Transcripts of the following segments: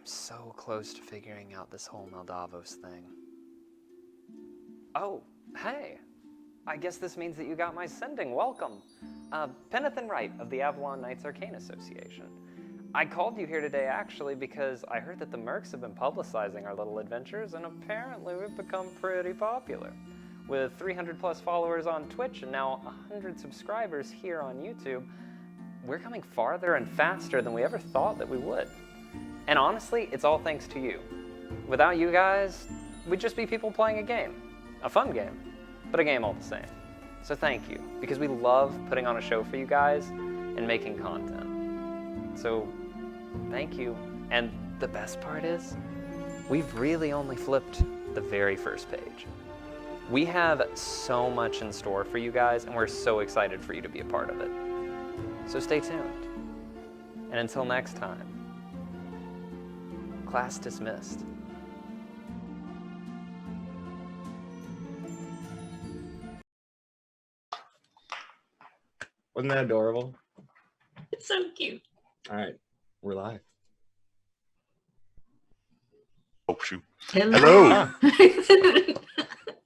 so close to figuring out this whole Maldavos thing. Oh, hey. I guess this means that you got my sending. Welcome. Penathan Wright of the Avalon Knights Arcane Association. I called you here today actually because I heard that the Mercs have been publicizing our little adventures, and apparently we've become pretty popular. With 300 plus followers on Twitch and now 100 subscribers here on YouTube, we're coming farther and faster than we ever thought that we would. And honestly, it's all thanks to you. Without you guys, we'd just be people playing a game. A fun game, but a game all the same. So thank you, because we love putting on a show for you guys and making content. So thank you. And the best part is, we've really only flipped the very first page. We have so much in store for you guys, and we're so excited for you to be a part of it. So stay tuned. And until next time, class dismissed. Wasn't that adorable? It's so cute. All right, we're live. Oh, shoot. Hello.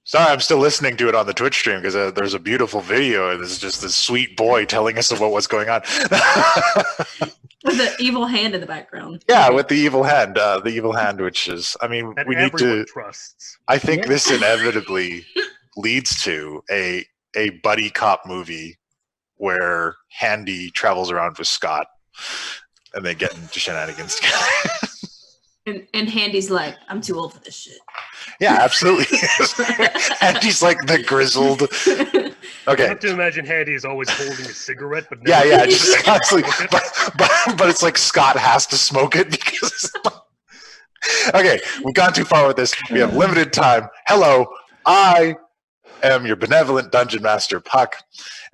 Sorry, I'm still listening to it on the Twitch stream because there's a beautiful video and there's just this sweet boy telling us about what's going on. With the evil hand in the background. Yeah, with the evil hand, which is, I mean, that we need to. Trusts. I think this inevitably leads to a buddy cop movie where Handy travels around with Scott and they get into shenanigans together. And Handy's like, I'm too old for this shit. Yeah, absolutely. Handy's like the grizzled. Okay. I have to imagine Handy is always holding a cigarette, but Yeah, just constantly. But it's like Scott has to smoke it because. Okay, we've gone too far with this. We have limited time. Hello, I am your benevolent dungeon master, Puck,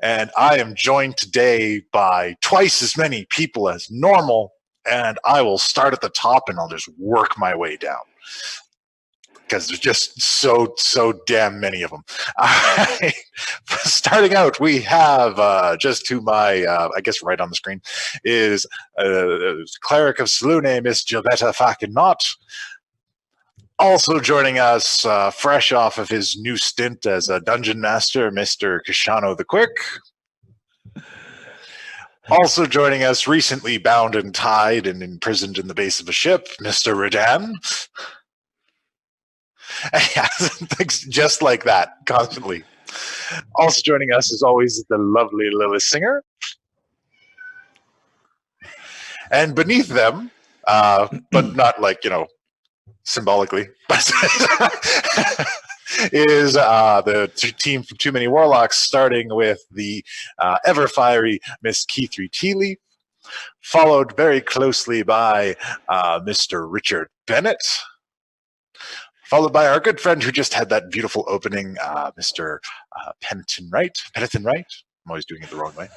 and I am joined today by twice as many people as normal, and I will start at the top and I'll just work my way down. Because there's just so damn many of them. Starting out, we have just to my, I guess right on the screen, is Cleric of Selune, Miss Gilbetta fucking Knott. Also joining us, fresh off of his new stint as a dungeon master, Mr. Kishano the Quick. Also joining us, recently bound and tied and imprisoned in the base of a ship, Mr. Redan. Yeah, things just like that, constantly. Also joining us, as always, the lovely Lilith Singer. And beneath them, but not like, symbolically, but is the team from Too Many Warlocks, starting with the ever-fiery Miss Keithry Teeley, followed very closely by Mr. Richard Bennett, followed by our good friend who just had that beautiful opening, Mr. Penathan Wright. I'm always doing it the wrong way.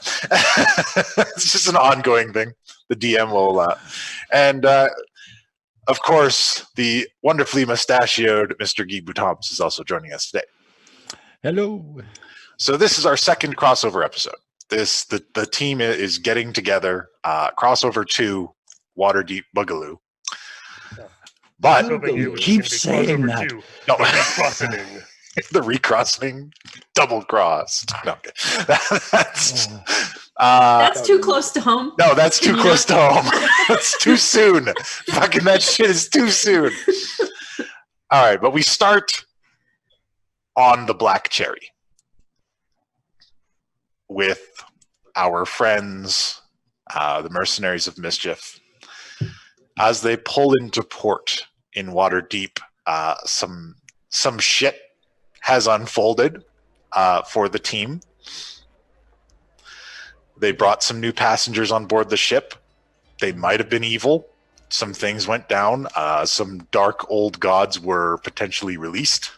It's just an ongoing thing. The DM will... and, of course, the wonderfully mustachioed Mr. Guy Boutons is also joining us today. Hello. So this is our second crossover episode. The team is getting together, crossover to Waterdeep Boogaloo. But you keep saying that. No, Recrossing. the recrossing, double crossed. No, okay. That's too close to home. No, that's too close to home. That's too soon. Fucking that shit is too soon. All right, but we start on the Black Cherry with our friends, the Mercenaries of Mischief. As they pull into port in Waterdeep, some shit has unfolded for the team. They brought some new passengers on board the ship. They might have been evil. Some things went down. Some dark old gods were potentially released.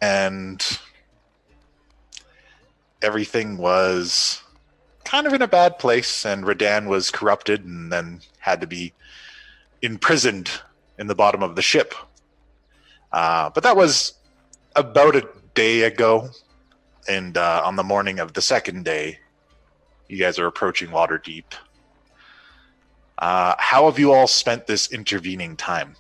And everything was kind of in a bad place, and Redan was corrupted and then had to be imprisoned in the bottom of the ship. But that was about a day ago, and on the morning of the second day, you guys are approaching Waterdeep. How have you all spent this intervening time?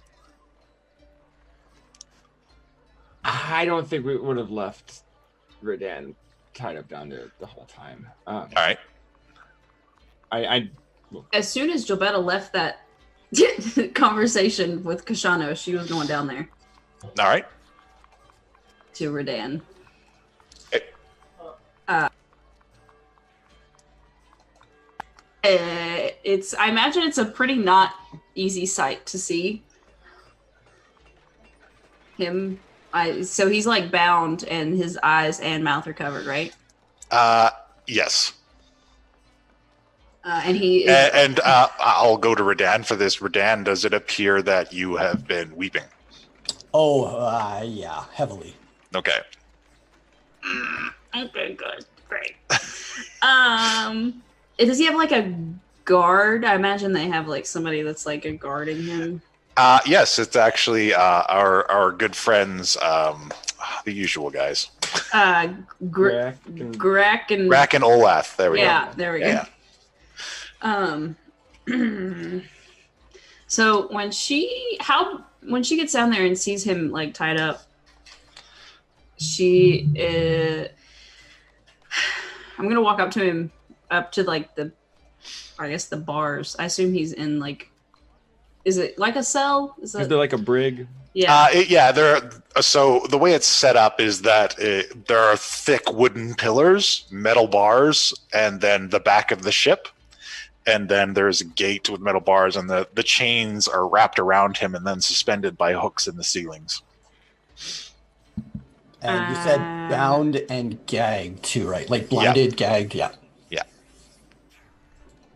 I don't think we would have left Redan tied up down there the whole time. All right. As soon as Gilbetta left that conversation with Kashano, she was going down there All right. to Redan. Okay. I imagine it's a pretty not easy sight to see him. So he's like bound, and his eyes and mouth are covered, right? Yes. And he is, And I'll go to Redan for this. Redan, does it appear that you have been weeping? Oh, yeah, heavily. Okay. okay, good, great. Does he have like a guard? I imagine they have like somebody that's like a guarding him. Yes, it's actually our good friends, the usual guys. Grek and Rack and Olaf. There we go. yeah, there we go. Yeah. So when she gets down there and sees him like tied up, I'm gonna walk up to him, up to like the bars. I assume he's in like, is it like a cell? Is there like a brig? Yeah. So the way it's set up is that there are thick wooden pillars, metal bars, and then the back of the ship. And then there's a gate with metal bars, and the chains are wrapped around him and then suspended by hooks in the ceilings. And you said bound and gagged too, right? Like blinded, gagged, yeah. Yeah.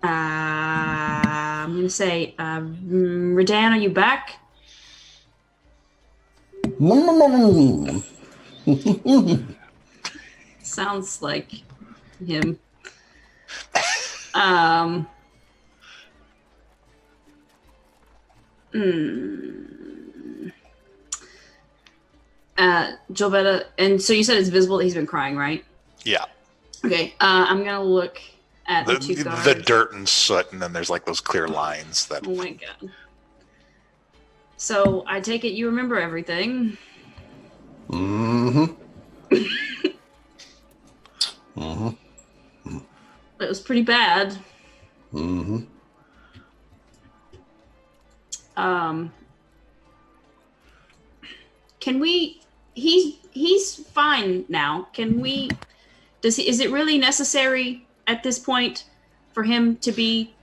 I'm gonna say, Redan, are you back? Sounds like him. Gilbetta, and so you said it's visible that he's been crying, right? Yeah. Okay, I'm gonna look at the two guards. The dirt and soot, and then there's like those clear lines that. Oh my god. So I take it you remember everything. Mm-hmm. It was pretty bad. Mm-hmm. Can we? He's fine now. Can we? Is it really necessary at this point for him to be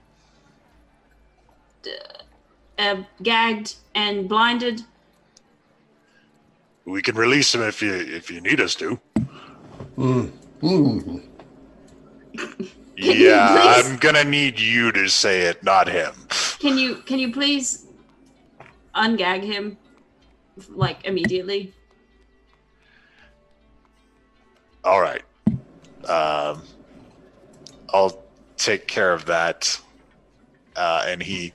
gagged and blinded? We can release him if you need us to. Mm-hmm. Yeah, I'm gonna need you to say it, not him. Can you please ungag him, like immediately? All right. I'll take care of that. And he,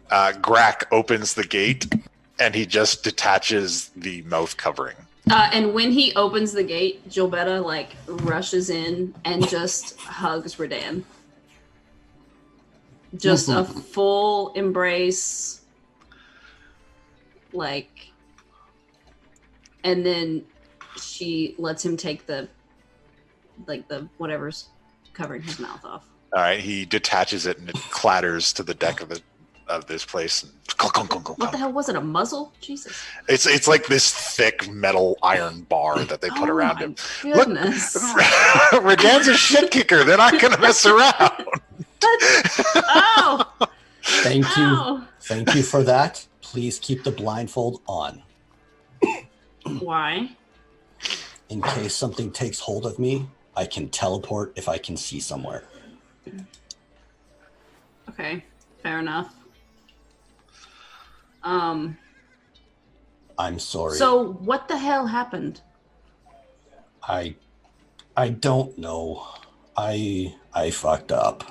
Grack opens the gate, and he just detaches the mouth covering. And when he opens the gate, Gilbetta like rushes in and just hugs Redan. Just a full embrace, like, and then she lets him take the whatever's covering his mouth off. All right, he detaches it, and it clatters to the deck of this place. What the hell was it? A muzzle? Jesus! It's like this thick metal iron bar that they put around him. Goodness. Look, Redan's a shit kicker. They're not gonna mess around. Oh! Thank you. Thank you for that. Please keep the blindfold on. Why? In case something takes hold of me, I can teleport if I can see somewhere. Okay, fair enough. I'm sorry. So what the hell happened? I don't know. I fucked up.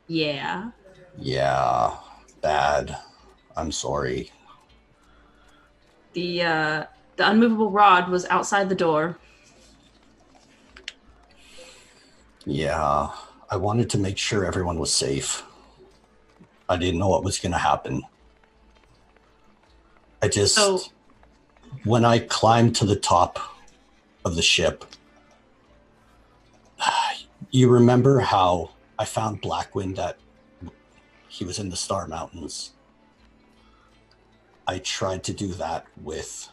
Yeah. Yeah, bad. I'm sorry. The unmovable rod was outside the door. Yeah, I wanted to make sure everyone was safe. I didn't know what was going to happen. When I climbed to the top of the ship, you remember how I found Blackwind that he was in the Star Mountains? I tried to do that with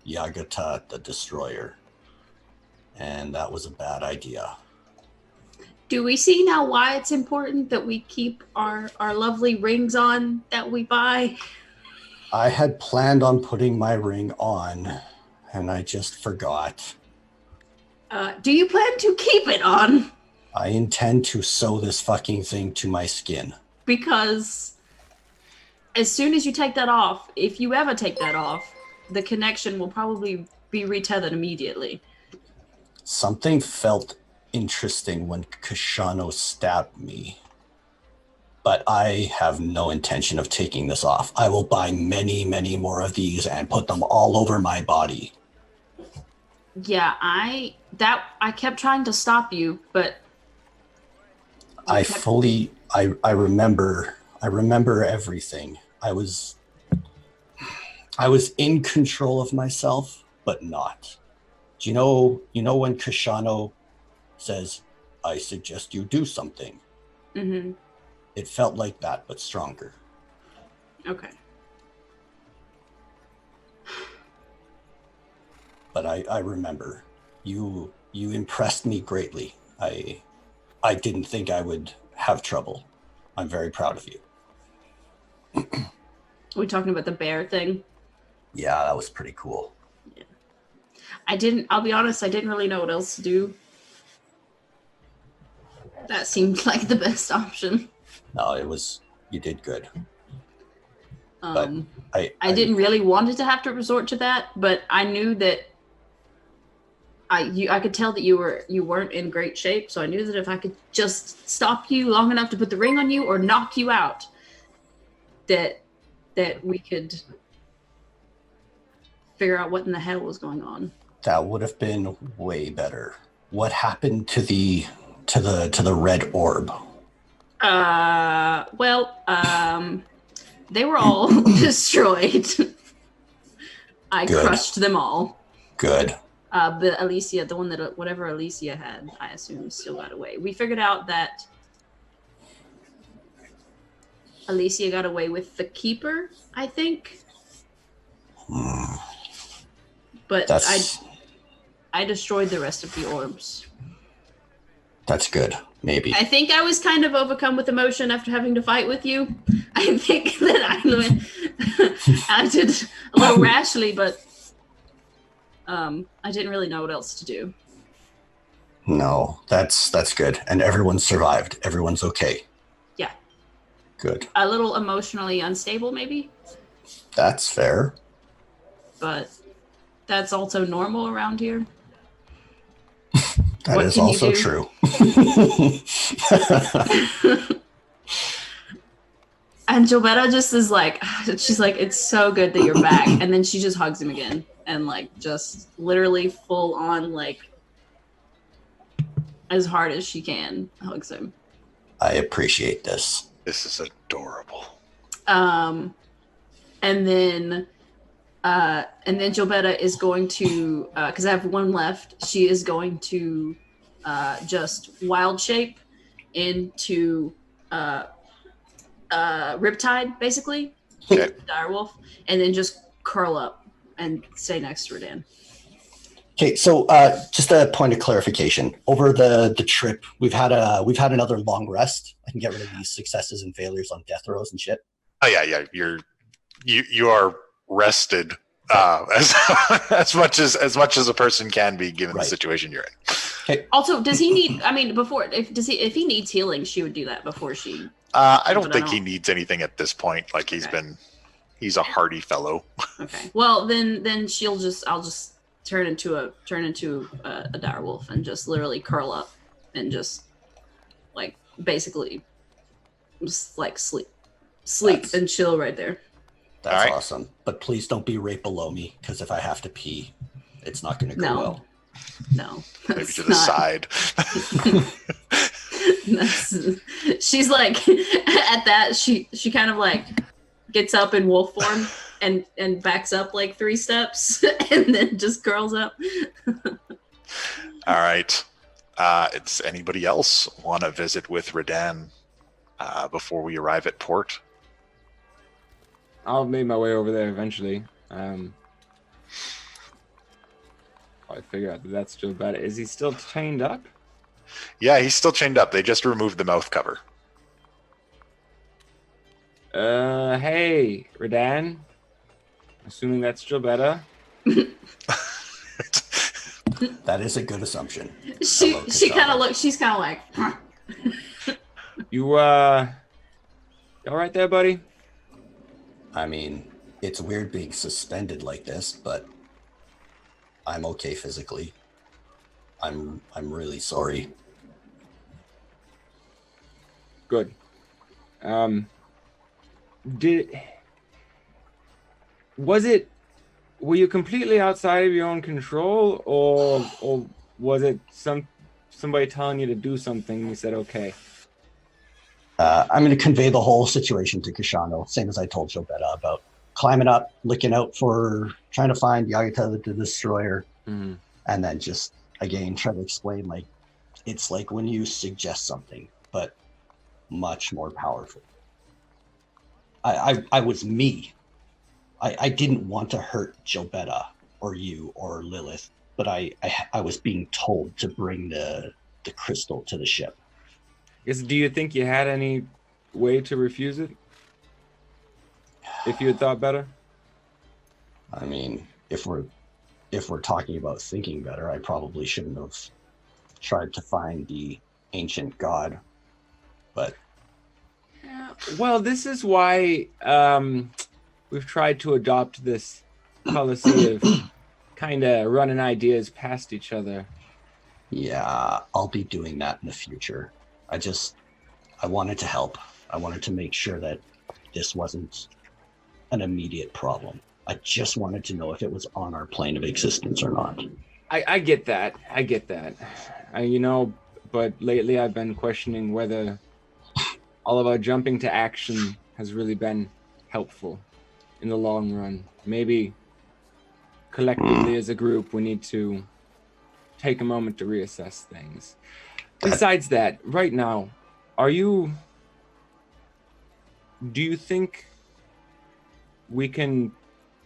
Yagata the Destroyer, and that was a bad idea. Do we see now why it's important that we keep our lovely rings on that we buy? I had planned on putting my ring on, and I just forgot. Do you plan to keep it on? I intend to sew this fucking thing to my skin. Because as soon as you take that off, if you ever take that off, the connection will probably be retethered immediately. Something felt interesting when Kashano stabbed me. But I have no intention of taking this off. I will buy many, many more of these and put them all over my body. Yeah, I kept trying to stop you, but I remember everything. I was in control of myself, but not. Do you know when Kashano says, "I suggest you do something"? Mm-hmm. It felt like that, but stronger. Okay. But I remember you impressed me greatly. I didn't think I would have trouble. I'm very proud of you. Are we talking about the bear thing? Yeah, that was pretty cool. Yeah. I'll be honest, I didn't really know what else to do. That seemed like the best option. No, you did good. But I didn't really want to have to resort to that, but I knew that I could tell that you weren't in great shape, so I knew that if I could just stop you long enough to put the ring on you or knock you out, that we could figure out what in the hell was going on. That would have been way better. What happened to the red orb? They were all destroyed. I crushed them all. Good. But Alicia, the one that whatever Alicia had, I assume still got away. We figured out that Alicia got away with the keeper, I think. But I destroyed the rest of the orbs. That's good. Maybe. I think I was kind of overcome with emotion after having to fight with you. I think that I acted a little rashly, but I didn't really know what else to do. No, that's good. And everyone survived. Everyone's okay. Yeah. Good. A little emotionally unstable, maybe. That's fair. But that's also normal around here. That is also true. And Gilberta just is like, she's like, it's so good that you're back. And then she just hugs him again. And like, just literally full on, like, as hard as she can, hugs him. I appreciate this. This is adorable. And then Gilberta is going to, because I have one left, she is going to just wild shape into Riptide, basically. Okay. Direwolf, and then just curl up and stay next to Redan. Okay, so just a point of clarification. Over the trip, we've had another long rest. I can get rid of these successes and failures on death rows and shit. Oh yeah. You are rested as much as a person can be given the situation you're in. Okay. Also, does he need? I mean, if he needs healing, she would do that before she. I don't think he needs anything at this point. Like he's a hardy fellow. Okay. Well, then I'll just turn into a direwolf and just literally curl up and just like basically just like sleep and chill right there. That's awesome. But please don't be right below me, because if I have to pee, it's not going to go well. No. Maybe to the side. She's like, at that, she kind of like gets up in wolf form and backs up like 3 steps and then just curls up. All right. Does anybody else want to visit with Redan before we arrive at port? I'll make my way over there eventually. I figure out that that's still bad. Is he still chained up? Yeah, he's still chained up. They just removed the mouth cover. Hey, Redan. Assuming that's still better. That is a good assumption. She kind of looks. She's kind of like, huh. You all right there, buddy? I mean, it's weird being suspended like this, but I'm okay physically. I'm really sorry. Good. Were you completely outside of your own control, or was it somebody telling you to do something and you said okay? I'm going to convey the whole situation to Kashano, same as I told Jobetta about climbing up, looking out for, trying to find Yagata the Destroyer, and then just, again, try to explain, like, it's like when you suggest something, but much more powerful. I was me. I didn't want to hurt Jobetta or you or Lilith, but I was being told to bring the crystal to the ship. Do you think you had any way to refuse it? If you had thought better? I mean, if we're talking about thinking better, I probably shouldn't have tried to find the ancient god. But well, this is why we've tried to adopt this policy of kind of running ideas past each other. Yeah, I'll be doing that in the future. I wanted to help. I wanted to make sure that this wasn't an immediate problem. I just wanted to know if it was on our plane of existence or not. I get that. But lately I've been questioning whether all of our jumping to action has really been helpful in the long run. Maybe collectively as a group, we need to take a moment to reassess things. Besides that, right now, do you think we can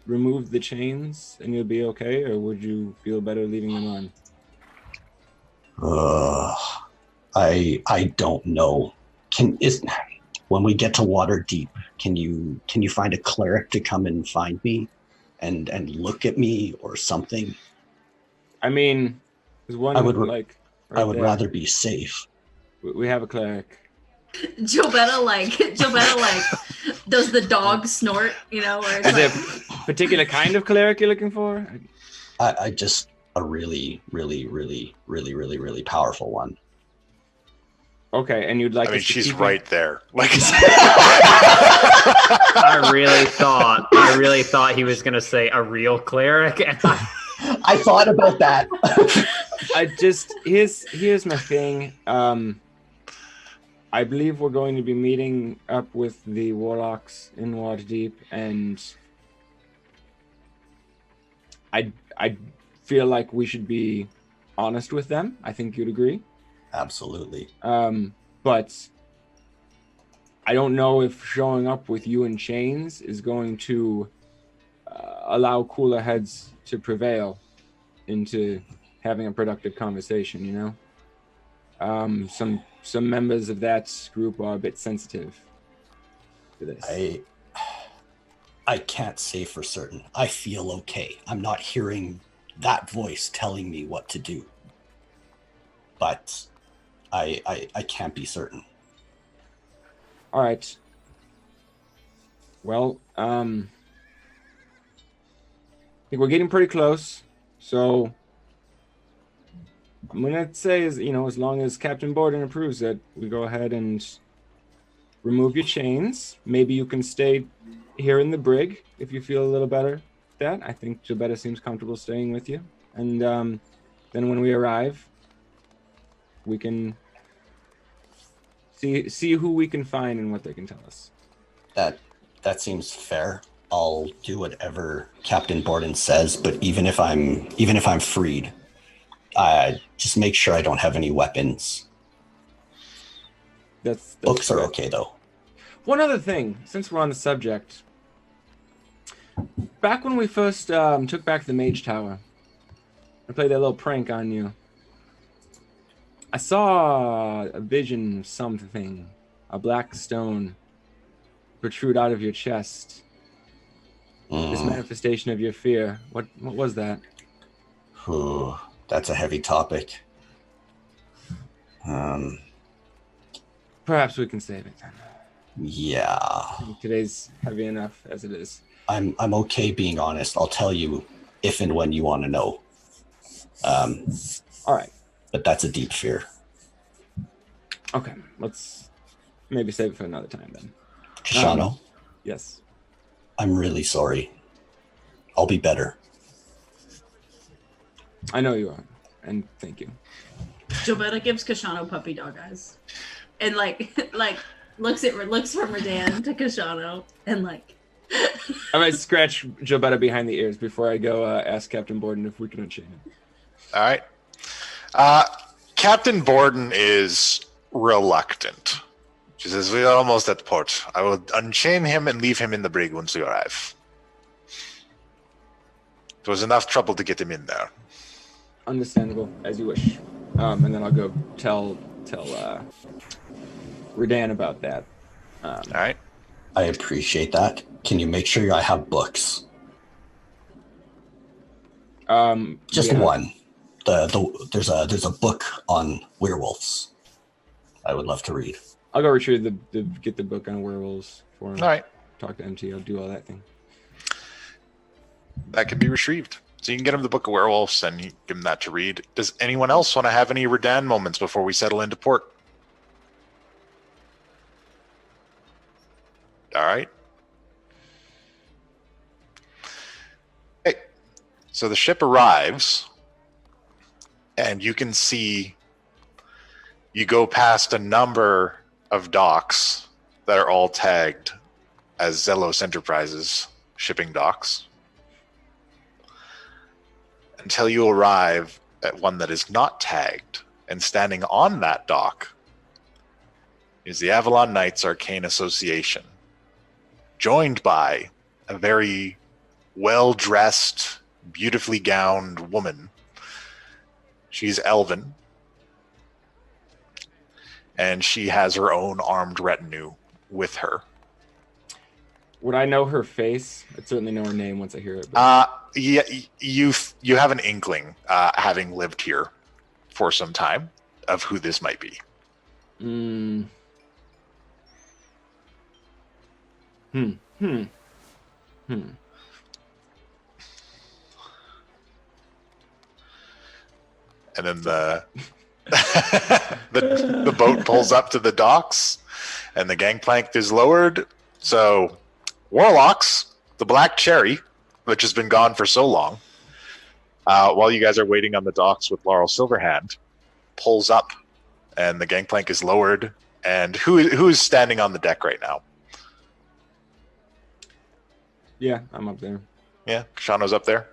remove the chains and you'll be okay, or would you feel better leaving them on? I don't know. When we get to Waterdeep, can you find a cleric to come and find me and look at me or something? I mean, there's one I would right there. rather be safe. We have a cleric. Jobetta does the dog snort, where it's Is there like, a particular kind of cleric you're looking for? I just a really, really, really, really, really, really powerful one. Okay, and you'd like? I mean, us to she's keep right there. Like, I really thought he was gonna say a real cleric, and I thought about that. Here's my thing. I believe we're going to be meeting up with the Warlocks in Waterdeep, and I feel like we should be honest with them. I think you'd agree. Absolutely. But I don't know if showing up with you in chains is going to allow cooler heads to prevail into having a productive conversation, Some members of that group are a bit sensitive to this. I can't say for certain. I feel okay. I'm not hearing that voice telling me what to do. But I can't be certain. All right. Well, I think we're getting pretty close. So I'm gonna say, as long as Captain Borden approves it, we go ahead and remove your chains. Maybe you can stay here in the brig if you feel a little better with that. I think Jobetta seems comfortable staying with you. And then when we arrive, we can See who we can find and what they can tell us. That seems fair. I'll do whatever Captain Borden says, but even if I'm freed, just make sure I don't have any weapons. That's Books are fair. okay though. One other thing, since we're on the subject, back when we first took back the Mage Tower, I played that little prank on you. I saw a vision of something, a black stone, protrude out of your chest. This manifestation of your fear. What was that? Ooh, that's a heavy topic. Perhaps we can save it then. Yeah. Today's heavy enough as it is. I'm okay being honest. I'll tell you if and when you want to know. All right. But that's a deep fear. Okay. Let's maybe save it for another time then. Kashano, Yes. I'm really sorry. I'll be better. I know you are. And thank you. Jobetta gives Kashano puppy dog eyes, and like looks from Redan to Kashano, and like. I might scratch Jobetta behind the ears before I go ask Captain Borden if we can unchain him. All right. Captain Borden is reluctant. She says, "We are almost at port. I will unchain him and leave him in the brig once we arrive. It was enough trouble to get him in there." Understandable, as you wish. And then I'll go tell Redan about that. All right. I appreciate that. Can you make sure I have books? Just yeah. one. There's a book on werewolves. I would love to read. I'll go retrieve get the book on werewolves for him. All right. Talk to MT. Do all that thing. That can be retrieved. So you can get him the Book of Werewolves and you give him that to read. Does anyone else want to have any Redan moments before we settle into port? All right. Hey, so the ship arrives and you can see you go past a number of docks that are all tagged as Zelos Enterprises shipping docks, until you arrive at one that is not tagged, and standing on that dock is the Avalon Knights Arcane Association, joined by a very well-dressed, beautifully gowned woman. She's elven, and she has her own armed retinue with her. Would I know her face? I'd certainly know her name once I hear it. But... Yeah, you have an inkling, having lived here for some time, of who this might be. And then the boat pulls up to the docks, and the gangplank is lowered. So, Warlocks, the Black Cherry, which has been gone for so long, while you guys are waiting on the docks with Laurel Silverhand, pulls up, and the gangplank is lowered. And who is standing on the deck right now? yeah, I'm up there. Yeah, Kashano's up there.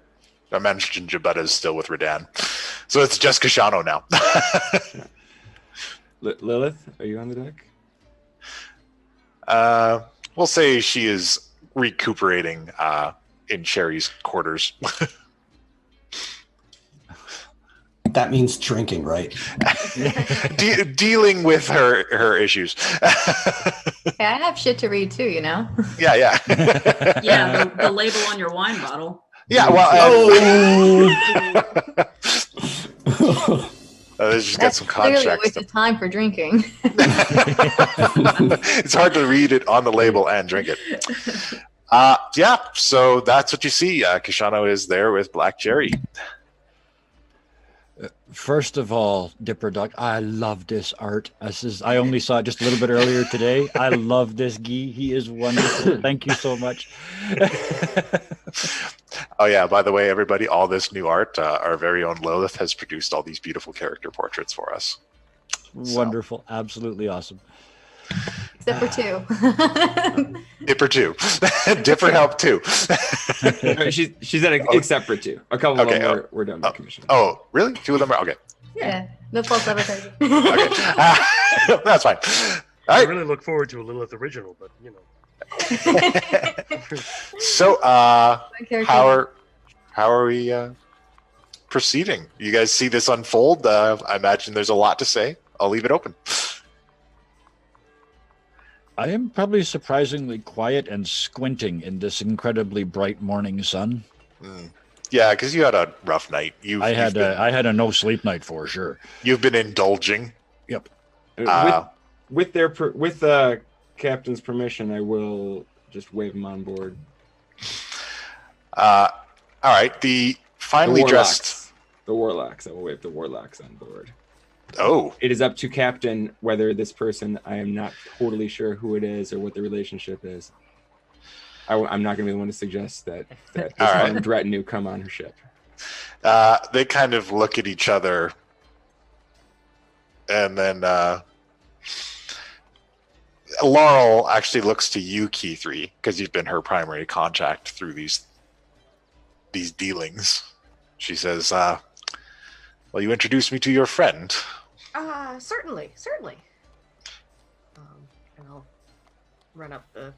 I mentioned Jabetta is still with Redan. So it's just Kashano now. Lilith, are you on the deck? We'll say she is recuperating in Cherry's quarters. That means drinking, right? Dealing with her issues. Hey, I have shit to read too, you know? Yeah. Yeah, the label on your wine bottle. Yeah, well... let's just get That's some clearly a context. waste of time for drinking. It's hard to read it on the label and drink it. Yeah, so that's what you see. Kashano is there with Black Cherry. First of all, Dipper Duck, I love this art. I only saw it just a little bit earlier today. I love this Guy. He is wonderful. Thank you so much. Oh yeah, by the way, everybody, all this new art, our very own Lilith has produced all these beautiful character portraits for us. Wonderful. Absolutely awesome. Except for 2. Dipper 2. Dipper help 2. She said except for 2. A couple Okay, of them were done by commission. Oh, really? 2 of them are okay. Yeah. No false advertising. Okay. That's fine. All I right. really look forward to a Lilith original, but you know. So, My character- how are we proceeding? You guys see this unfold? I imagine there's a lot to say. I'll leave it open. I am probably surprisingly quiet and squinting in this incredibly bright morning sun. Yeah, because you had a rough night. I had a no sleep night for sure. You've been indulging. Yep. With the captain's permission, I will just wave him on board. All right. The finely dressed. The warlocks. I will wave the warlocks on board. Oh. It is up to captain whether this person, I am not totally sure who it is or what the relationship is. I'm not going to be the one to suggest that this armed retinue come on her ship. They kind of look at each other, and then Laurel actually looks to you, Key3, because you've been her primary contact through these dealings. She says, "Well, you introduced me to your friend." Certainly. And I'll run up the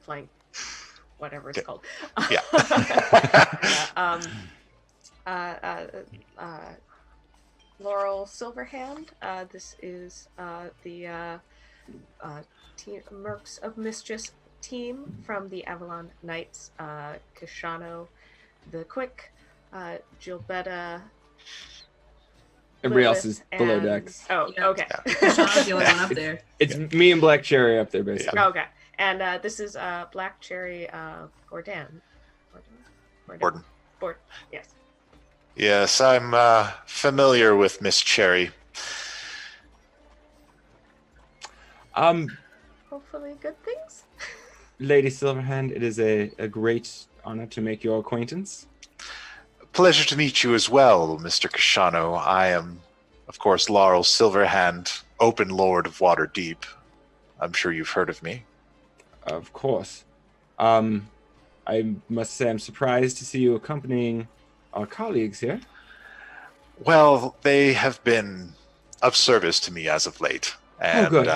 flank, whatever it's called. Yeah. Laurel Silverhand. This is the team Mercs of Mischief team from the Avalon Knights. Kishano, the Quick, Gilbetta. Everybody else is below and- decks. Oh, Yeah. okay. Sean's the only one up there. It's me and Black Cherry up there, basically. Okay. And this is Black Cherry Gordon. Gordon. Yes. Yes, I'm familiar with Miss Cherry. Hopefully good things. Lady Silverhand, it is a great honor to make your acquaintance. Pleasure to meet you as well, Mr. Kishano. I am, of course, Laurel Silverhand, Open Lord of Waterdeep. I'm sure you've heard of me. Of course. I must say I'm surprised to see you accompanying our colleagues here. Well, they have been of service to me as of late, and good.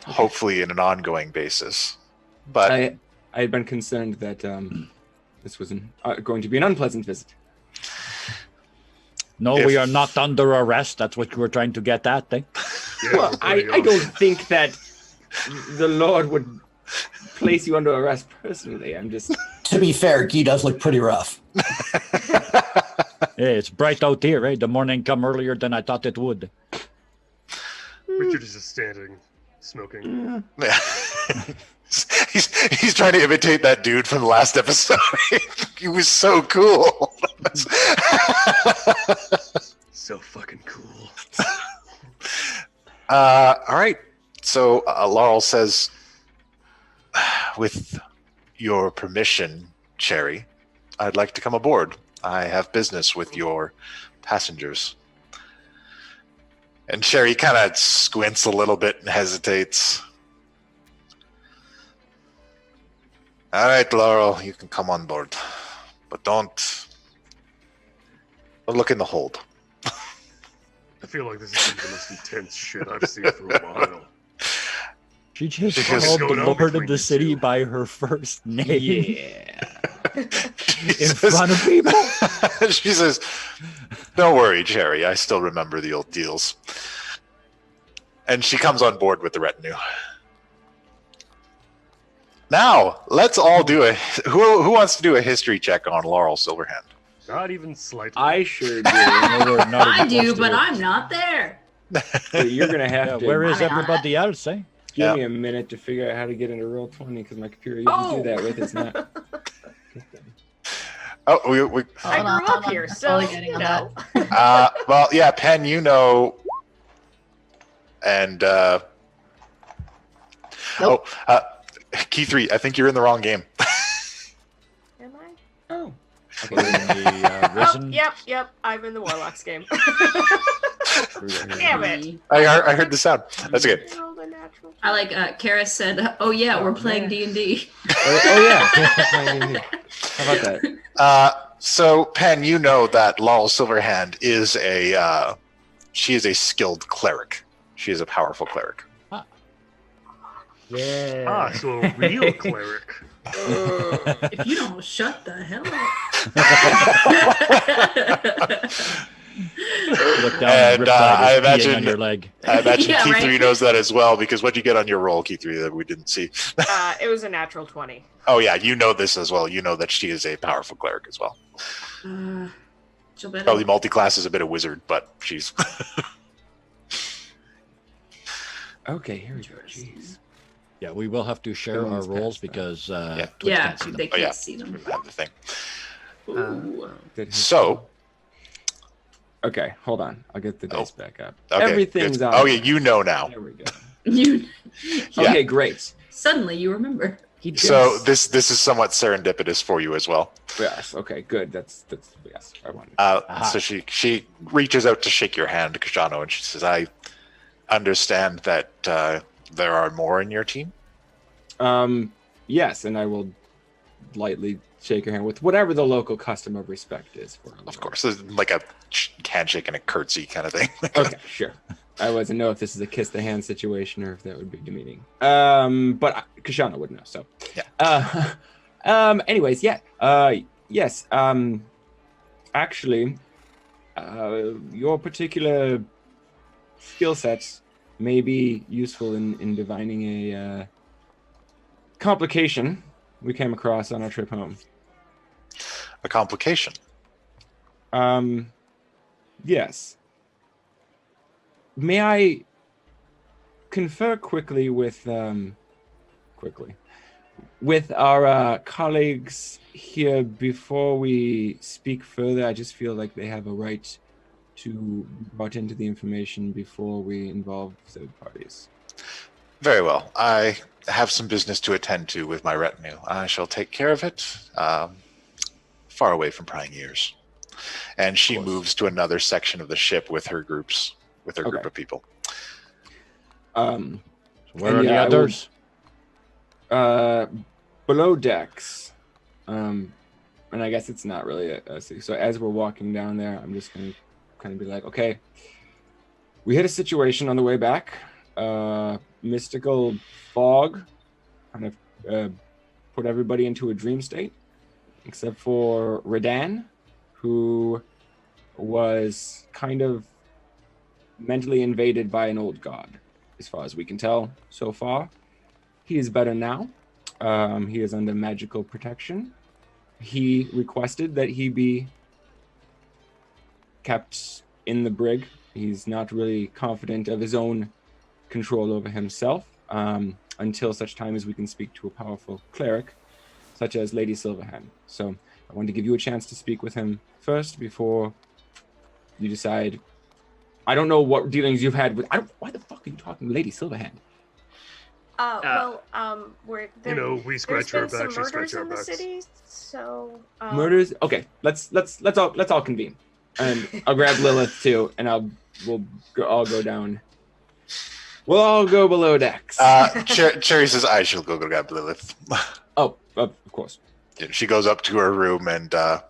hopefully in an ongoing basis. But I had been concerned that this was going to be an unpleasant visit. No, we are not under arrest. That's what you were trying to get at, eh? Yeah, Well, I don't think that the Lord would place you under arrest personally. I'm just... To be fair, Guy does look pretty rough. Hey, it's bright out here, eh? The morning come earlier than I thought it would. Richard is just standing, smoking. he's trying to imitate that dude from the last episode. He was so cool. So fucking cool. All right. So Laurel says, with your permission, Cherry, I'd like to come aboard. I have business with your passengers. And Cherry kind of squints a little bit and hesitates. All right, Laurel, you can come on board. But don't look in the hold. I feel like this is some of the most intense shit I've seen for a while. She just Because- called the What's going on Lord of between the you city two? by her first name Yeah. in front of people. She says, "Don't worry, Cherry. I still remember the old deals." And she comes on board with the retinue. Now, let's all do who wants to do a history check on Laurel Silverhand? Not even slightly. I sure do. No, we're not I even do, close to but it. I'm not there. But you're going to have Yeah, to where is I'm on everybody else, eh? give Yeah. me a minute to figure out how to get into Roll20 because my computer usually do that with is not. Oh, we Hold I on, grew hold up on. here, I'm so totally getting you on know. that. well, yeah, Pen, you know, and Nope. Key3, I think you're in the wrong game. Am I? Oh. In the, Risen. Oh, yep. I'm in the Warlocks game. Damn it. I heard the sound. That's okay. I rolled a natural. I like Karis said, "Oh yeah, we're playing D&D." Oh yeah. How about that? So, Pen, you know that Laurel Silverhand is she is a skilled cleric. She is a powerful cleric. Yeah. Ah, so a real cleric. If you don't shut the hell up. Look down And Riptide is I peeing on your leg. imagine Yeah, Key3 right? knows that as well, because what'd you get on your roll, Key3, that we didn't see? It was a natural 20. Oh yeah, you know this as well. You know that she is a powerful cleric as well. She'll bet Probably multi-class is a bit of wizard, but she's... Okay, here we go. Jeez. Yeah, we will have to share our Everyone's roles past that. because Yeah. Twitch Yeah, can't see them. they Oh, can't yeah. see them. have the thing. Ooh. So... Okay, hold on. I'll get the dice back up. Okay, Everything's good. on. Oh yeah, there. you know now. There we go. You Yeah. Okay, great. suddenly you remember. He So just- this is somewhat serendipitous for you as well. Yes. Okay. Good. That's yes. I wanted. So she reaches out to shake your hand, Kajano, and she says, "I understand that there are more in your team." Yes, and I will lightly shake your hand with whatever the local custom of respect is for. Of course, it's like a handshake and a curtsy kind of thing. Okay, sure. I wasn't know if this is a kiss the hand situation or if that would be demeaning. But Kashana would know. So Yeah. Anyways, yeah. Yes. Actually, your particular skill sets may be useful in divining a complication we came across on our trip home. A complication. Yes. May I confer quickly with our colleagues here before we speak further? I just feel like they have a right to be brought into the information before we involve third parties. Very well. I have some business to attend to with my retinue. I shall take care of it, far away from prying ears. And she moves to another section of the ship with her group of people. Where are the others? Below decks. And I guess it's not really a so as we're walking down there, I'm just gonna kind of be like, okay, we had a situation on the way back. Mystical fog kind of put everybody into a dream state, except for Redan, who was kind of mentally invaded by an old god, as far as we can tell so far. He is better now. He is under magical protection. He requested that he be kept in the brig. He's not really confident of his own control over himself until such time as we can speak to a powerful cleric, such as Lady Silverhand. So I wanted to give you a chance to speak with him first before you decide. I don't know what dealings you've had with. Why the fuck are you talking to Lady Silverhand? We scratch our there's been backs, some she scratch murders our in the backs. city, so Murders. Okay, let's all convene, and I'll grab Lilith too, and we'll all go down. We'll all go below decks. Cherry says, "I shall go grab Lilith." Oh, of course. She goes up to her room, and I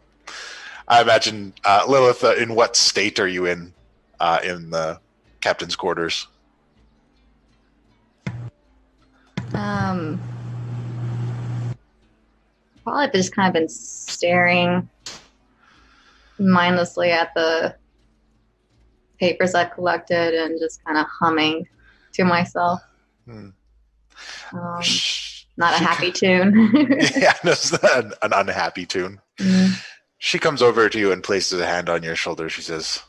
imagine Lilith. In what state are you in the captain's quarters? Probably just kind of been staring mindlessly at the papers I collected and just kind of humming to myself. Not a happy tune. Yeah, that's an unhappy tune. Mhm. She comes over to you and places a hand on your shoulder. She says,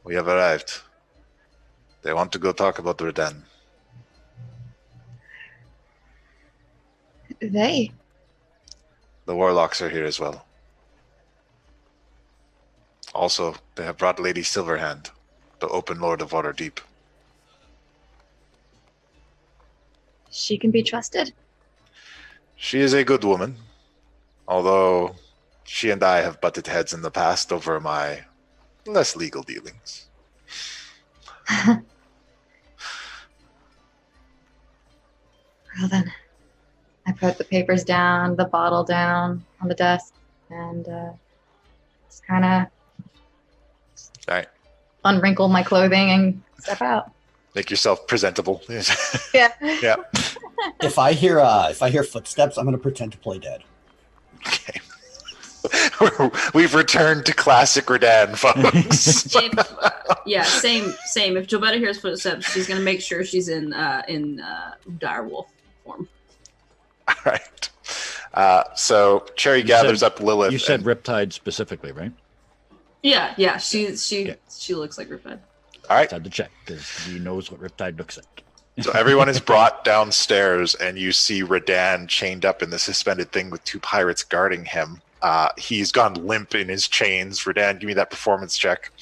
"We have arrived. They want to go talk about Redan." They. The Warlocks are here as well. Also, they have brought Lady Silverhand, the Open Lord of Waterdeep. She can be trusted. She is a good woman, although she and I have butted heads in the past over my less legal dealings. Well then, I put the papers down, the bottle down on the desk, and just kind of All right. unwrinkle my clothing and step out. Make yourself presentable. Yeah. Yeah. If I hear footsteps, I'm gonna pretend to play dead. Okay. We've returned to classic Redan, folks. Yeah, same. If Jobetta hears footsteps, she's gonna make sure she's in direwolf form. All right. So Cherry gathers up Lilith. You said and- Riptide specifically, right? Yeah. She looks like Riptide. all right. Had to check because he knows what Riptide looks like. So everyone is brought downstairs, and you see Redan chained up in the suspended thing with 2 pirates guarding him. He's gone limp in his chains. Redan, give me that performance check.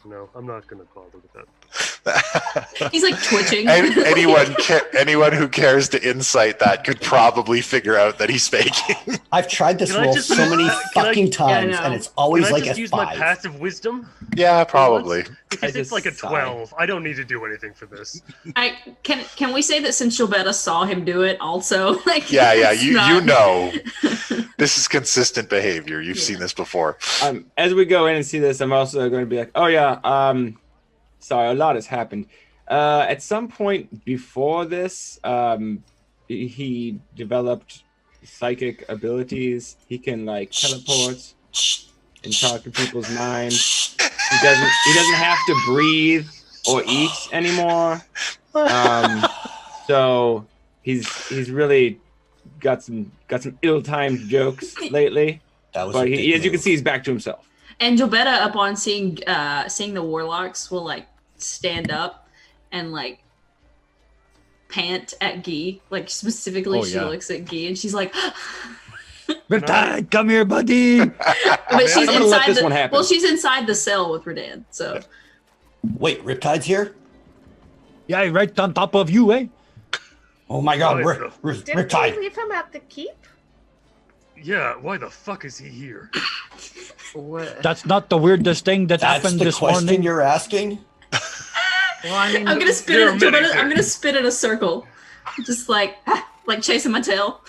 No, I'm not gonna bother with that. He's like twitching. Anyone who cares to insight that could probably figure out that he's faking. I've tried this Can I roll just- so many can I- fucking times, Yeah, I know. and it's always Can I like just a use my 5. passive wisdom? Yeah, probably. Because I it's like a just sigh. 12. I don't need to do anything for this. Can we say that since Jobetta saw him do it, also like Yeah, it's you not- know. This is consistent behavior. You've seen this before. As we go in and see this, I'm also going to be like, oh yeah, sorry, a lot has happened. At some point before this, he developed psychic abilities. He can like teleport and talk to people's minds. He doesn't have to breathe or eat anymore. So he's really got some ill-timed jokes lately. That was But a he, big as you can move. see, he's back to himself. And Jobetta, upon seeing the warlocks, will like stand up and like pant at Guy. Like specifically, Oh, she yeah. looks at Guy and she's like, Riptide, come here, buddy. but she's I'm gonna let inside this the one happen. well, she's inside the cell with Redan. So Wait, Riptide's here? Yeah, right on top of you, eh? Oh my god, Oh, Rip, Rip, Didn't we Riptide. leave him at the keep? Yeah, why the fuck is he here? That's not the weirdest thing that That's happened the this question morning. you're asking? Well, I mean, I'm gonna spin there it. are many Jobetta, I'm things. gonna spin in a circle, just like chasing my tail.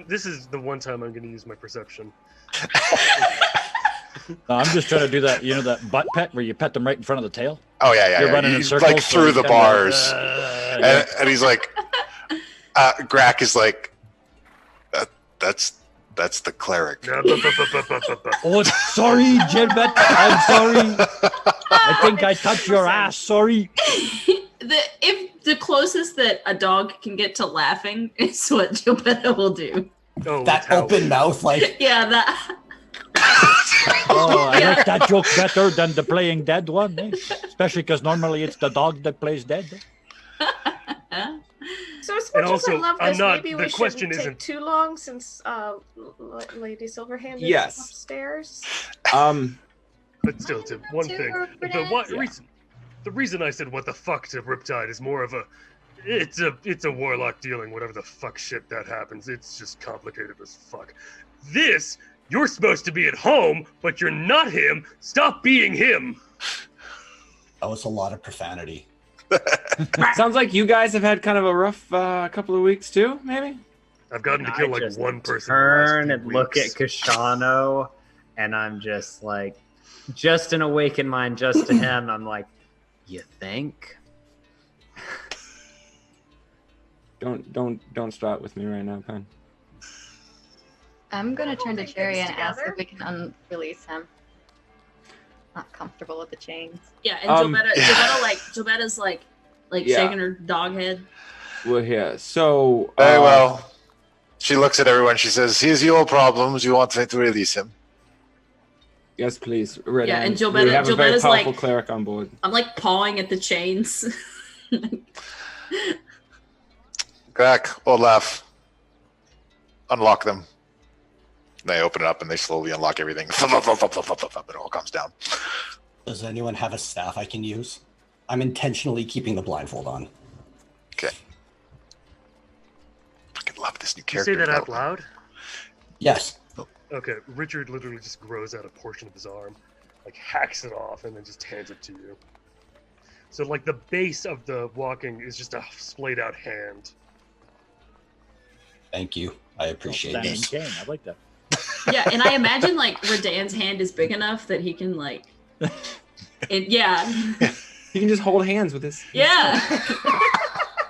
This is the one time I'm gonna use my perception. No, I'm just trying to do that, that butt pet where you pet them right in front of the tail. Oh yeah. You're running in He's circles. like so through you the kinda, bars, yeah. and he's like, Grack is like, that's the cleric. No, Oh, sorry, Jedbet. I'm sorry. I think I touched your ass. Sorry. If the closest that a dog can get to laughing is what Jobetta will do. Oh, That it's Howard. open mouth, like, Yeah, that. Oh, I like that joke better than the playing dead one, eh? Especially because normally it's the dog that plays dead. so as And much as I also, love I'm this, not- maybe the we question shouldn't isn't- take too long since Lady Silverhand is Yes. upstairs. But still, it's one To thing. Redan. The reason I said what the fuck to Riptide is more of a, it's a warlock dealing whatever the fuck shit that happens. It's just complicated as fuck. This, you're supposed to be at home, but you're not him. Stop being him. that was a lot of profanity. Sounds like you guys have had kind of a rough couple of weeks too, maybe? I've gotten to And kill I like just one person. in the last Turn few and look at weeks. Kashano, and I'm just like, just an awakened mind, just to him. I'm like, you think? Don't start with me right now, Pen. I'm gonna turn to Holding Cherry things and ask together. if we can release him. Not comfortable with the chains. Yeah, and Jobetta's like Yeah. shaking her dog head. We're here. So Very well. She looks at everyone. She says, "Here's your problems. You want me to release him?" Yes, please. Redan. Yeah, and we Jobetta- have a very Jobetta's powerful like- cleric on board. I'm like pawing at the chains. Grack, Olaf, unlock them. They open it up and they slowly unlock everything. It all comes down. Does anyone have a staff I can use? I'm intentionally keeping the blindfold on. Okay. Fucking love this new You character. say that out development. loud? Yes. Okay, Richard literally just grows out a portion of his arm. like hacks it off and then just hands it to you. So like the base of the walking is just a splayed out hand. Thank you. I appreciate Standing this. cane. I like that. Yeah, and I imagine like Redan's hand is big enough that he can like, yeah, He can just hold hands with his. yeah.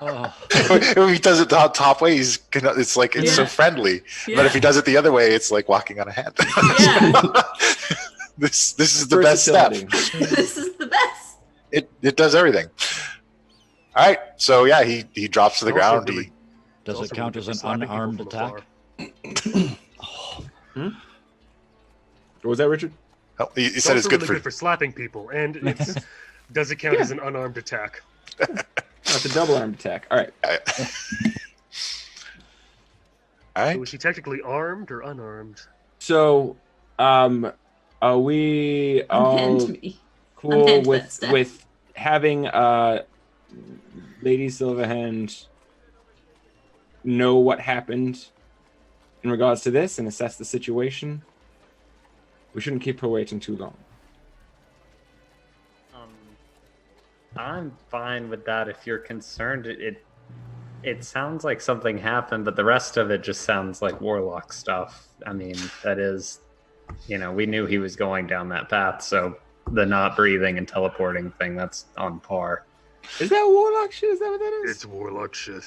Oh. If he does it the top way, it's like it's so Yeah. friendly. Yeah. But if he does it the other way, it's like walking on a hand. Yeah. This is the best step. Versatility. This is the best. It does everything. All right, so yeah, he drops to the Also ground. really- Does also it count really as good an for slapping people unarmed from attack? afar. What was that, Richard? Oh, he It's said it's also good really for. slapping people, and it's does it count as an unarmed attack? That's a double armed attack. All right. All So right. is she technically armed or unarmed? So, are we all Unhand me. cool Unhand that with step. having Lady Silverhand know what happened in regards to this and assess the situation? We shouldn't keep her waiting too long. I'm fine with that if you're concerned. It sounds like something happened, but the rest of it just sounds like warlock stuff. I mean, that is, we knew he was going down that path, so the not breathing and teleporting thing, that's on par. Is that warlock shit? Is that what that is? It's warlock shit.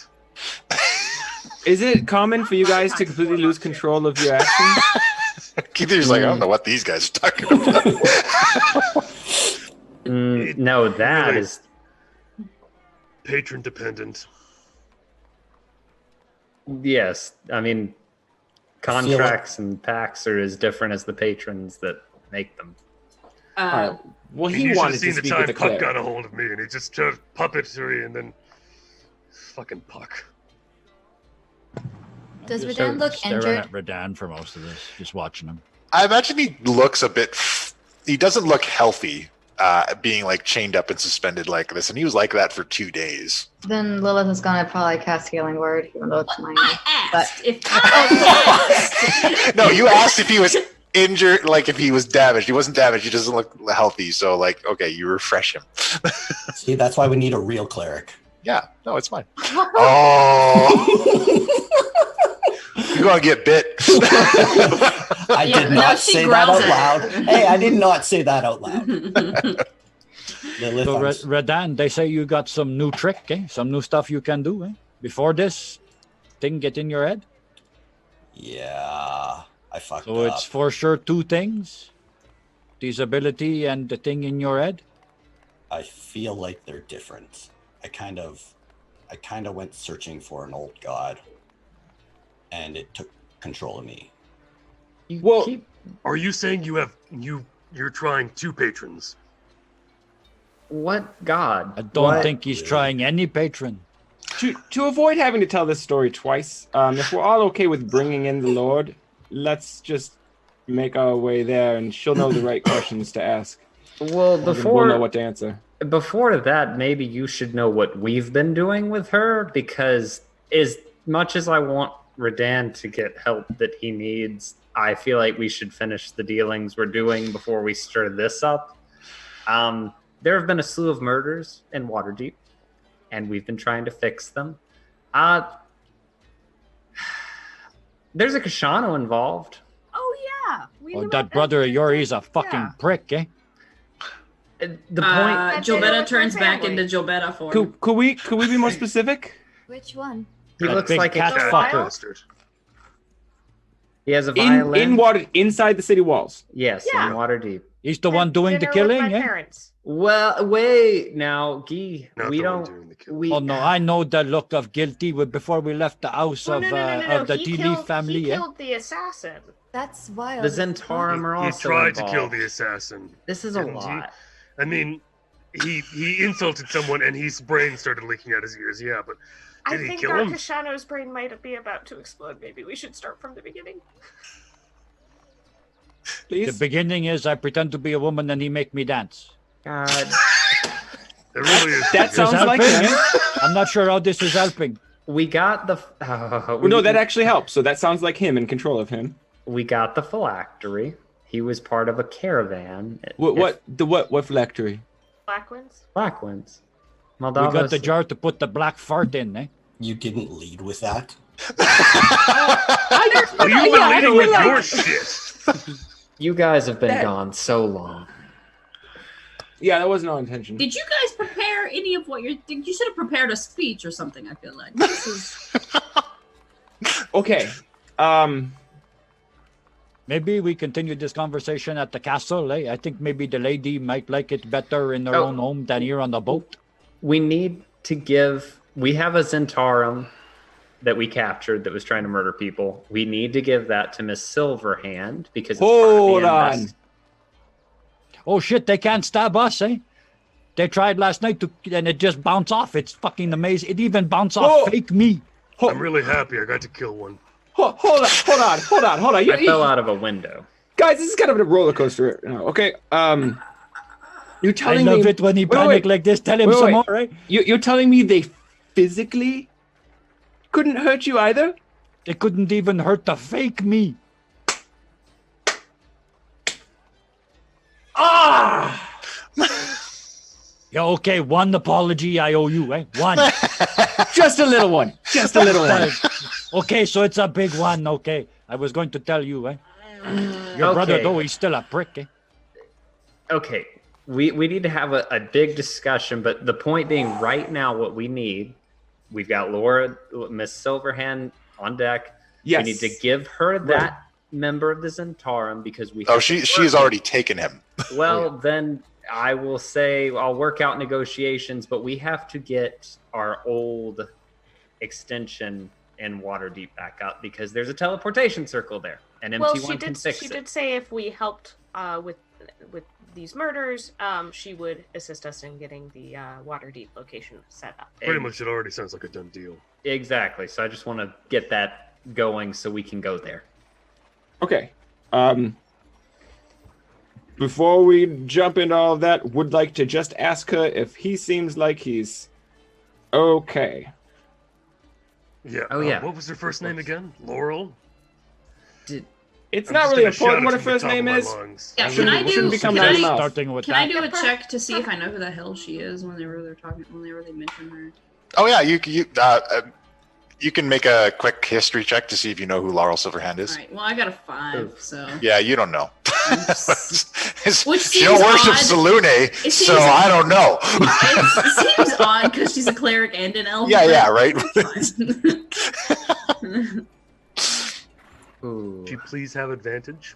Is it common for you guys to completely lose control of your actions? Keither's like, I don't know what these guys are talking about. No, that Really? is. Patron dependent. Yes, I mean, contracts and pacts are as different as the patrons that make them. All right. Well, And he you should wanted have to seen the speak time with the Puck cleric. got a hold of me, and he just tried puppetry, and then fucking Puck. Does Just Redan look staring injured? at Redan for most of this, just watching him. I imagine he looks a bit. He doesn't look healthy, being like chained up and suspended like this, and he was like that for 2 days. Then Lilith is gonna probably cast Healing Word, even though it's minor. I asked if. No, you asked if he was injured, like if he was damaged. He wasn't damaged. He doesn't look healthy. So, like, okay, you refresh him. See, that's why we need a real cleric. Yeah, no, it's fine. Oh, you're gonna get bit. I Yeah, did no, not she say that growls out at loud. her. Hey, I did not say that out loud. Lilith, So, I'm Redan, they say you got some new trick, some new stuff you can do. Before this thing get in your head. yeah, I fucked So up. it's for sure two things: this ability and the thing in your head. I feel like they're different. I kind of went searching for an old god, and it took control of me. You Well- keep Are you saying you're trying two patrons? what god? I don't What? think he's Really? trying any patron. To avoid having to tell this story twice, if we're all okay with bringing in the Lord, let's just make our way there, and she'll know the right questions to ask. Well, And we'll know before what to answer. that, maybe you should know what we've been doing with her, because as much as I want Redan to get help that he needs, I feel like we should finish the dealings we're doing before we stir this up. There have been a slew of murders in Waterdeep, and we've been trying to fix them. There's a Kashano involved. Oh yeah. We Oh, knew that about brother of too. yours is a fucking Yeah. prick, The point Jilbetta with turns my back family. into Jilbetta form. Could we be more specific? Which one? he That looks big like cat a, fucker. Bastard. he has a violin. In water, inside the city walls. Yes, Yeah. in Waterdeep. He's the one doing the Dinner with killing, my eh? parents. Well, wait now, Guy. Not We the one don't. doing the killing. We Oh no, I know the look of guilty before we left the house Oh, of no. of the He Tea killed, Leaf family. He Eh? killed the assassin. That's wild. the Zentarum are He also tried to kill involved. the assassin. This is a didn't he? lot. I mean, he insulted someone and his brain started leaking out his ears. Yeah, but I did he think kill our him? Kashano's brain might be about to explode. Maybe we should start from the beginning. The Please. beginning is I pretend to be a woman and he make me dance. God, It really is. That Is sounds like helping, him. eh? I'm not sure how this is helping. we got the. Well, no, that actually helps. So that sounds like him, in control of him. we got the phylactery. He was part of a caravan. What phylactery? Blackwinds? Blackwinds. We got the Moldava's. jar to put the black fart in, eh? You didn't lead with that. Well, you were leading with your shit. You guys have been That- gone so long. Yeah, that wasn't our intention. Did you guys prepare any of what you're? You should have prepared a speech or something. I feel like this is. Okay. Maybe we continue this conversation at the castle, eh? I think maybe the lady might like it better in her own home than here on the boat. We need to give. We have a Zentarum that we captured that was trying to murder people. We need to give that to Miss Silverhand because it's Hold part of on. the Oh shit, they can't stab us, eh? They tried last night and it just bounced off. It's fucking amazing. It even bounced off fake me. I'm really happy I got to kill one. Hold on. I fell out of a window. Guys, this is kind of a roller coaster. Okay. You're I telling love me it when he Wait, panic wait. like this. Tell him Wait, some wait. more, right? You're telling me they physically couldn't hurt you either? They couldn't even hurt the fake me. Ah! Yeah, okay, one apology I owe you, eh? One. Just a little one. Just a little one. Okay, so it's a big one, okay. I was going to tell you, eh? Your brother, Okay. though, he's still a prick, eh? Okay, we need to have a big discussion, but the point being, right now, what we need, we've got Laura, Miss Silverhand on deck. Yes. We need to give her that member of the Zentarum because we. Oh, have to she's work already taken him. Well, then I will say I'll work out negotiations, but we have to get our old extension in Waterdeep back up because there's a teleportation circle there, and MT1 Well, she can did. fix She it. did say if we helped with these murders, she would assist us in getting the Waterdeep location set up. Pretty much, it already sounds like a done deal. Exactly. So I just want to get that going so we can go there. Okay. Before we jump into all of that, would like to just ask her if he seems like he's okay. Yeah. Oh, yeah. What was her first name again? Laurel? It's I'm not just really gonna shout important it what her from the first top of name my is. lungs. Yeah, Shouldn't- can I do? shouldn't become Can loud I, mouth. Starting with can that. I do a check to see if I know who the hell she is whenever they're talking? Whenever they mention her. Oh yeah, you can make a quick history check to see if you know who Laurel Silverhand is. All right. Well, I got a 5, so. Yeah, you don't know. Which She don't seems worship odd. Salune, It so seems- I don't know. It seems odd because she's a cleric and an elf. Yeah, but right. it's fine. Ooh. Could you please have advantage?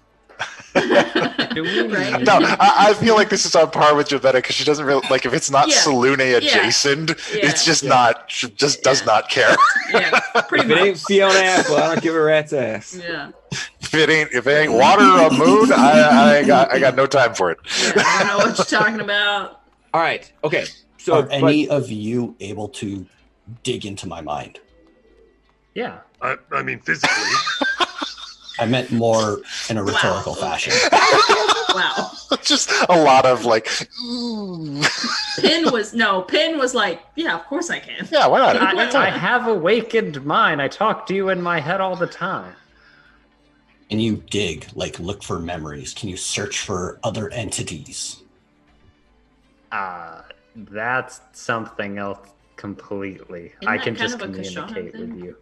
Do we Right? No, I feel like this is on par with Javetta because she doesn't really like if it's not Yeah. Salune adjacent, Yeah. it's just not. She just does not care. Yeah, pretty If it ain't much. Fiona Apple, I don't give a rat's ass. Yeah. If it ain't water or moon, I got no time for it. Yeah, I don't know what you're talking about. All right. Okay. So, Are any of you able to dig into my mind? Yeah. I mean, physically. I meant more in a rhetorical fashion. Wow. Just a lot of like. Pin was like, yeah, of course I can. Yeah, why not? I have awakened mine. I talk to you in my head all the time. Can you dig, like look for memories? Can you search for other entities? That's something else completely. Isn't I that can kind just of a Kashana communicate thing? with you.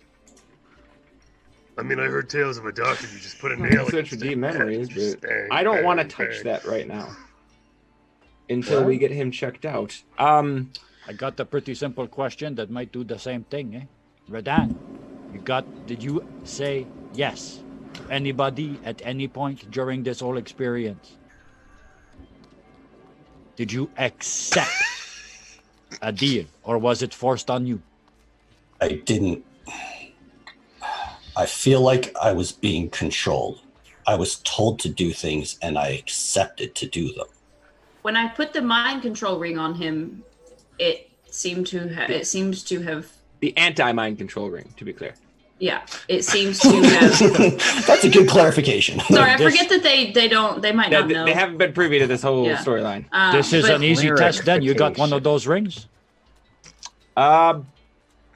I mean, I heard tales of a doctor who just put a nail in search for his deep head, memories, just but bang, I don't want to bang, touch bang. that right now until we get him checked out. I got a pretty simple question that might do the same thing, eh? Redan, did you say yes to anybody at any point during this whole experience? Did you accept a deal, or was it forced on you? I didn't. I feel like I was being controlled. I was told to do things and I accepted to do them. When I put the mind control ring on him, it seems to have the anti-mind control ring, to be clear. yeah, it seems to have That's a good clarification. Sorry, I This- forget that they might Yeah, not know. they haven't been privy to this whole Yeah. storyline. This is but- an easy test then. You got one of those rings?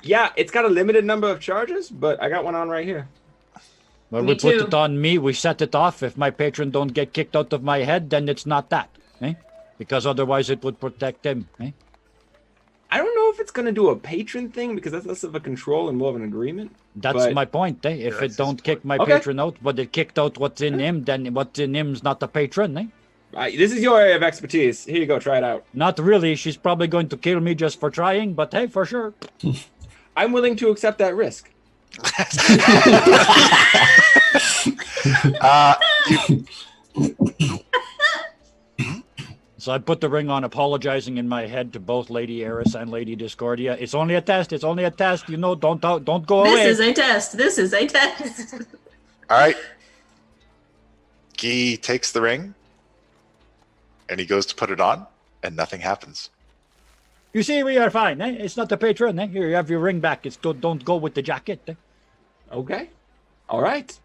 Yeah, it's got a limited number of charges, but I got one on right here. Well, Me we put too. it on me. We set it off. If my patron don't get kicked out of my head, then it's not that. Eh? Because otherwise it would protect him. Eh? I don't know if it's going to do a patron thing because that's less of a control and more of an agreement. That's but- my point. Eh? If that's it don't his kick my Okay. patron out, but it kicked out what's in him, then what's in him's not the patron. Eh? This is your area of expertise. Here you go. Try it out. Not really. She's probably going to kill me just for trying, but hey, for sure. I'm willing to accept that risk. So I put the ring on, apologizing in my head to both Lady Eris and Lady Discordia. It's only a test. It's only a test. You know, don't go away. This is a test. This is a test. All right. Guy takes the ring, and he goes to put it on, and nothing happens. You see, we are fine. Eh? It's not the patron. Eh? Here, you have your ring back. It's don't go with the jacket. Eh? Okay. All right.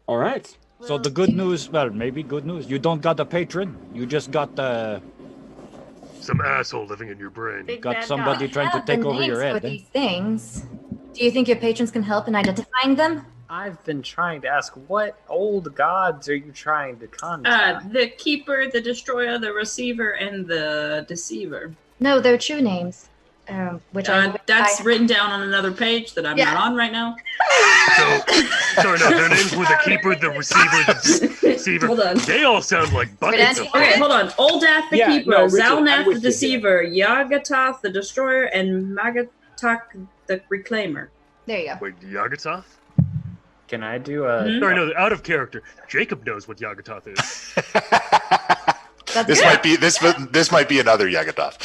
All right. So the good news, well, maybe good news. You don't got a patron. You just got Some asshole living in your brain. Big got bad somebody guy. trying to Have take the over your names head. for Eh? these things. Do you think your patrons can help in identifying them? I've been trying to ask, what old gods are you trying to contact? The keeper, the destroyer, the receiver, and the deceiver. No, they're true names. Which That's I written down on another page that I'm Yeah. not on right now. So, sorry, no, their names were the keeper, the receiver, the deceiver. Hold on. They all sound like buckets of Okay, hold on. Oldath the Yeah, keeper, no, Richard, I'm Zalnath the with you there. deceiver, Yagatoth the destroyer, and Magatak the reclaimer. there you go. Wait, Yagatoth? Can I do a? Mhm. Sorry, no, out of character. Jacob knows what Yagatoth is. That's This good. might be this might be another Yagatoth.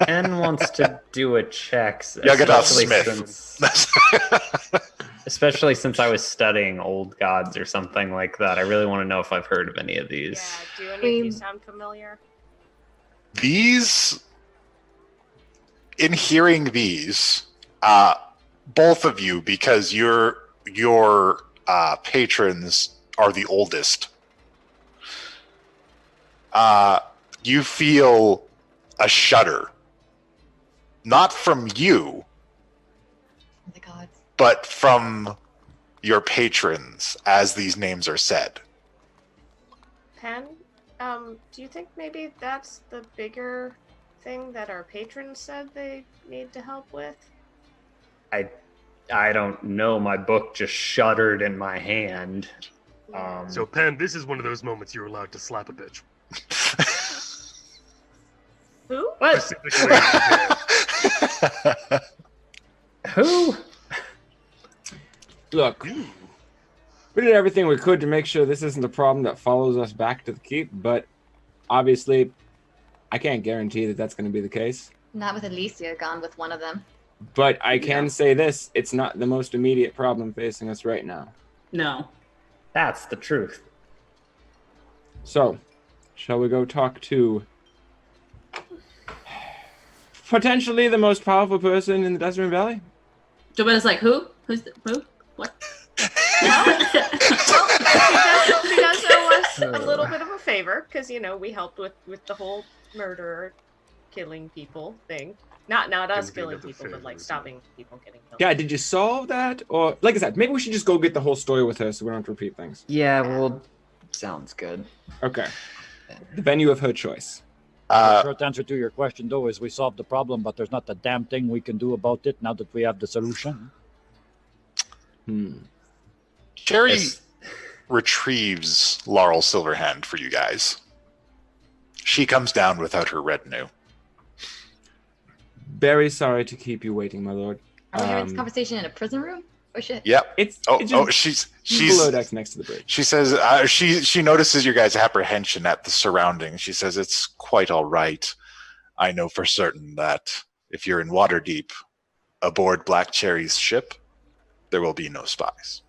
Ken wants to do a check. Yagatoth especially Smith. especially since I was studying old gods or something like that. I really want to know if I've heard of any of Yeah, these. do any of these sound familiar? These, in hearing these, both of you, because your patrons are the oldest, you feel a shudder, not from you, Oh the gods. but from your patrons as these names are said. Pen, do you think maybe that's the bigger thing that our patrons said they need to help with? I don't know. My book just shuddered in my hand. So, Pen, this is one of those moments you're allowed to slap a bitch. Who? What? Specifically, Who? Look, we did everything we could to make sure this isn't a problem that follows us back to the keep, but obviously, I can't guarantee that that's going to be the case. Not with Alicia gone with one of them. But I can say this, it's not the most immediate problem facing us right now. No. That's the truth. So, shall we go talk to potentially the most powerful person in the Desert Valley? Joanna's like, who? Who? What? She does owe us a little bit of a favor because we helped with the whole murderer killing people thing. Not us Giving killing of the people, but like favors, stopping people getting killed. Yeah, did you solve that? Or, like I said, maybe we should just go get the whole story with her so we don't have to repeat things. Yeah, well, sounds good. Okay. The venue of her choice. The short answer to your question, though, is we solved the problem, but there's not a damn thing we can do about it now that we have the solution. Jerry Yes. retrieves Laurel Silverhand for you guys. She comes down without her retinue. Very sorry to keep you waiting, my lord. Are we having this conversation in a prison room? Or shit? Yep. It's She's she's below decks next to the bridge. She says she notices your guys' apprehension at the surroundings. She says it's quite all right. I know for certain that if you're in Waterdeep, aboard Black Cherry's ship, there will be no spies.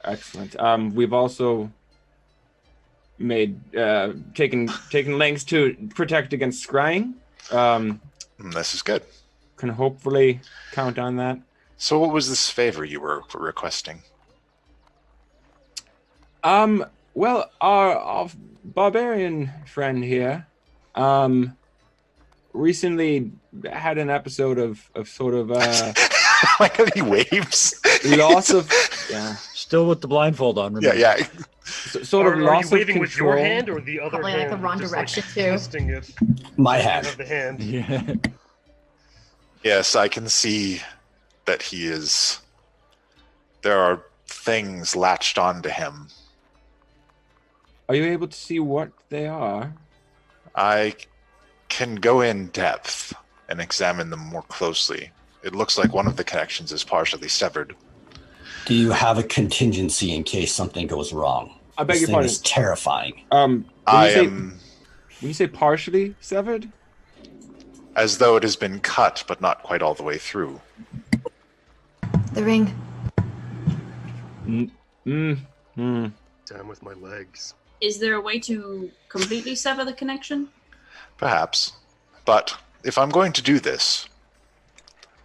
Excellent. We've also made taken lengths to protect against scrying. This is good. Can hopefully count on that. So what was this favor you were requesting? Well, our barbarian friend here, recently had an episode of sort of Like how he waves. loss of yeah, Still with the blindfold on. Yeah, Remember. yeah. sort of Are loss you of waving with your control. hand or the other Probably hand? like the wrong just, direction, like, too. twisting it. My You hand. have the hand. Yeah. Yes, I can see that he is. There are things latched onto him. Are you able to see what they are? I can go in depth and examine them more closely. It looks like one of the connections is partially severed. Do you have a contingency in case something goes wrong? I beg This your thing pardon. is terrifying. When When you say partially severed, as though it has been cut, but not quite all the way through. The ring. Down with my legs. Is there a way to completely sever the connection? Perhaps. But if I'm going to do this,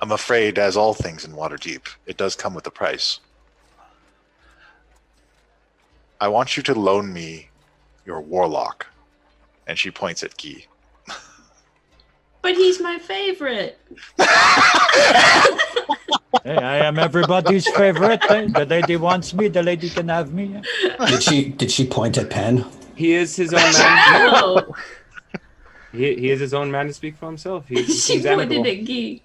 I'm afraid, as all things in Waterdeep, it does come with a price. I want you to loan me your warlock. And she points at Guy. But he's my favorite. Hey, I am everybody's favorite. Eh? The lady wants me. The lady can have me. Did she point at Penn? he is his own man. Oh, He is his own man to speak for himself. He she seems pointed amicable. at Guy.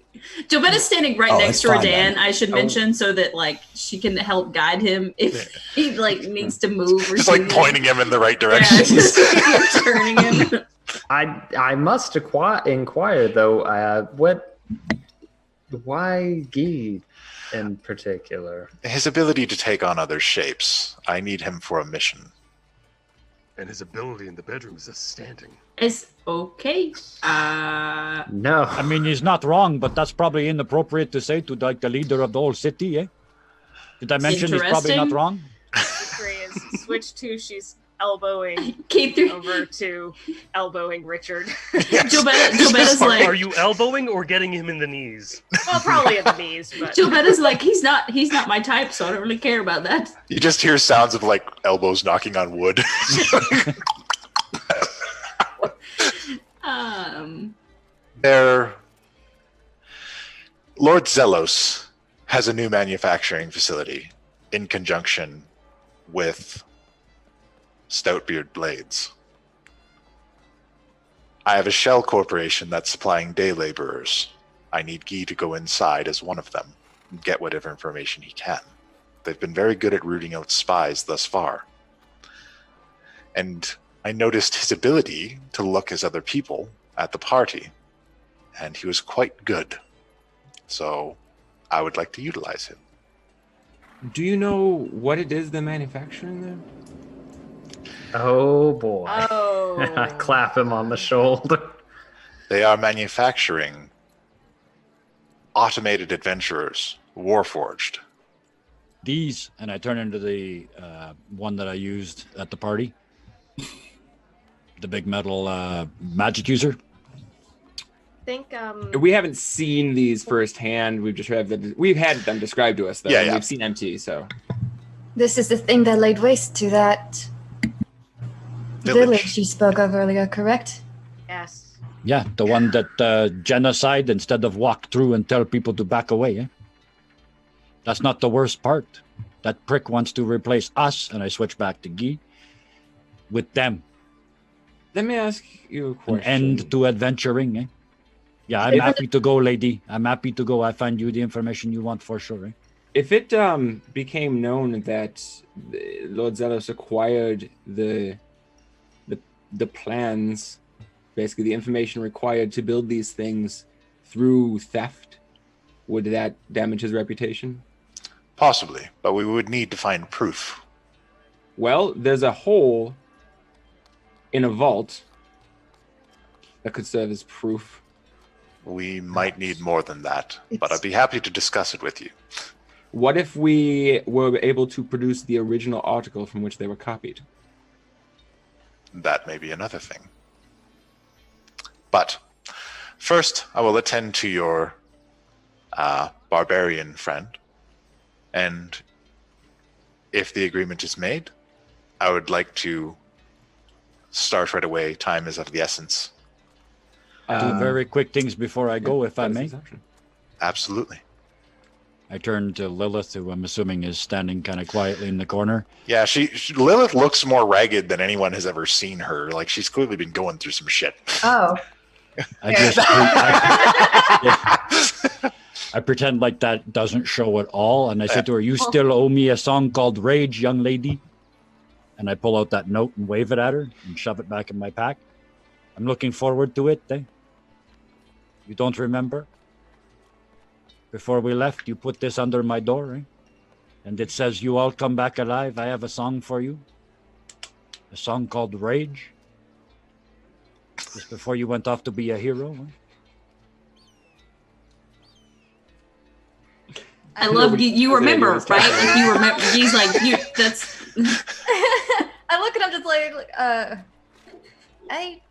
Jobetta's standing right Oh, next it's to fine, Redan, then. I should Oh. mention, so that like she can help guide him if he like needs to move or Just like something. pointing him in the right Yeah, direction. just keep turning him. I must inquire though. Why Guy in particular? His ability to take on other shapes. I need him for a mission. And his ability in the bedroom is astounding. It's okay. No. I mean, he's not wrong, but that's probably inappropriate to say to like the leader of the whole city, eh? Did I mention he's probably not Interesting. wrong? Three is switch to she's elbowing K3. over to elbowing Richard. Jobetta's Are like you elbowing or getting him in the knees? Well, probably at the knees, but Jobetta's like he's not my type, so I don't really care about that. You just hear sounds of like elbows knocking on wood. Lord Zelos has a new manufacturing facility in conjunction with Stoutbeard Blades. I have a shell corporation that's supplying day laborers. I need Guy to go inside as one of them and get whatever information he can. They've been very good at rooting out spies thus far. And I noticed his ability to look as other people at the party, and he was quite good. So I would like to utilize him. Do you know what it is they're manufacturing there? Oh boy. oh, I clap him on the shoulder. They are manufacturing automated adventurers, warforged. These, and I turn into the one that I used at the party. The big metal magic user. think We haven't seen these firsthand. We've just had them described to us though. Yeah, and yeah. We've seen MT, so This is the thing that laid waste to that village you spoke of earlier, correct? yes. Yeah, the one that genocide instead of walk through and tell people to back away. Eh? That's not the worst part. That prick wants to replace us, and I switch back to Guy, with them. let me ask you a An question. end to adventuring. Eh? Yeah, I'm happy to go, lady. I'm happy to go. I find you the information you want for sure. Eh? If it became known that Lord Zelos acquired the plans, basically the information required to build these things through theft, would that damage his reputation? Possibly, but we would need to find proof. Well, there's a hole in a vault that could serve as proof. We might need more than that, but I'd be happy to discuss it with you. What if we were able to produce the original article from which they were copied? That may be another thing. But first, I will attend to your barbarian friend, and if the agreement is made, I would like to start right away. Time is of the essence. Two very quick things before I go, if I That is may. his option. Absolutely. I turn to Lilith, who I'm assuming is standing kind of quietly in the corner. Yeah, Lilith looks more ragged than anyone has ever seen her. Like, she's clearly been going through some shit. Oh. I pretend like that doesn't show at all, and I say to her, "You still owe me a song called Rage, young lady." And I pull out that note and wave it at her and shove it back in my pack. I'm looking forward to it, eh? You don't remember? Before we left, you put this under my door, eh? And it says, "You all come back alive. I have a song for you." A song called Rage. Just before you went off to be a hero, eh? I love you remember, right? Like you remember. He's like, you. That's. I look at him just like, I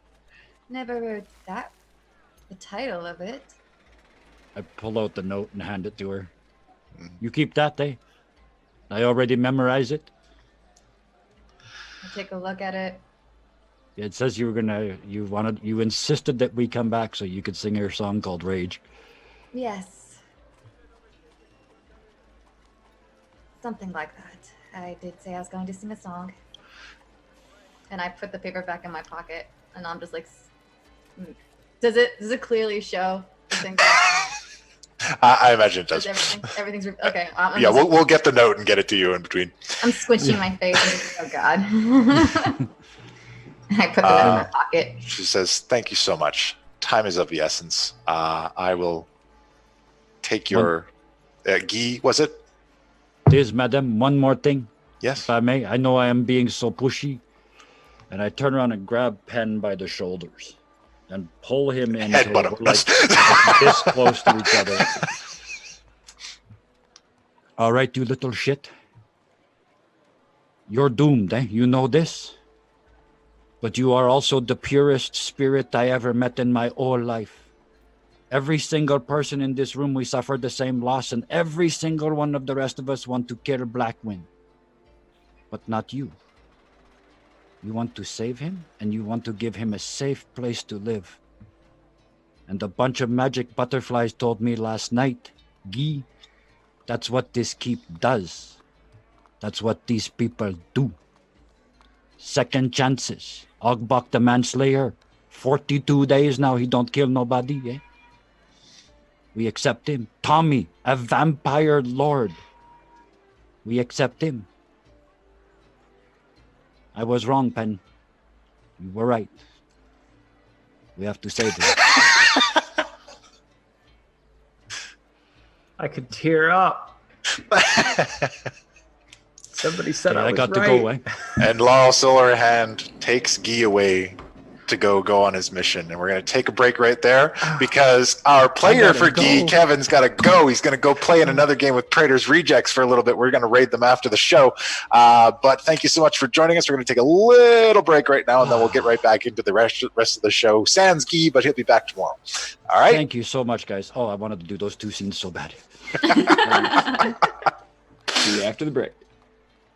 never heard that. The title of it. I pull out the note and hand it to her. You keep that, eh? I already memorize it. I take a look at it. It says you insisted that we come back so you could sing her song called Rage. Yes. Something like that. I did say I was going to sing a song. And I put the paper back in my pocket, and I'm just like, does it clearly show the thing? I imagine it does. Everything's okay. Yeah, we'll get the note and get it to you in between. I'm squinching my face. And, oh God. I put it in my pocket. She says, "Thank you so much. Time is of the essence. I will take your Guy, was it? This, madam, one more thing. Yes. If I may. I know I am being so pushy. And I turn around and grab Penn by the shoulders and pull him in until we're like this close to each other. All right, you little shit. You're doomed, eh? You know this? But you are also the purest spirit I ever met in my whole life. Every single person in this room, we suffered the same loss, and every single one of the rest of us want to kill Blackwind. But not you. You want to save him, and you want to give him a safe place to live. And a bunch of magic butterflies told me last night, Guy, that's what this keep does. That's what these people do. Second chances. Ogbok the Manslayer, 42 days now he don't kill nobody, eh? We accept him. Tommy, a vampire lord. We accept him. I was wrong, Penn. You were right. We have to save him. I could tear up. Somebody said I got to go away. And Laurel Silverhand takes Guy away to go on his mission. And we're going to take a break right there because our player for Guy, Kevin's got to go. He's going to go play in another game with Praetor's Rejects for a little bit. We're going to raid them after the show. But thank you so much for joining us. We're going to take a little break right now, and then we'll get right back into the rest of the show. Sans Guy, but he'll be back tomorrow. All right? Thank you so much, guys. Oh, I wanted to do those two scenes so bad. See you after the break.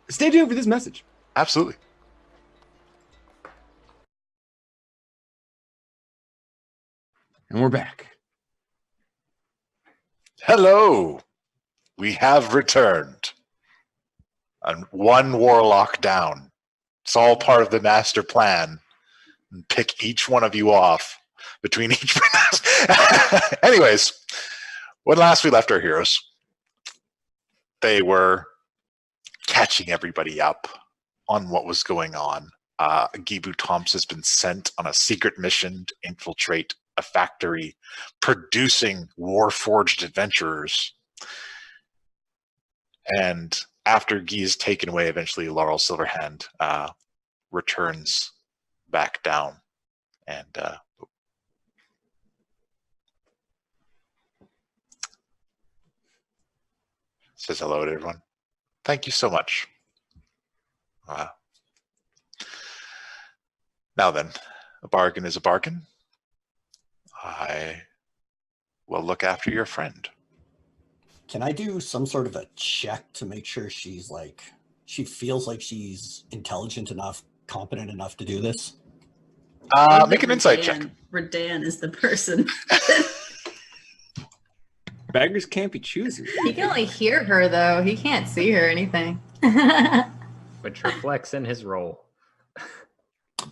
Stay tuned for this message. Absolutely. And we're back. Hello. We have returned. And one warlock down. It's all part of the master plan. And pick each one of you off between each. Anyways, when last we left our heroes, they were catching everybody up on what was going on. Gibu Tomps has been sent on a secret mission to infiltrate a factory producing war-forged adventurers. And after Guy is taken away, eventually Laurel Silverhand returns back down and says hello to everyone. Thank you so much. Now then, a bargain is a bargain. I will look after your friend. Can I do some sort of a check to make sure she's like, she feels like she's intelligent enough, competent enough to do this? Make an insight check. Redan is the person. Beggars can't be choosers. He can only hear her though. He can't see her or anything. Which reflects in his roll.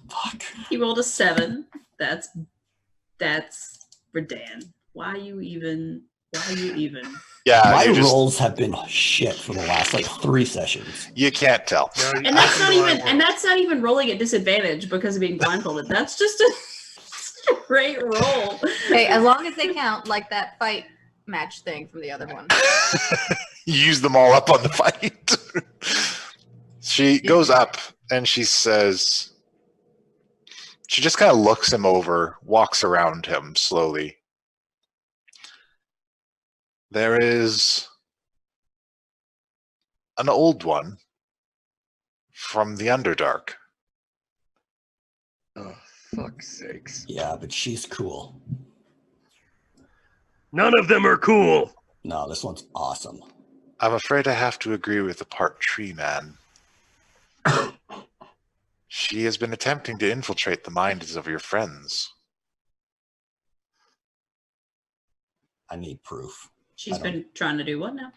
Fuck. He rolled a 7. That's Redan. Why you even? Yeah, My you just rolls have been shit for the last like 3 sessions. you can't tell. No, And that's not even rolling at disadvantage because of being blindfolded. That's just a straight roll. Hey, as long as they count, like that fight match thing from the other one. You use them all up on the fight. She goes up and she says, she just kind of looks him over, walks around him slowly. There is an old one from the Underdark. Oh, fuck's sakes. Yeah, but she's cool. None of them are cool. No, this one's awesome. I'm afraid I have to agree with the part tree man. She has been attempting to infiltrate the minds of your friends. I need proof. She's been trying to do what now?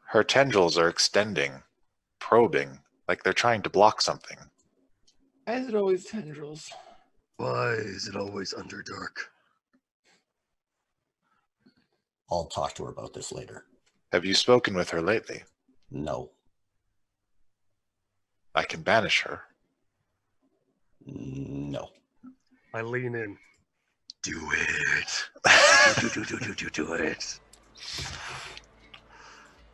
Her tendrils are extending, probing, like they're trying to block something. Why is it always tendrils? Why is it always Underdark? I'll talk to her about this later. Have you spoken with her lately? No. I can banish her. No. I lean in. Do it. Do it.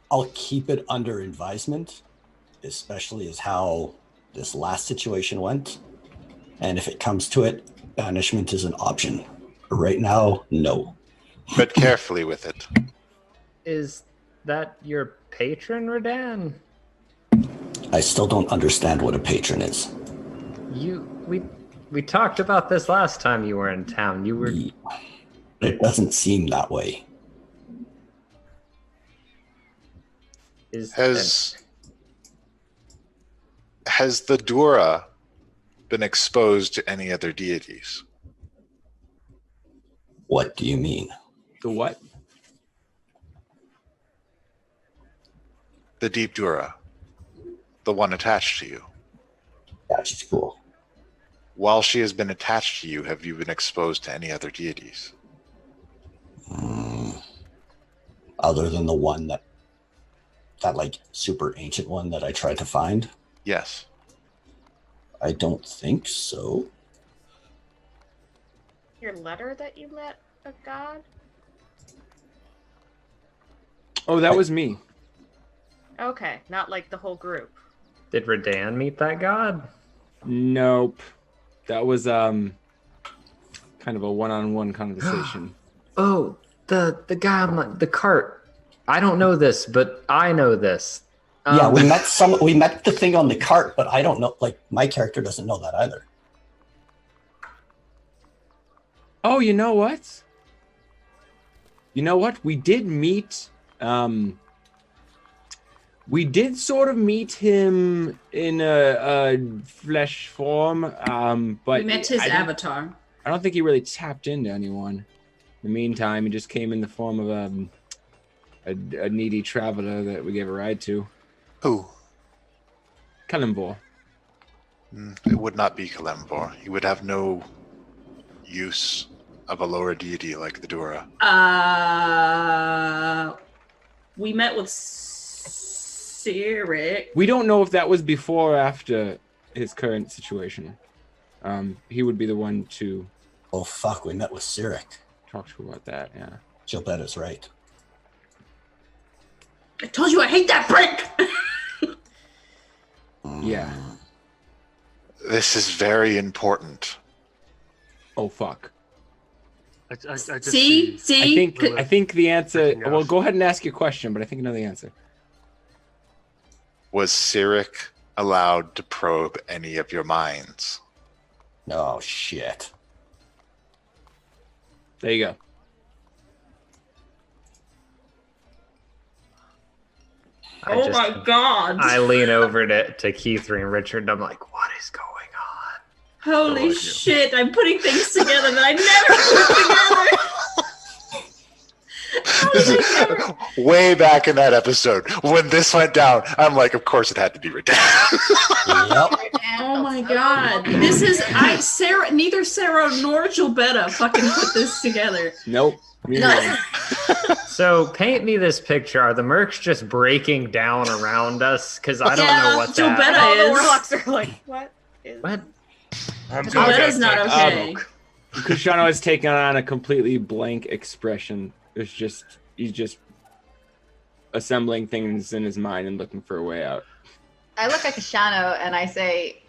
I'll keep it under advisement, especially as how this last situation went. And if it comes to it, banishment is an option. Right now, no. But carefully with it. Is that your patron, Redan? I still don't understand what a patron is. We talked about this last time you were in town. You were. It doesn't seem that way. Has the Dura been exposed to any other deities? What do you mean? The what? The Deep Dura. The one attached to you. Yeah, she's cool. While she has been attached to you, have you been exposed to any other deities? Other than the one that like super ancient one that I tried to find? Yes. I don't think so. Your letter that you met a god? Oh, that was me. Okay, not like the whole group. Did Redan meet that god? Nope. That was kind of a one-on-one conversation. Oh, the guy on the cart. I don't know this, but I know this. Yeah, we met the thing on the cart, but I don't know, like my character doesn't know that either. Oh, you know what? We did meet we did sort of meet him in a flesh form, but We met his avatar. I don't think he really tapped into anyone. In the meantime, he just came in the form of a needy traveler that we gave a ride to. Who? Kalimbor. It would not be Kalembor. He would have no use of a lower deity like the Dura. We met with Cyric. We don't know if that was before or after his current situation. He would be the one to Oh fuck, we met with Cyric. talk to about that, yeah. Gilberta's right. I told you I hate that prick! Yeah. This is very important. Oh fuck. I just See? I think the answer. Freaking Well, out. go ahead and ask your question, but I think I know the answer. Was Cyric allowed to probe any of your minds? Oh shit. There you go. Oh my god. I lean over to Keith and Richard and I'm like, what is going on? Holy idea. shit, I'm putting things together that I never put together. Way back in that episode, when this went down, I'm like, of course it had to be Redan. Yep. Oh my god. This is Sarah neither Sarah nor Gilbetta fucking put this together. Nope. Me No, neither. So paint me this picture. Are the mercs just breaking down around us? Because I don't know what Gilbetta that. All the is. warlocks are like, what? What? I'm Gilbetta's not okay. Kushano has taken on a completely blank expression. He's just assembling things in his mind and looking for a way out. I look at Kashano and I say,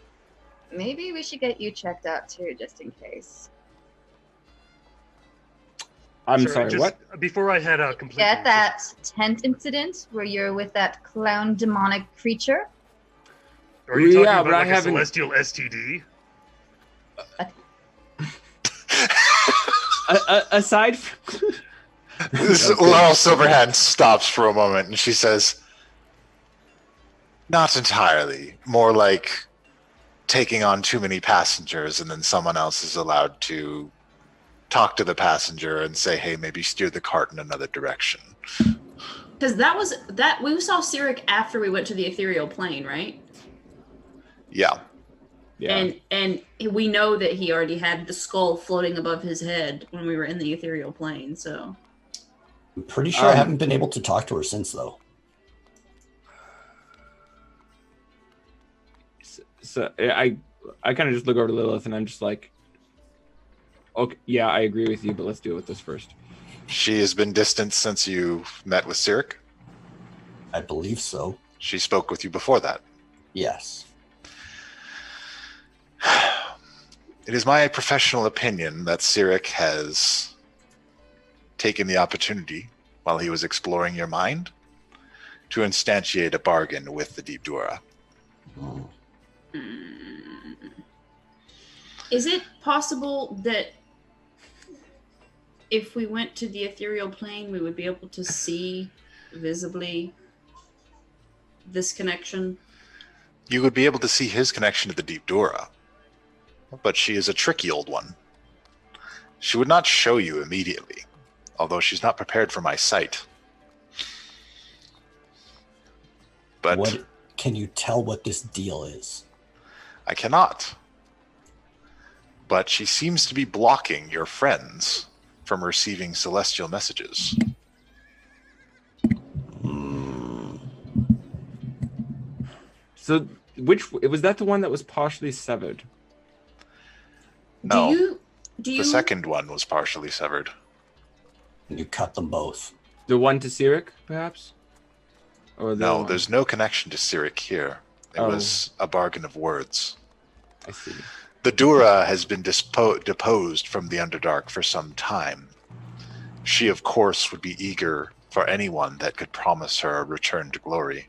maybe we should get you checked out too, just in case. I'm Sir, sorry, just what? Before I head out completely. Get that tent incident where you're with that clown demonic creature? Are you talking Yeah, about but I like a haven't- celestial STD? Aside from... Laurel Silverhand stops for a moment and she says, not entirely. More like taking on too many passengers and then someone else is allowed to talk to the passenger and say, hey, maybe steer the cart in another direction. Because we saw Cyric after we went to the ethereal plane, right? Yeah. Yeah. And we know that he already had the skull floating above his head when we were in the ethereal plane, so I'm pretty sure I haven't been able to talk to her since, though. So I kind of just look over to Lilith and I'm just like, okay, yeah, I agree with you, but let's deal with this first. She has been distant since you met with Cyric. I believe so. She spoke with you before that. Yes. It is my professional opinion that Cyric has taken the opportunity, while he was exploring your mind, to instantiate a bargain with the Deep Dura. is it possible that if we went to the ethereal plane, we would be able to see visibly this connection? You would be able to see his connection to the Deep Dura, but she is a tricky old one. She would not show you immediately, although she's not prepared for my sight. But What can you tell what this deal is? I cannot. But she seems to be blocking your friends from receiving celestial messages. So which was that the one that was partially severed? No, Do you the second one was partially severed. You cut them both. The one to Cyric, perhaps? Or the No, one? there's no connection to Cyric here. It Oh. was a bargain of words. I see. The Dura has been deposed from the Underdark for some time. She, of course, would be eager for anyone that could promise her a return to glory.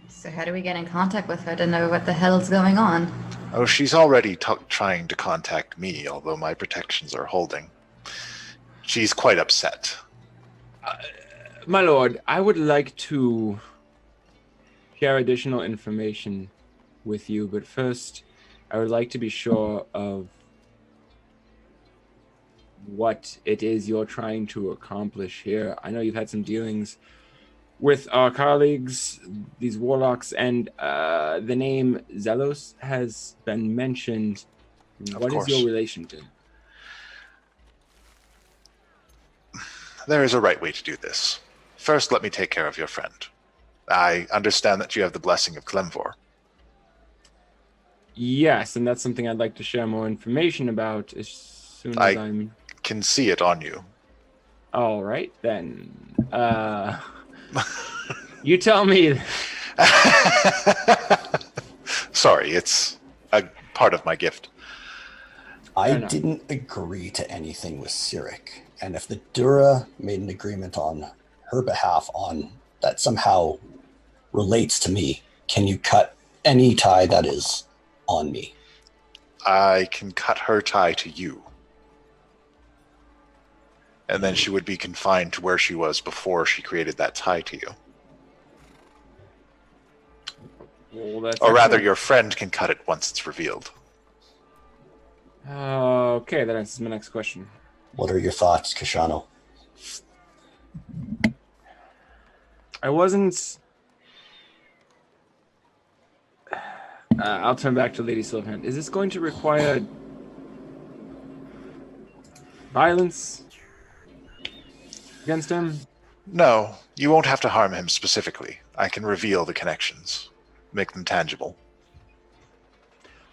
So how do we get in contact with her to know what the hell's going on? Oh, she's already trying to contact me, although my protections are holding. She's quite upset. My lord, I would like to share additional information with you, but first, I would like to be sure of what it is you're trying to accomplish here. I know you've had some dealings with our colleagues, these warlocks, and the name Zelos has been mentioned. Of What is course. your relation to? There is a right way to do this. First, let me take care of your friend. I understand that you have the blessing of Clemvor. Yes, and that's something I'd like to share more information about as soon as I'm... Can see it on you. All right, then. You tell me. Sorry, it's a part of my gift. I no. didn't agree to anything with Cyric, and if the Dura made an agreement on her behalf on that somehow relates to me, can you cut any tie that is on me? I can cut her tie to you. And then she would be confined to where she was before she created that tie to you. Well, that's Or rather, excellent. your friend can cut it once it's revealed. Okay, that answers my next question. What are your thoughts, Kashano? I wasn't. I'll turn back to Lady Silverhand. Is this going to require violence against him? No, you won't have to harm him specifically. I can reveal the connections, make them tangible.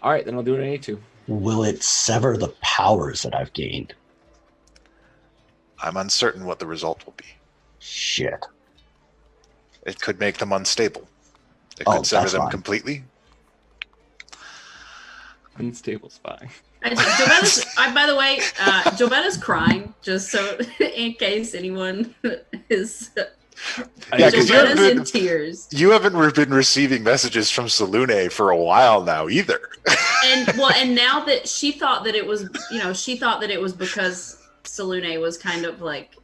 All right, then I'll do what I need to. Will it sever the powers that I've gained? I'm uncertain what the result will be. Shit. It could make them unstable. It Oh, could sever that's them fine. completely. Unstable spy. By the way, Jobetta's crying, just so in case anyone is. Yeah, 'cause Jobetta's in tears. You haven't been receiving messages from Salune for a while now either. And now that she thought that it was, she thought that it was because Salune was kind of like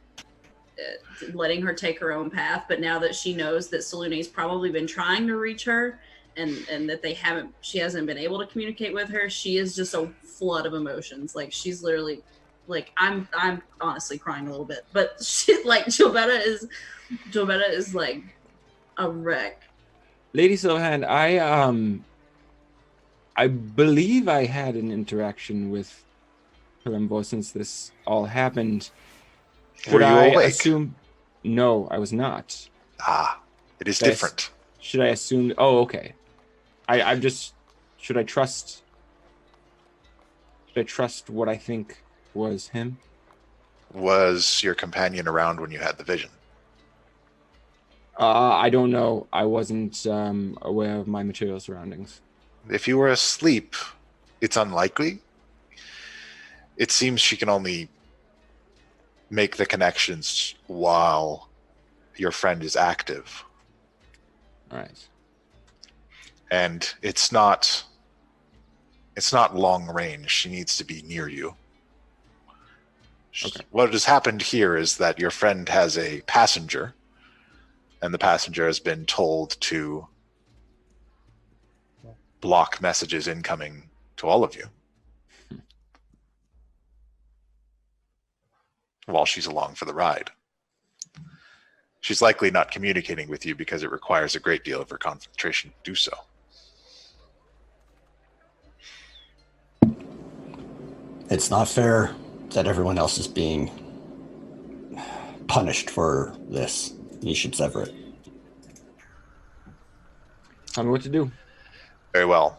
letting her take her own path, but now that she knows that Salune's probably been trying to reach her and that she hasn't been able to communicate with her, she is just a flood of emotions. Like she's literally like I'm honestly crying a little bit, but she like Jobetta is like a wreck. Lady Silverhand, I believe I had an interaction with Kalimbo since this all happened. Were you awake? Assume? No, I was not. It is different. Should I assume? Oh, okay. I'm just. Should I trust what I think was him? Was your companion around when you had the vision? I don't know. I wasn't aware of my material surroundings. If you were asleep, it's unlikely. It seems she can only make the connections while your friend is active. All right. And it's not long range. She needs to be near you. Okay. What has happened here is that your friend has a passenger, and the passenger has been told to block messages incoming to all of you while she's along for the ride. She's likely not communicating with you because it requires a great deal of her concentration to do so. It's not fair that everyone else is being punished for this. You should sever it. Tell me what to do. Very well.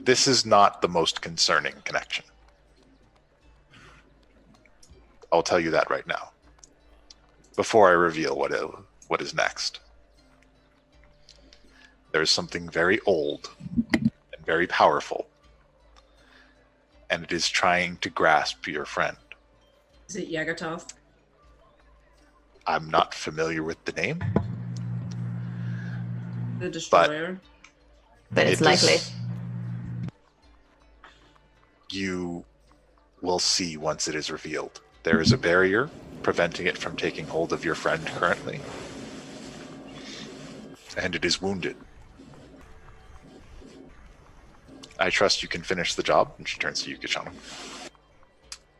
This is not the most concerning connection. I'll tell you that right now, before I reveal what is next. There is something very old and very powerful, and it is trying to grasp your friend. Is it Yagatoth? I'm not familiar with the name. The Destroyer? But it's likely. You will see once it is revealed. There is a barrier preventing it from taking hold of your friend currently, and it is wounded. I trust you can finish the job. And she turns to you, Kishana.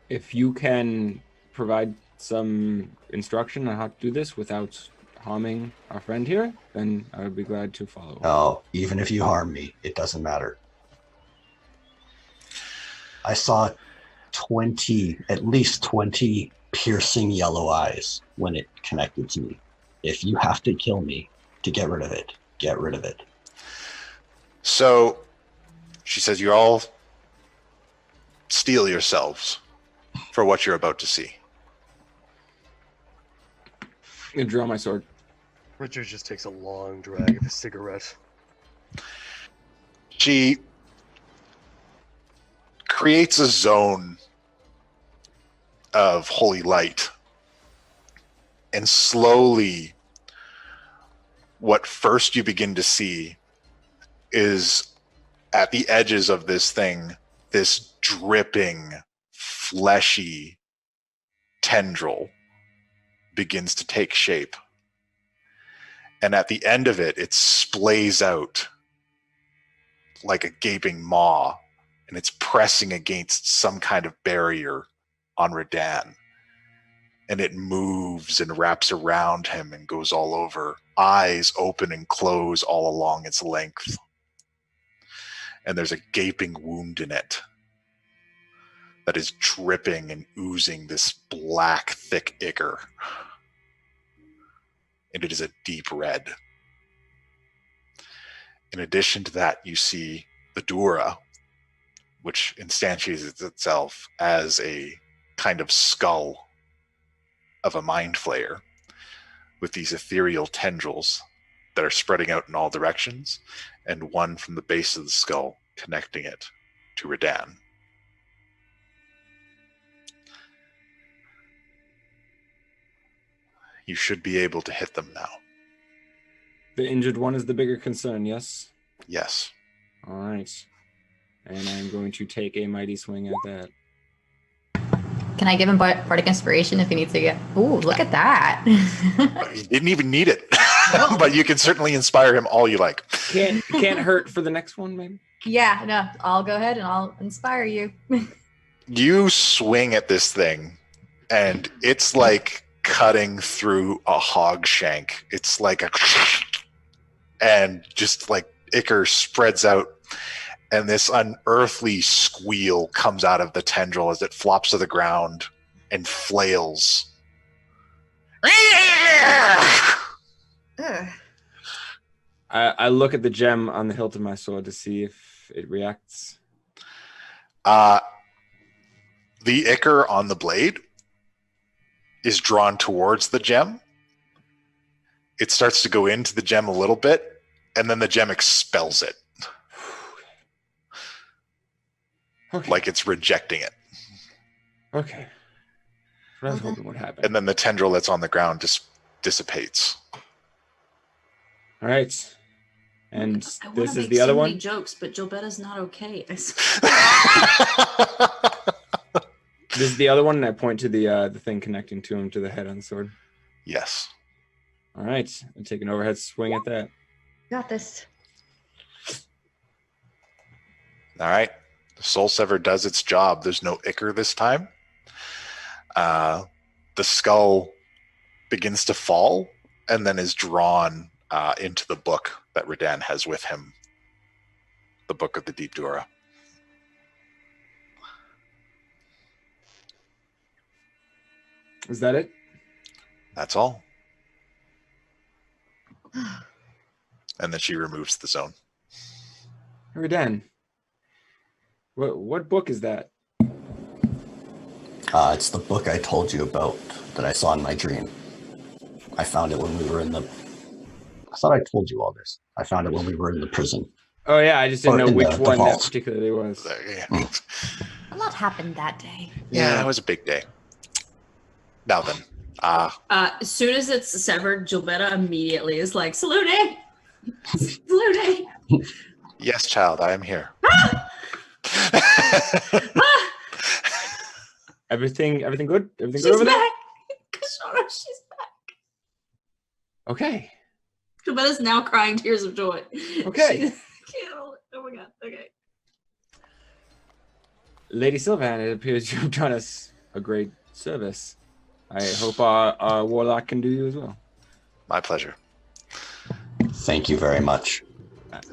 If you can provide some instruction on how to do this without harming our friend here, then I would be glad to follow. Oh, even if you harm me, it doesn't matter. I saw at least 20 piercing yellow eyes when it connected to me. If you have to kill me to get rid of it, get rid of it. So, she says, you all steel yourselves for what you're about to see. I'm gonna draw my sword. Richard just takes a long drag of his cigarette. She creates a zone of holy light, and slowly what first you begin to see is at the edges of this thing, this dripping, fleshy tendril begins to take shape. And at the end of it, it splays out like a gaping maw, and it's pressing against some kind of barrier on Redan. and it moves and wraps around him and goes all over. Eyes open and close all along its length. And there's a gaping wound in it that is dripping and oozing this black, thick ichor. And it is a deep red. In addition to that, you see the Dura, which instantiates itself as a kind of skull of a mind flayer with these ethereal tendrils that are spreading out in all directions, and one from the base of the skull connecting it to Redan. You should be able to hit them now. The injured one is the bigger concern, yes? Yes. All right. And I'm going to take a mighty swing at that. Can I give him Bardic Inspiration if he needs to get... Ooh, look at that. You didn't even need it. But you can certainly inspire him all you like. Can't hurt for the next one, maybe? Yeah, no, I'll go ahead and I'll inspire you. You swing at this thing, and it's like cutting through a hog shank. It's like a... And just like ichor spreads out, and this unearthly squeal comes out of the tendril as it flops to the ground and flails. Ugh. I look at the gem on the hilt of my sword to see if it reacts. The ichor on the blade is drawn towards the gem. It starts to go into the gem a little bit, and then the gem expels it. Okay. Like it's rejecting it. Okay. I was hoping would happen. And then the tendril that's on the ground just dissipates. All right. And I wanna this is make the other so many one? jokes, but Jobetta's not okay. This is the other one, and I point to the thing connecting to him to the head on the sword. Yes. All right. I'm taking an overhead swing at that. Got this. All right. The Soul Sever does its job. There's no ichor this time. The skull begins to fall and then is drawn into the book that Redan has with him. The Book of the Deep Dura. Is that it? That's all. And then she removes the zone. Redan. What book is that? It's the book I told you about that I saw in my dream. I found it when we were in the... I thought I told you all this. I found it when we were in the prison. Oh, yeah. I just didn't know in which the one that vault. particularly was. Yeah. A lot happened that day. Yeah, it was a big day. Now then. As soon as it's severed, Gilbetta immediately is like, Salute! Salute! Yes, child, I am here. Everything good? Everything She's good over there? back! Kashara, she's back. Okay. Gilbetta's now crying tears of joy. Okay. Can't hold it. Oh my god. Okay. Lady Silverhand, it appears you've done us a great service. I hope our warlock can do you as well. My pleasure. Thank you very much. And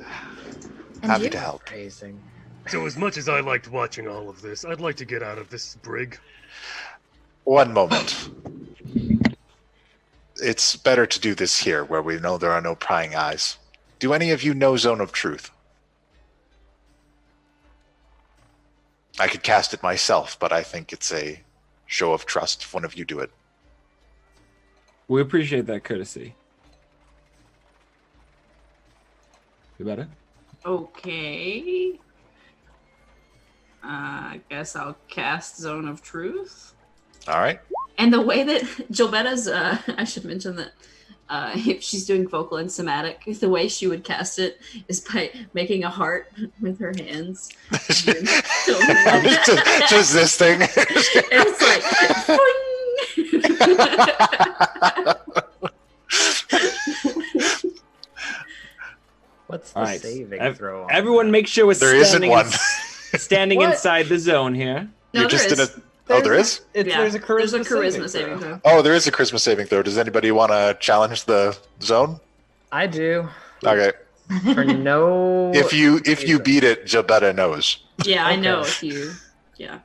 Happy you? to help. Amazing. So as much as I liked watching all of this, I'd like to get out of this brig. One moment. It's better to do this here, where we know there are no prying eyes. Do any of you know Zone of Truth? I could cast it myself, but I think it's a show of trust if one of you do it. We appreciate that courtesy. You better? Okay. I guess I'll cast Zone of Truth. All right. And the way that Gilbetta's, I should mention that if she's doing vocal and somatic, the way she would cast it is by making a heart with her hands. Just this thing. And it's like, What's the All right. saving throw? On Everyone that? make sure we're There isn't one. standing What? inside the zone here. no, You're just there in a is. Oh, there is? There's a charisma saving throw. Oh, there is a Christmas saving throw. Does anybody want to challenge the zone? I do. Okay. For no. If you beat it, Jabetta knows. Yeah, I know Okay. if you. Yeah.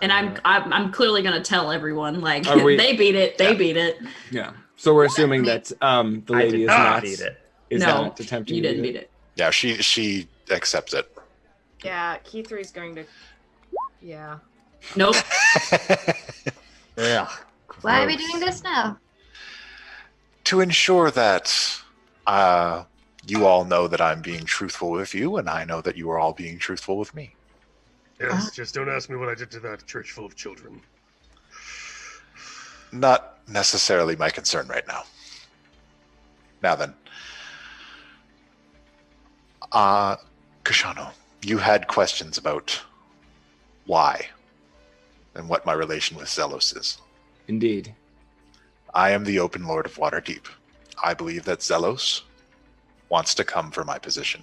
And I'm clearly gonna tell everyone like Are we- they beat it. They beat it. Yeah. So we're assuming that the I lady did is not not beat it. is No, not attempting You to didn't beat it. Yeah, she accepts it. Yeah, Key 3's going to. Yeah. Nope. Yeah. Why are we doing this now? To ensure that you all know that I'm being truthful with you, and I know that you are all being truthful with me. Yes, just don't ask me what I did to that church full of children. Not necessarily my concern right now. Now then. Kashano, you had questions about why and what my relation with Zelos is. Indeed. I am the Open Lord of Waterdeep. I believe that Zelos wants to come for my position.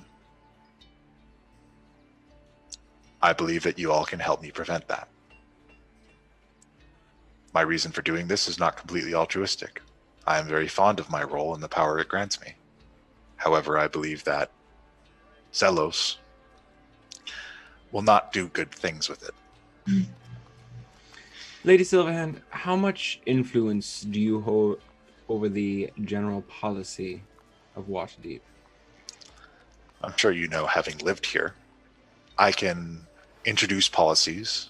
I believe that you all can help me prevent that. My reason for doing this is not completely altruistic. I am very fond of my role and the power it grants me. However, I believe that Zelos will not do good things with it. Lady Silverhand, how much influence do you hold over the general policy of Waterdeep? I'm sure you know, having lived here, I can introduce policies.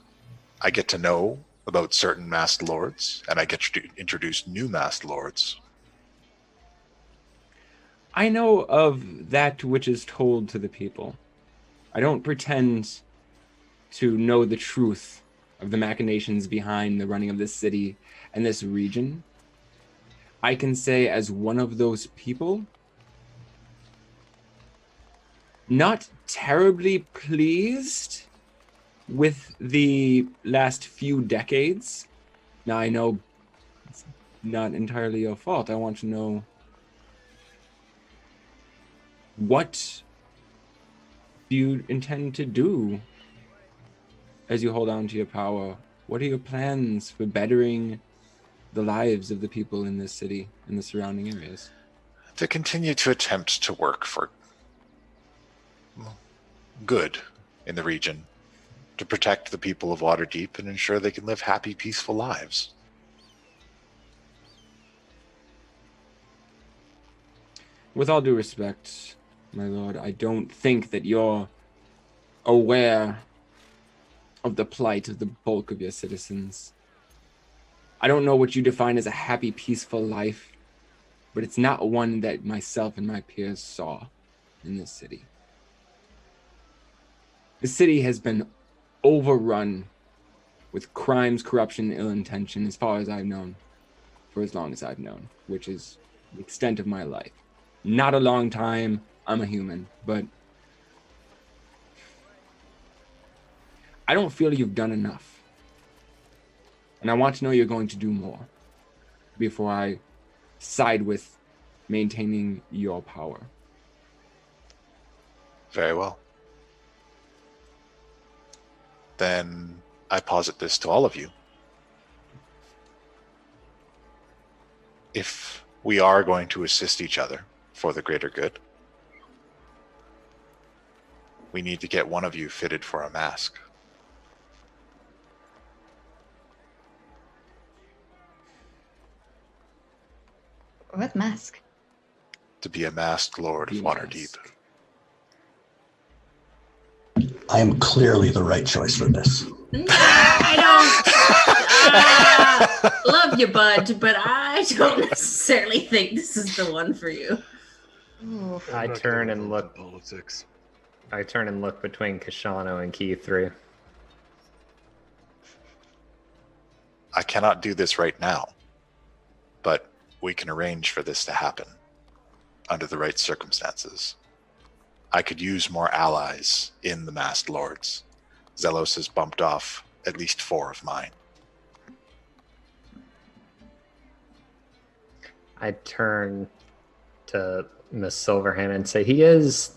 I get to know about certain masked lords, and I get to introduce new masked lords. I know of that which is told to the people. I don't pretend to know the truth of the machinations behind the running of this city and this region. I can say, as one of those people, not terribly pleased with the last few decades. Now, I know it's not entirely your fault. I want to know what do you intend to do as you hold on to your power? What are your plans for bettering the lives of the people in this city and the surrounding areas? To continue to attempt to work for good in the region, to protect the people of Waterdeep and ensure they can live happy, peaceful lives. With all due respect, my lord, I don't think that you're aware of the plight of the bulk of your citizens. I don't know what you define as a happy, peaceful life, but it's not one that myself and my peers saw in this city. The city has been overrun with crimes, corruption, ill intention, as far as I've known, for as long as I've known, which is the extent of my life. Not a long time, I'm a human, but I don't feel you've done enough. And I want to know you're going to do more before I side with maintaining your power. Very well. Then I posit this to all of you. If we are going to assist each other for the greater good, we need to get one of you fitted for a mask. What mask? To be a masked lord of Waterdeep. I am clearly the right choice for this. I don't love you, bud, but I don't necessarily think this is the one for you. Ooh. I I'm not turn gonna and vote look. for politics. I turn and look between Kashano and Key 3. I cannot do this right now, but we can arrange for this to happen under the right circumstances. I could use more allies in the masked lords. Zelos has bumped off at least 4 of mine. I turn to Miss Silverhand and say, he is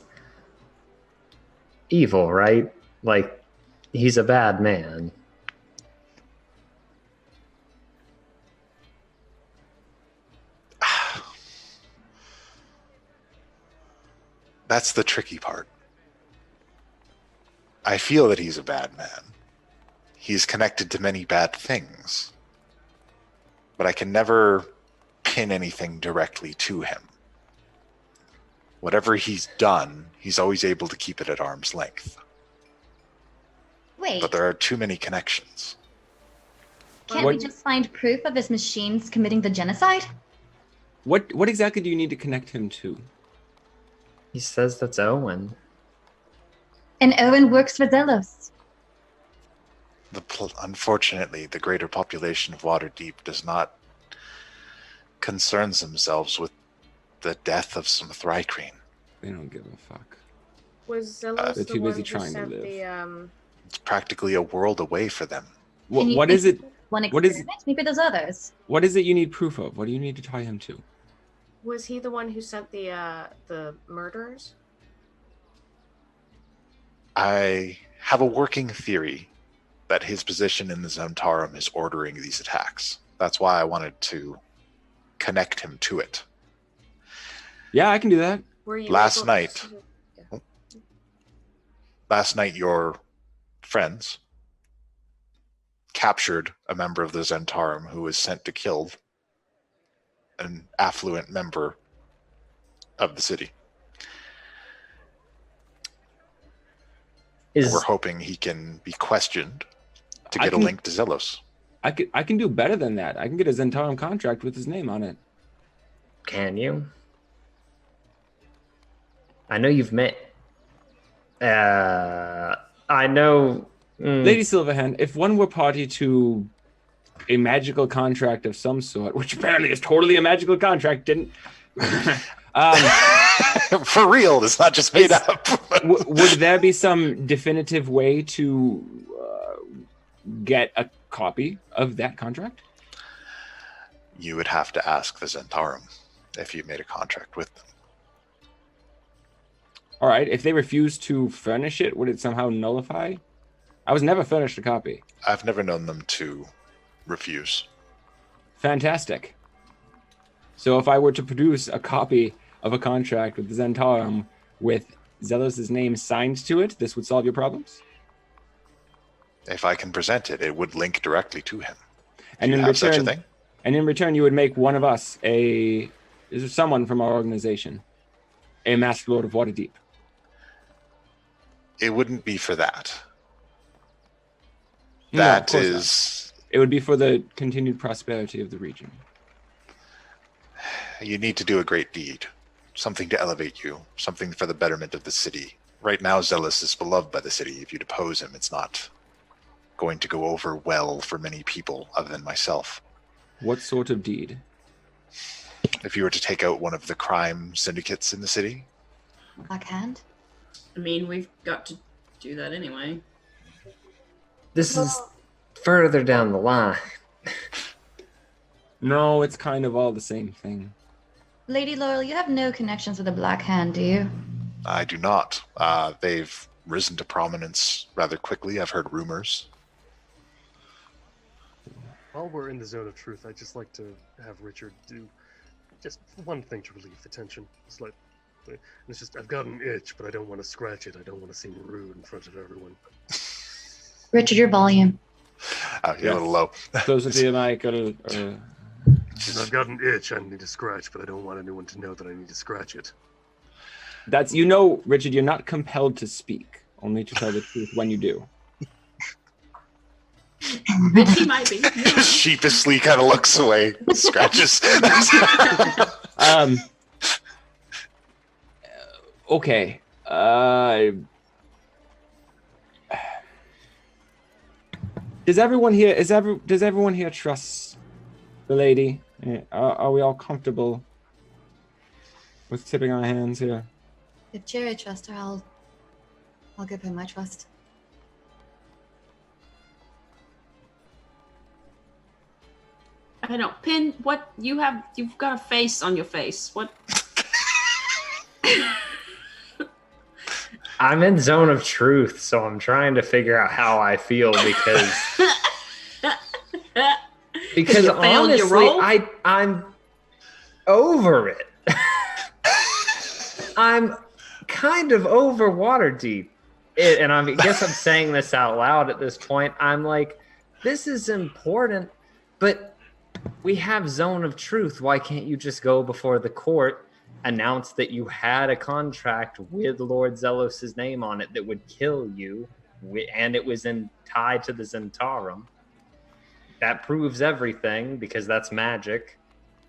evil, right? Like, he's a bad man. That's the tricky part. I feel that he's a bad man. He's connected to many bad things. But I can never pin anything directly to him. Whatever he's done, he's always able to keep it at arm's length. Wait, But there are too many connections. can't we just find proof of his machines committing the genocide? What exactly do you need to connect him to? He says that's Owen. And Owen works for Zelos. Unfortunately, the greater population of Waterdeep does not concerns themselves with the death of some Thrycreen. They don't give a fuck. Was Zelos They're the too one busy who trying to sent live. the It's practically a world away for them. And you What think is it? One What is- experiment? Maybe there's others. What is it you need proof of? What do you need to tie him to? was he the one who sent the murderers? I have a working theory that his position in the Zentarum is ordering these attacks. That's why I wanted to connect him to it. Yeah, I can do that. Were you Last able night. to- yeah. Last night, your friends captured a member of the Zentarum who was sent to kill an affluent member of the city. We're hoping he can be questioned to I get a can- link to Zelos. I can do better than that. I can get a Zentarum contract with his name on it. Can you? I know you've met. I know. Lady Silverhand, if one were party to a magical contract of some sort, which apparently is totally a magical contract, didn't. For real, it's not just made up. Would there be some definitive way to get a copy of that contract? You would have to ask the Zentarum if you made a contract with them. All right. If they refuse to furnish it, would it somehow nullify? I was never furnished a copy. I've never known them to refuse. Fantastic. So if I were to produce a copy of a contract with the Zentarum with Zelos' name signed to it, this would solve your problems? If I can present it, it would link directly to him. And Do you in have such a return, thing? and in return, you would make one of us someone from our organization, a Master Lord of Waterdeep. It wouldn't be for that. No, of That course not. is, It would be for the continued prosperity of the region. you need to do a great deed. Something to elevate you. Something for the betterment of the city. Right now, Zealous is beloved by the city. If you depose him, it's not going to go over well for many people other than myself. What sort of deed? If you were to take out one of the crime syndicates in the city, Backhand? I mean, we've got to do that anyway. This is further down the line. No, it's kind of all the same thing. Lady Laurel, you have no connections with the Black Hand, do you? I do not. They've risen to prominence rather quickly. I've heard rumors. While we're in the zone of truth, I'd just like to have Richard do just one thing to relieve the tension. It's just, I've got an itch, but I don't want to scratch it. I don't want to seem rude in front of everyone. Richard, your volume. You're a little low. Closer to your mic. I've got an itch I need to scratch, but I don't want anyone to know that I need to scratch it. That's, Richard, you're not compelled to speak, only to tell the truth when you do. He might be. Sheepishly kind of looks away, scratches. Okay. Does everyone here trust the lady? Are we all comfortable with tipping our hands here? If Jerry trusts her, I'll give her my trust. I don't. Pin, what you've got a face on your face. What? I'm in zone of truth, so I'm trying to figure out how I feel because You failed your honestly, role? I'm over it. I'm kind of over Waterdeep. And I guess I'm saying this out loud at this point. I'm like, this is important, but we have Zone of Truth. Why can't you just go before the court, announce that you had a contract with Lord Zelos' name on it that would kill you, and it was tied to the Zentarum? That proves everything, because that's magic.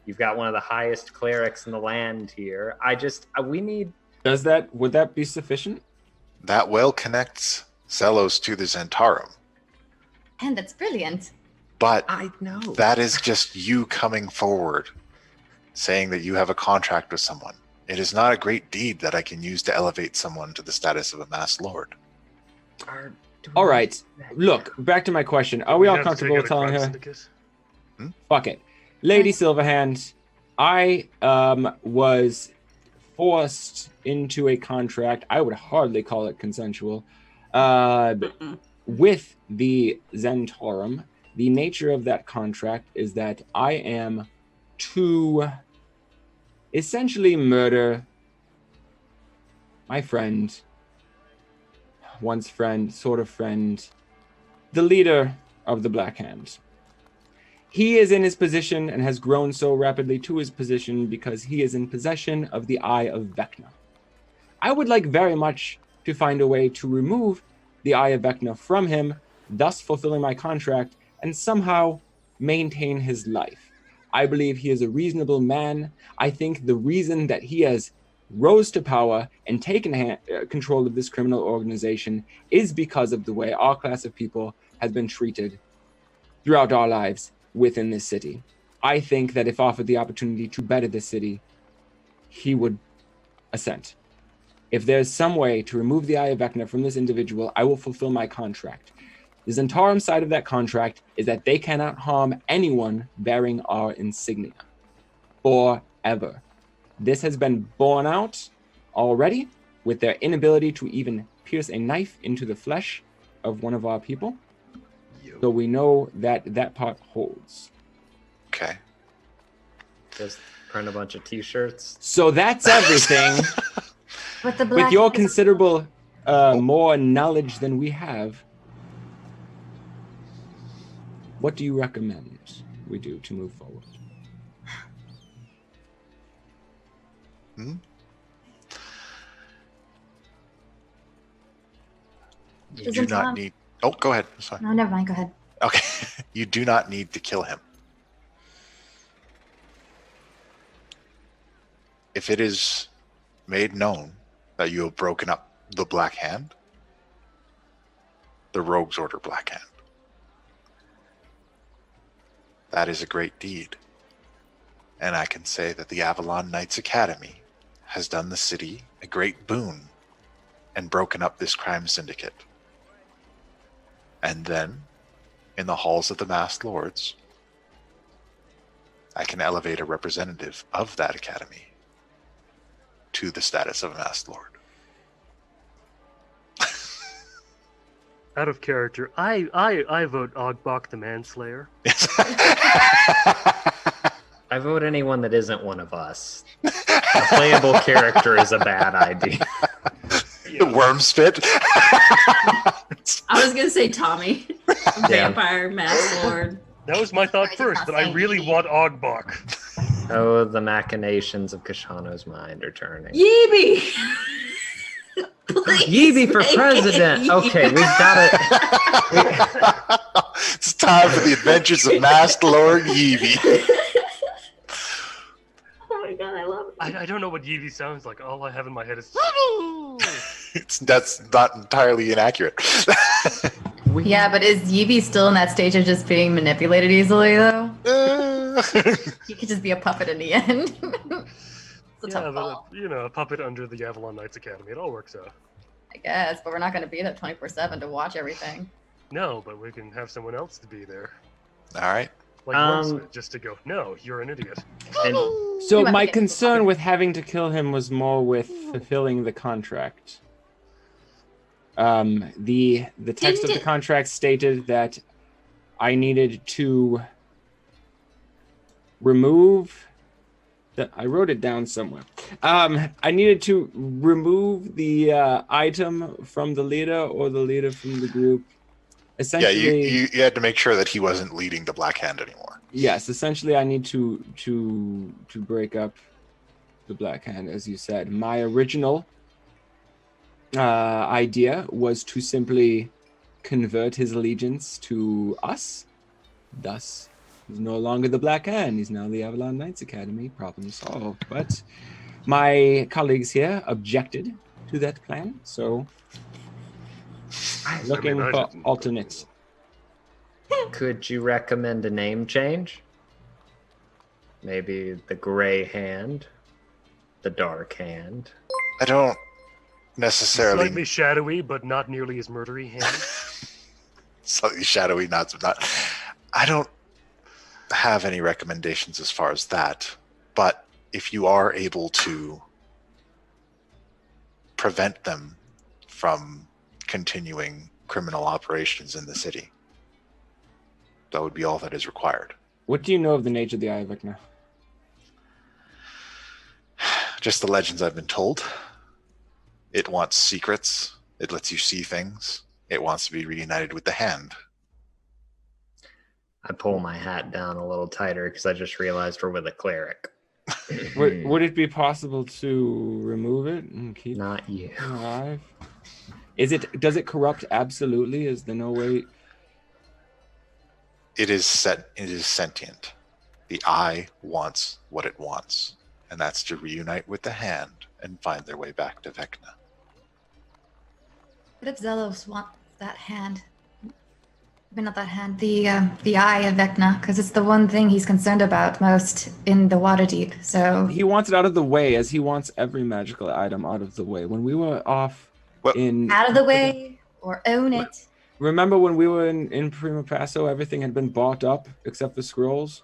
You've got one of the highest clerics in the land here. We need... Would that be sufficient? That well connects Zelos to the Zentarum. And that's brilliant. But I know. that is just you coming forward, saying that you have a contract with someone. It is not a great deed that I can use to elevate someone to the status of a masked lord. All right. Look, back to my question. Are we all have to comfortable take with it telling across her? syndicate. Fuck it. Lady Silverhand, I was forced into a contract. I would hardly call it consensual. With the Zentarum. The nature of that contract is that I am to essentially murder my friend, once friend, sort of friend, the leader of the Black Hand. He is in his position and has grown so rapidly to his position because he is in possession of the Eye of Vecna. I would like very much to find a way to remove the Eye of Vecna from him, thus fulfilling my contract, and somehow maintain his life. I believe he is a reasonable man. I think the reason that he has rose to power and taken control of this criminal organization is because of the way our class of people has been treated throughout our lives within this city. I think that if offered the opportunity to better this city, he would assent. If there's some way to remove the Eye of Vecna from this individual, I will fulfill my contract. The Zentarum side of that contract is that they cannot harm anyone bearing our insignia. Forever. This has been borne out already with their inability to even pierce a knife into the flesh of one of our people. So we know that that part holds. Okay. Just print a bunch of t-shirts. So that's everything. With your considerable more knowledge than we have, what do you recommend we do to move forward? You do not need... Oh, go ahead. Sorry. No, never mind. Go ahead. Okay. You do not need to kill him. If it is made known that you have broken up the Black Hand, the Rogues Order Black Hand, that is a great deed. And I can say that the Avalon Knights Academy has done the city a great boon and broken up this crime syndicate. And then, in the halls of the Masked Lords, I can elevate a representative of that academy to the status of a Masked Lord. Out of character, I vote Ogbok the Manslayer. I vote anyone that isn't one of us. A playable character is a bad idea. The worm spit. I was gonna say Tommy, vampire, masked lord. That was my thought first, but I really want Ogbok. Oh, the machinations of Kashano's mind are turning. Yeeby! Yeeby for president. Okay, we've got it. It's time for the adventures of Masked Lord Yeeby. Oh my god, I love it. I don't know what Yeeby sounds like. All I have in my head is... That's not entirely inaccurate. Yeah, but is Yeeby still in that stage of just being manipulated easily, though? He could just be a puppet in the end. It's a tough call. But, a puppet under the Avalon Knights Academy. It all works out. I guess, but we're not going to be there 24/7 to watch everything. No, but we can have someone else to be there. All right. Like Wormsmith, just to go, no, you're an idiot. So my concern with having to kill him was more with fulfilling the contract. The text of the contract stated that I needed to remove I wrote it down somewhere. I needed to remove the item from the leader or the leader from the group. Yeah, Essentially, you had to make sure that he wasn't leading the Black Hand anymore. yes. Essentially, I need to break up the Black Hand, as you said. My original idea was to simply convert his allegiance to us. Thus, he's no longer the Black Hand. He's now the Avalon Knights Academy. Problem solved. But my colleagues here objected to that plan, so looking for alternates. Could you recommend a name change? Maybe the Gray Hand, the Dark Hand. I don't necessarily Slightly shadowy, but not nearly as murdery hand. slightly shadowy, not. I don't have any recommendations as far as that. But if you are able to prevent them from continuing criminal operations in the city, that would be all that is required. What do you know of the nature of the Eye of Vecna? Just the legends I've been told. It wants secrets. It lets you see things. It wants to be reunited with the hand. I pull my hat down a little tighter because I just realized we're with a cleric. Would it be possible to remove it and keep Not you. it alive? Does it corrupt absolutely? Is there no way? It is sentient. The eye wants what it wants, and that's to reunite with the hand and find their way back to Vecna. What if Zelos wants that hand? I mean, not that hand, the eye of Vecna, because it's the one thing he's concerned about most in the Waterdeep. So He wants it out of the way, as he wants every magical item out of the way. When we were off out of the way or own it. Remember when we were in Prima Paso, everything had been bought up except for scrolls?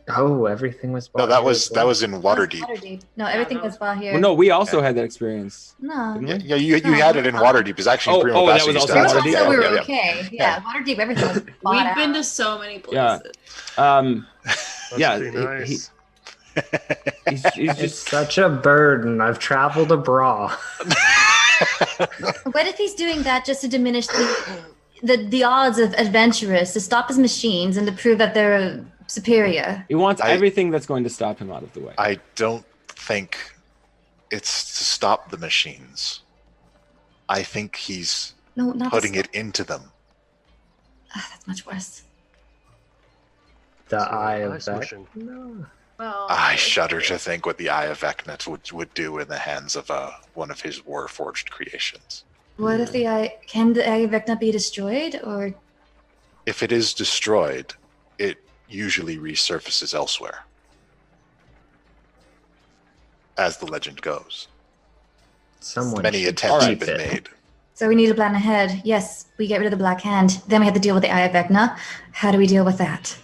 Oh, everything was bought. No, that was in Waterdeep. Waterdeep. No, everything was bought here. Well, no, we also had that experience. No. Didn't we? Yeah, you had it in Waterdeep. It's actually Prima that Paso was used to also have Prima it. Waterdeep? Paso, we were Yeah. okay. Yeah, Waterdeep, everything was bought We've out. been to so many Yeah. places. Must Yeah, be nice. he's It's just such a burden. I've traveled abroad. What if he's doing that just to diminish the odds of adventurers, to stop his machines and to prove that they're superior? he wants everything that's going to stop him out of the way. I don't think it's to stop the machines. I think he's No, not putting the- it into them. That's much worse. The So, Eye of ice Vecna. machine. No. Well, I shudder to think what the Eye of Vecna would do in the hands of one of his warforged creations. What if can the eye of Vecna be destroyed, or If it is destroyed, it usually resurfaces elsewhere, as the legend goes. Someone Many should attempts have keep been it. made. so we need to plan ahead? Yes, we get rid of the Black Hand. Then we have to deal with the Eye of Vecna. How do we deal with that?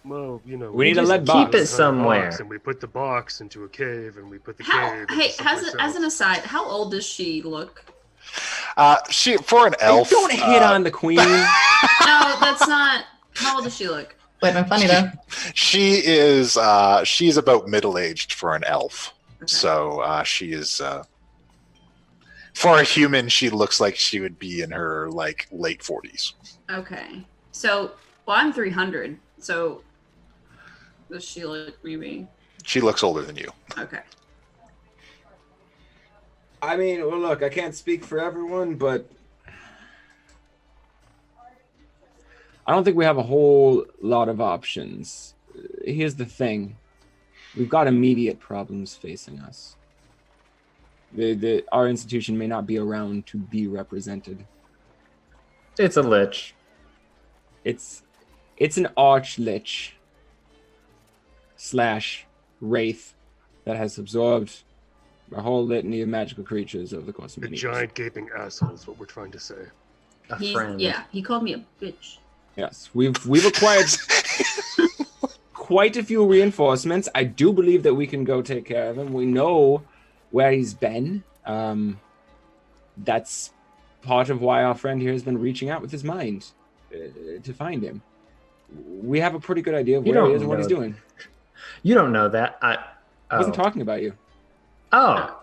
Well, you know, We need a just lead keep box. Keep it somewhere. And we put the box into a cave, and we put the How? cave. Hey, into as someplace an else. aside, how old does she look? She for an Hey, elf. don't hit on the queen. No, that's not. How old does she look? Would have been funny though. She is. She's about middle-aged for an elf. Okay. So she is. For a human, she looks like she would be in her late 40s. Okay. So, well, I'm 300. So, does she look maybe? She looks older than you. Okay. I mean, well, look, I can't speak for everyone, but I don't think we have a whole lot of options. Here's the thing. We've got immediate problems facing us. Our institution may not be around to be represented. It's a lich. It's an arch-lich / wraith that has absorbed a whole litany of magical creatures over the course of The many giant gaping asshole is what we're trying to say. A He's, friend. yeah, he called me a bitch. Yes, we've acquired quite a few reinforcements. I do believe that we can go take care of him. We know where he's been. That's part of why our friend here has been reaching out with his mind to find him. We have a pretty good idea of You where he don't is and what he's know. doing. You don't know that. I wasn't talking about you. Oh,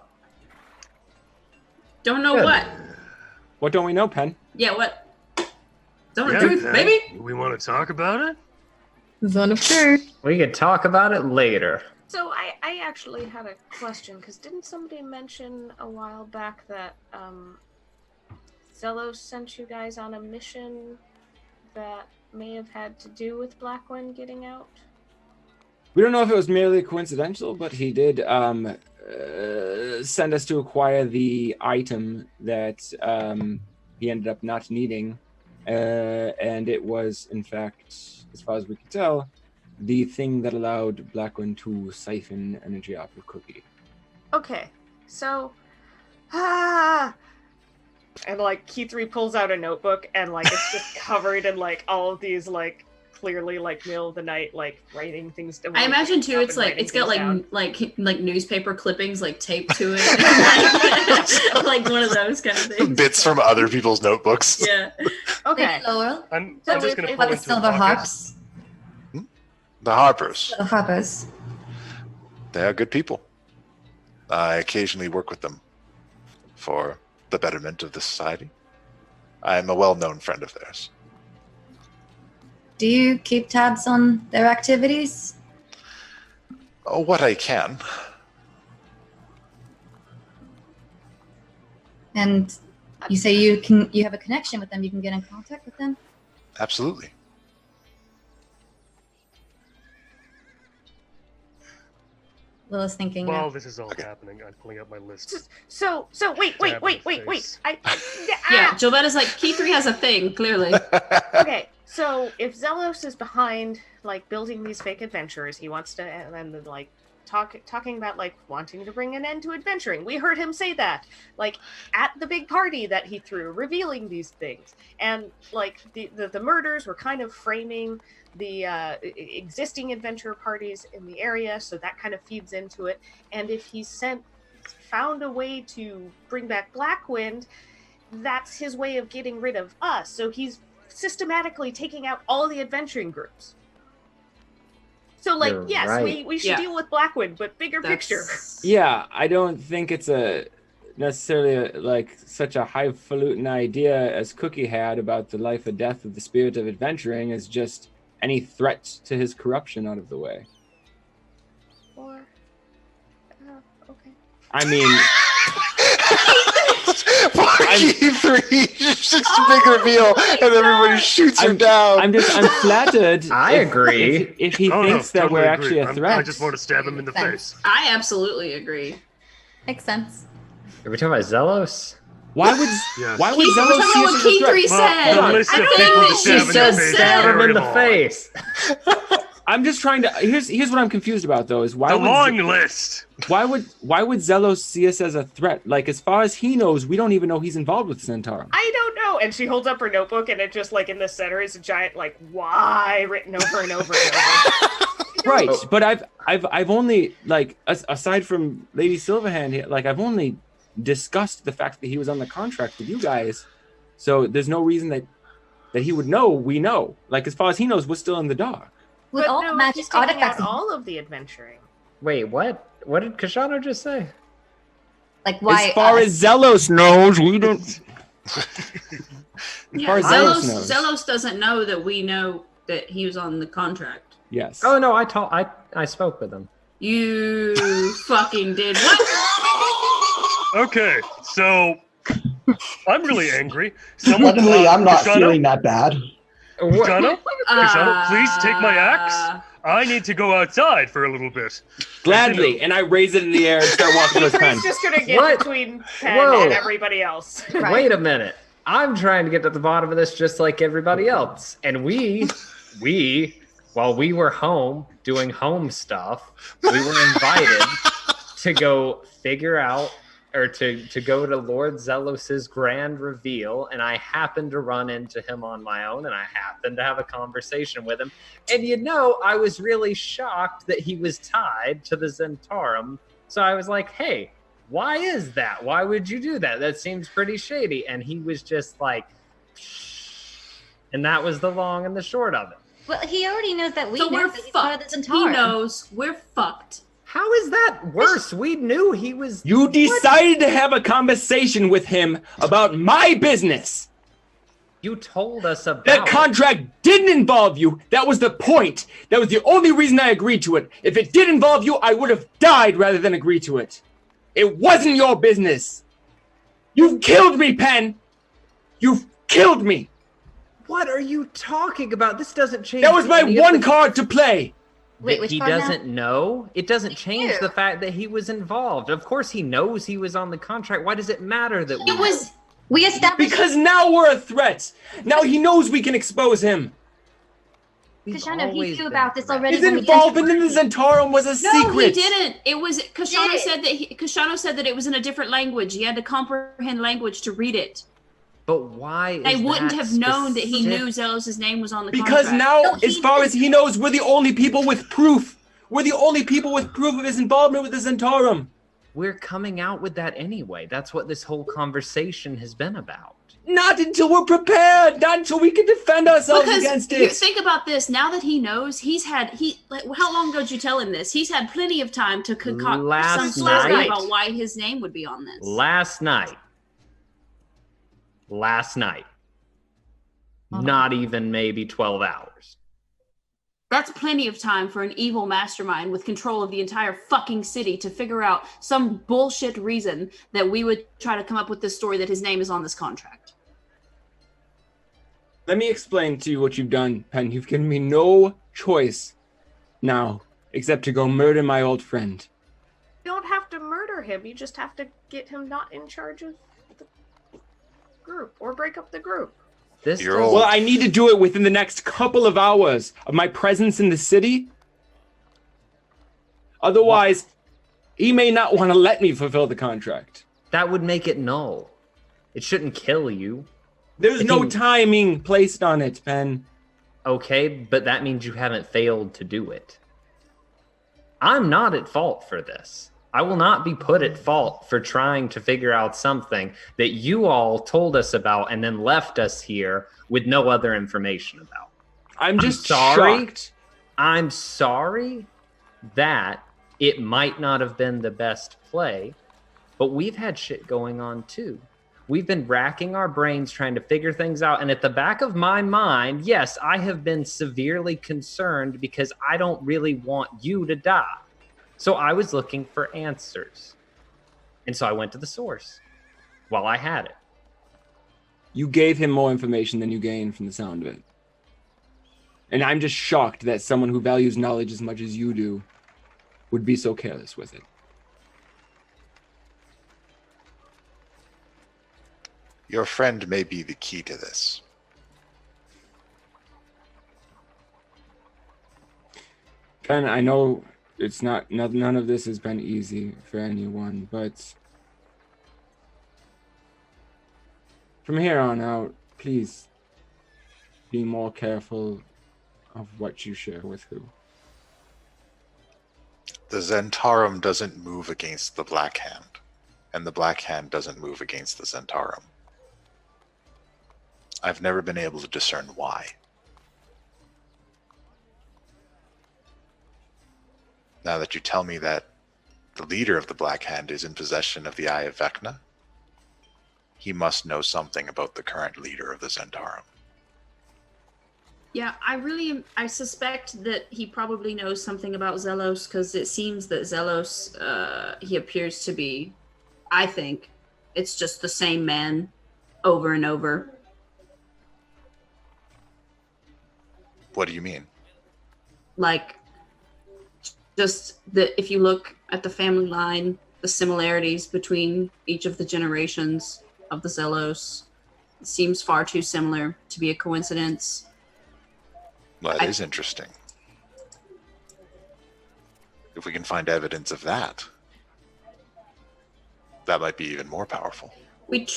Don't know Good. what. What don't we know, Pen? Yeah, what? Zone Yeah, of truth, Pen, baby. We want to talk about it? Zone of truth. we could talk about it later. So I actually had a question, because didn't somebody mention a while back that Zelos sent you guys on a mission that may have had to do with Blackwind getting out? We don't know if it was merely coincidental, but he did send us to acquire the item that he ended up not needing. And it was, in fact, as far as we can tell, the thing that allowed Blackwind to siphon energy off of Cookie. Okay, so and like Key3 pulls out a notebook and like it's just covered in like all of these like clearly like middle of the night like writing things down. I imagine too. It's like it's got like newspaper clippings like taped to it, like one of those kind of things. Bits from other people's notebooks. Yeah. Okay. Thank you, Laurel. I'm So just if- going to if pull About the into a silver pocket. harps. The Harpers. The harpers. They are good people. I occasionally work with them for the betterment of the society. I am a well-known friend of theirs. Do you keep tabs on their activities? Oh, what I can. And you say you have a connection with them, you can get in contact with them? Absolutely. Lila's thinking. While this is all happening, I'm pulling up my list. So wait. Stab in the face. Yeah, Jovetta's like Key3 has a thing, clearly. Okay, so if Zelos is behind like building these fake adventures, he wants to and then like talking about like wanting to bring an end to adventuring. We heard him say that like at the big party that he threw, revealing these things, and like the murders were kind of framing the existing adventure parties in the area, so that kind of feeds into it. And if he's found a way to bring back Blackwind, that's his way of getting rid of us. So he's systematically taking out all the adventuring groups. So, like, You're yes, right. we should Yeah. deal with Blackwind, but bigger picture. Yeah, I don't think it's necessarily like such a highfalutin idea as Cookie had about the life or death of the spirit of adventuring as just any threat to his corruption out of the way. Or, okay. I mean, Key3, just a big reveal, and everybody shoots her down. I'm flattered. I agree. If he Oh, no, thinks that totally we're agree. actually a threat. I just want to stab him in the Thanks. face. I absolutely agree. Makes sense. Are we talking about Zelos? Why would Yes. why would Keith, Zelos we're see talking us about as a threat? Key3 said. Well, the list I of don't people think to that stab she in the said face Stab him in the Very long. face. I'm just trying to. Here's what I'm confused about though. Is why The would long list. why would Zelos see us as a threat? Like as far as he knows, we don't even know he's involved with Centarum. I don't know. And she holds up her notebook, and it just like in the center is a giant like "Y" written over and over and over. Right, Oh. but I've only like aside from Lady Silverhand, like I've only discussed the fact that he was on the contract with you guys. So there's no reason that he would know. We know. Like as far as he knows, we're still in the dark. With But all no, the he's magic taking artifacts, out all of the adventuring. Wait, what? What did Kashano just say? like why? As far us? as Zelos knows, we don't. Yeah, far as Zelos, Zelos knows. Zelos doesn't know that we know that he was on the contract. Yes. Oh no, I spoke with him. You fucking did what? Okay, so I'm really angry. Someone, Luckily, I'm not Kashano? feeling that bad. What? Kashano? Kashano, please take my axe. I need to go outside for a little bit. Gladly, and I raise it in the air and start walking towards Pen. Key3's just gonna get What? between Pen Whoa. and everybody else. Right. Wait a minute. I'm trying to get to the bottom of this just like everybody else. And we, while we were home doing home stuff, we were invited to go figure out or to go to Lord Zelos's grand reveal. And I happened to run into him on my own and I happened to have a conversation with him. And I was really shocked that he was tied to the Zentarum. So I was like, hey, why is that? Why would you do that? That seems pretty shady. And he was just like, and that was the long and the short of it. Well, he already knows that we So know we're that he's part of fucked. the He Centaur. knows we're fucked. How is that worse? We knew he was. You decided to have a conversation with him about my business. You told us about That contract didn't involve you. That was the point. That was the only reason I agreed to it. If it did involve you, I would have died rather than agree to it. It wasn't your business. You've killed me, Penn. You've killed me. What are you talking about? This doesn't change. That was my any of one the- card to play. Wait, that which he card now? doesn't know. It doesn't change knew. the fact that he was involved. Of course, he knows he was on the contract. Why does it matter that It was. We established. Because now we're a threat. Now he knows we can expose him. We've Kashano, he always knew been about this threats. already. His when we involvement in entered the Zentarum was a No, secret. he didn't. It was Kashano did. said that Kashano said that it was in a different language. He had to comprehend language to read it. But why? They is wouldn't that have known that he specific? knew Zelos' name was on the Because contract. now, No, as far as he knows, we're the only people with proof. We're the only people with proof of his involvement with the Zentarum. We're coming out with that anyway. That's what this whole conversation has been about. Not until we're prepared. Not until we can defend ourselves against Here, it. think about this. Now that he knows, how long ago did you tell him this? He's had plenty of time to concoct some Last story night. about why his name would be on this. Last night. Not even maybe 12 hours. That's plenty of time for an evil mastermind with control of the entire fucking city to figure out some bullshit reason that we would try to come up with this story that his name is on this contract. Let me explain to you what you've done, Penn. You've given me no choice now except to go murder my old friend. You don't have to murder him. You just have to get him not in charge of the group or break up the group. This You're doesn't- old. Well, I need to do it within the next couple of hours of my presence in the city. Otherwise, he may not want to let me fulfill the contract. that would make it null. It shouldn't kill you. There's If no you- timing placed on it, Penn. Okay, but that means you haven't failed to do it. I'm not at fault for this. I will not be put at fault for trying to figure out something that you all told us about and then left us here with no other information about. I'm just sorry. shocked. I'm sorry that it might not have been the best play, but we've had shit going on too. We've been racking our brains trying to figure things out. And at the back of my mind, yes, I have been severely concerned because I don't really want you to die. So I was looking for answers. And so I went to the source while I had it. You gave him more information than you gained from the sound of it. And I'm just shocked that someone who values knowledge as much as you do would be so careless with it. Your friend may be the key to this. Ken, I know it's none of this has been easy for anyone, but from here on out, please be more careful of what you share with who. The Zentarum doesn't move against the Black Hand, and the Black Hand doesn't move against the Zentarum. I've never been able to discern why. Now that you tell me that the leader of the Black Hand is in possession of the Eye of Vecna, he must know something about the current leader of the Zentarum. Yeah, I suspect that he probably knows something about Zelos because it seems that Zelos, he appears to be, I think, it's just the same man over and over. What do you mean? Like, just that if you look at the family line, the similarities between each of the generations of the Zelos, it seems far too similar to be a coincidence. Well, that is interesting. If we can find evidence of that, that might be even more powerful. We were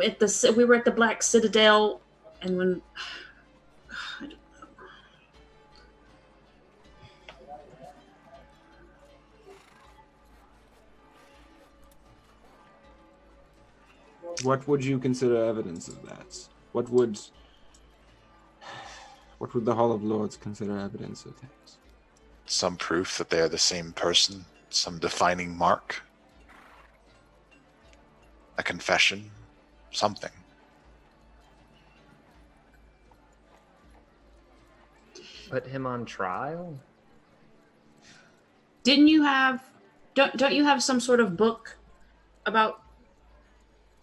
at the Black Citadel, and when I don't know. What would you consider evidence of that? What would the Hall of Lords consider evidence of that? Some proof that they are the same person? Some defining mark? A confession? Something. Put him on trial? Didn't you have? Don't you have some sort of book about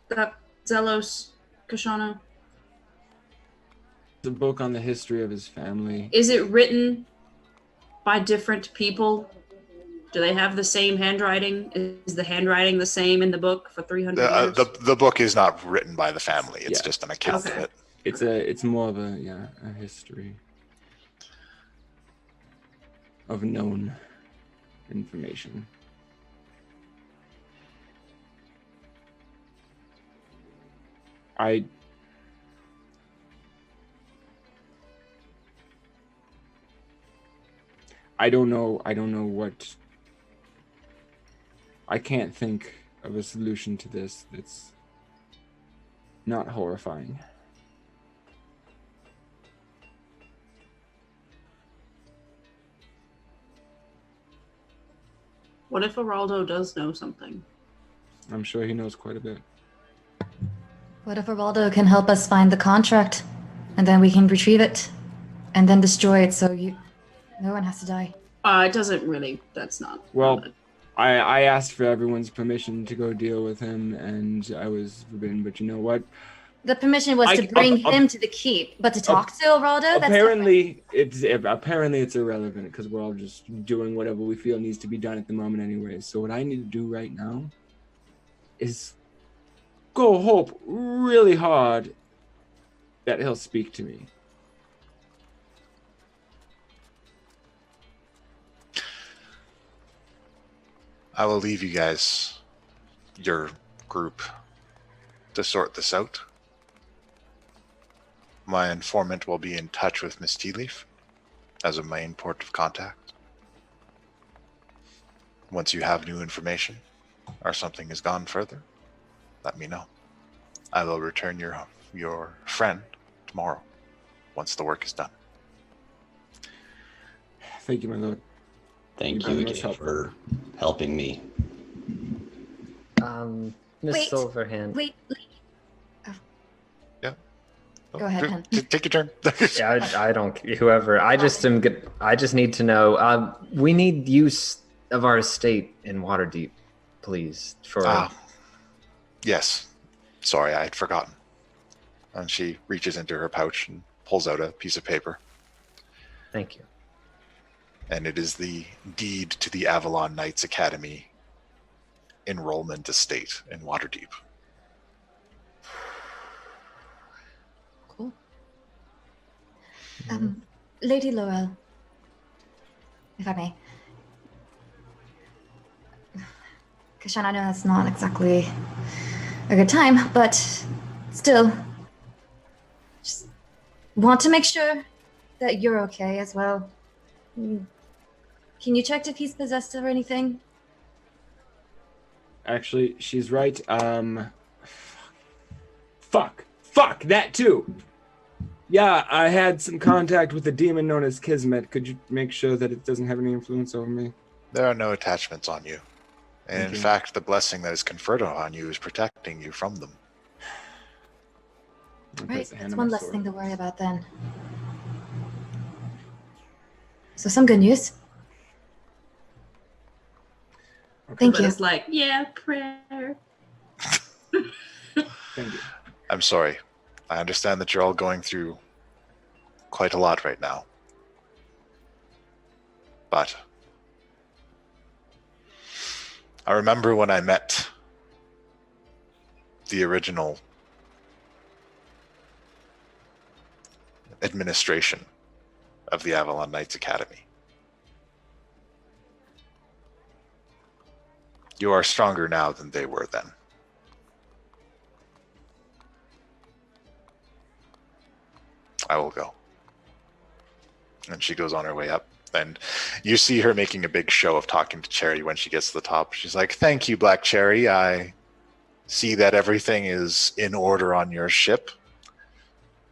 that Zelos Kashana? It's a book on the history of his family. Is it written by different people? Do they have the same handwriting? Is the handwriting the same in the book for 300 years? The book is not written by the family. It's Yeah. just an account Okay. of it. It's more of a history of known information. I don't know what. I can't think of a solution to this that's not horrifying. What if Araldo does know something? I'm sure he knows quite a bit. What if Araldo can help us find the contract, and then we can retrieve it, and then destroy it so no one has to die? It doesn't really. That's not. Well, I asked for everyone's permission to go deal with him, and I was forbidden. But you know what? The permission was to bring him to the keep, but to talk to Araldo? That's Apparently, it's irrelevant because we're all just doing whatever we feel needs to be done at the moment, anyway. So what I need to do right now is go hope really hard that he'll speak to me. I will leave you guys, your group, to sort this out. My informant will be in touch with Miss Tealeaf as a main port of contact. Once you have new information or something has gone further, let me know. I will return your friend tomorrow once the work is done. Thank you, my lord. Thank You've you been most again helpful. for helping me. Miss Wait, Silverhand. Wait. Yeah. Go ahead, Hen. Take your turn. Yeah, I don't. Whoever. I just am. I just need to know. We need use of our estate in Waterdeep, please. For Yes. Sorry, I had forgotten. And she reaches into her pouch and pulls out a piece of paper. Thank you. And it is the deed to the Avalon Knights Academy enrollment estate in Waterdeep. Cool. Lady Laurel, if I may. Kashan, I know that's not exactly a good time, but still, just want to make sure that you're okay as well. Can you check if he's possessed or anything? Actually, she's right. Fuck, that too. Yeah, I had some contact with a demon known as Kismet. Could you make sure that it doesn't have any influence over me? There are no attachments on you. And in fact, the blessing that is conferred on you is protecting you from them. Right, that's one less thing to worry about then. So some good news. Thank But you. it's like, yeah, prayer. Thank you. I'm sorry. I understand that you're all going through quite a lot right now. But I remember when I met the original administration of the Avalon Knights Academy. You are stronger now than they were then. I will go. And she goes on her way up. And you see her making a big show of talking to Cherry when she gets to the top. She's like, "Thank you, Black Cherry. I see that everything is in order on your ship.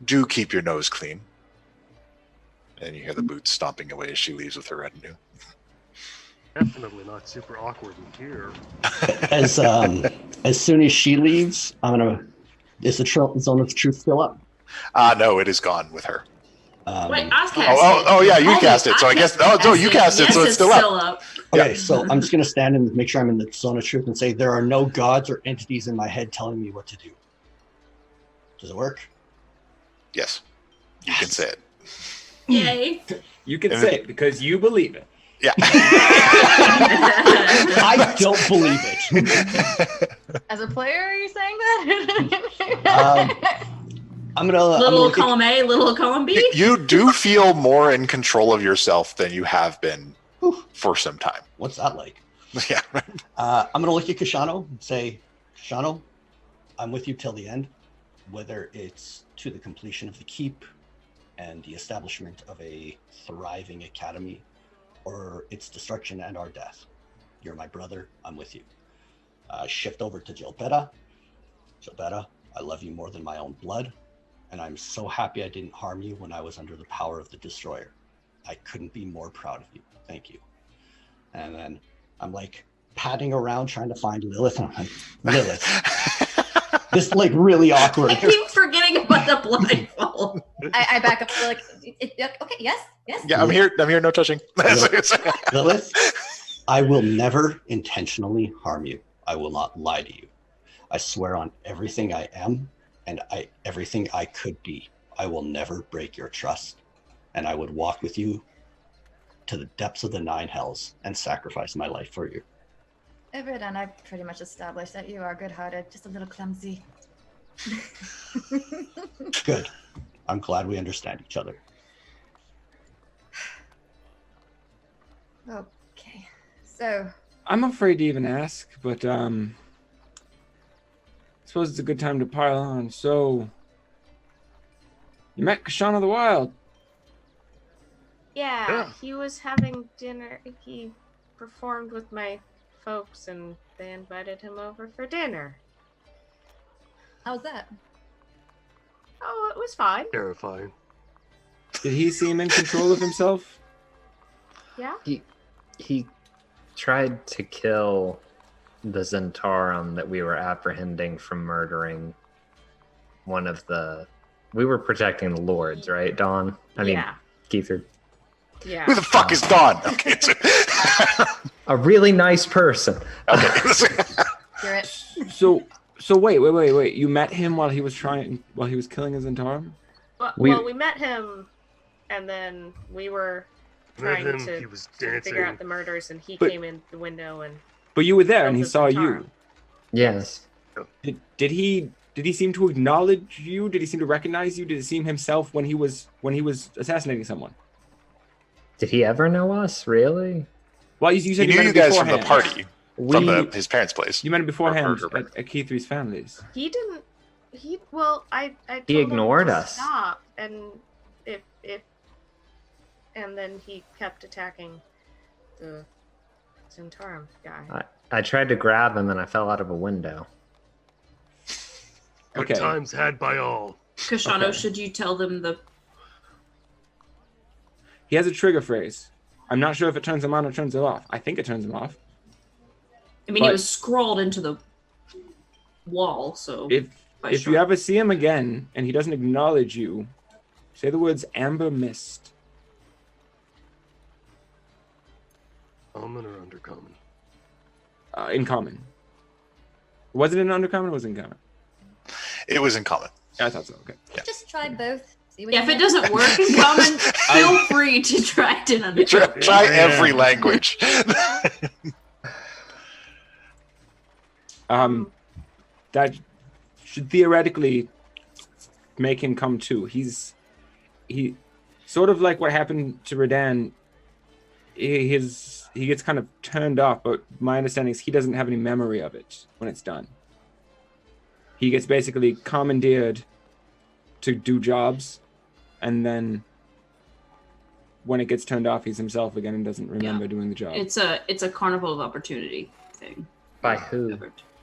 Do keep your nose clean." And you hear the boots stomping away as she leaves with her retinue. Definitely not super awkward in here. As soon as she leaves, I'm gonna. Is the zone of truth still up? No, it is gone with her. Wait, I cast it. Oh, yeah, you Hold cast it. So I guess. Oh, you cast it, yes, so it's still up. Okay, so I'm just gonna stand and make sure I'm in the zone of truth and say there are no gods or entities in my head telling me what to do. Does it work? Yes, you can say it. Yay. You can say it because you believe it. Yeah. I don't believe it. As a player, are you saying that? I'm gonna Little column A, little column B. You do feel more in control of yourself than you have been for some time. What's that like? Yeah. I'm gonna look at Kashano and say, Kashano, I'm with you till the end, whether it's to the completion of the keep and the establishment of a thriving academy, or its destruction and our death. You're my brother. I'm with you. Shift over to Gilbetta. Gilbetta, I love you more than my own blood, and I'm so happy I didn't harm you when I was under the power of the Destroyer. I couldn't be more proud of you. Thank you. And then I'm like patting around trying to find Lilith. And I'm like, Lilith. Just like really awkward. I keep forgetting about the blindfold. I back up. Like, okay, yes. Yeah, I'm here. No touching. Lilith, I will never intentionally harm you. I will not lie to you. I swear on everything I am and everything I could be. I will never break your trust, and I would walk with you to the depths of the 9 hells and sacrifice my life for you. Redan, I pretty much established that you are good-hearted, just a little clumsy. Good. I'm glad we understand each other. Okay, so I'm afraid to even ask, but I suppose it's a good time to pile on. So, you met Kashana the Wild. Yeah, he was having dinner. He performed with my folks, and they invited him over for dinner. how's that? Oh, it was fine. Terrifying. Did he seem in control of himself? Yeah. He tried to kill the Zentarum that we were apprehending from murdering one of the... We were protecting the lords, right, Dawn? I mean, Yeah. Keither. Yeah. Who the fuck is Dawn? Okay. A really nice person. Okay. You're it. So wait. You met him while he was killing his Zentarum? Well, we met him, and then we were trying Met him, to he was figure dancing. out the murders, and he But- came in the window and But you were there and he killed the saw Zentarum. you. Yes. Did he seem to acknowledge you? Did he seem to recognize you? Did it seem himself when he was assassinating someone? Did he ever know us, really? Well, you said He knew met you him guys from the beforehand. party, from We- his parents' place. You met him beforehand Or- at Keithree's family's. He didn't. He I told He ignored him to us. Stop, and and then he kept attacking the Zentarum guy. I tried to grab him and I fell out of a window. Good Okay. times had by all. Kashano, Okay. should you tell them the... He has a trigger phrase. I'm not sure if it turns him on or turns him off. I think it turns him off. I mean, But- it was scrawled into the wall, so... If you ever see him again and he doesn't acknowledge you, say the words Amber Mist. Common or undercommon? In common. Was it in undercommon or was it in common? It was in common. I thought so, okay. Just try both. See what Yeah, you if it get. doesn't work in common, feel free to try it in undercommon. Try Yeah. every language. That should theoretically make him come to. He sort of like what happened to Redan. He gets kind of turned off, but my understanding is he doesn't have any memory of it when it's done. He gets basically commandeered to do jobs, and then when it gets turned off, he's himself again and doesn't remember doing the job. It's a carnival of opportunity thing. By who?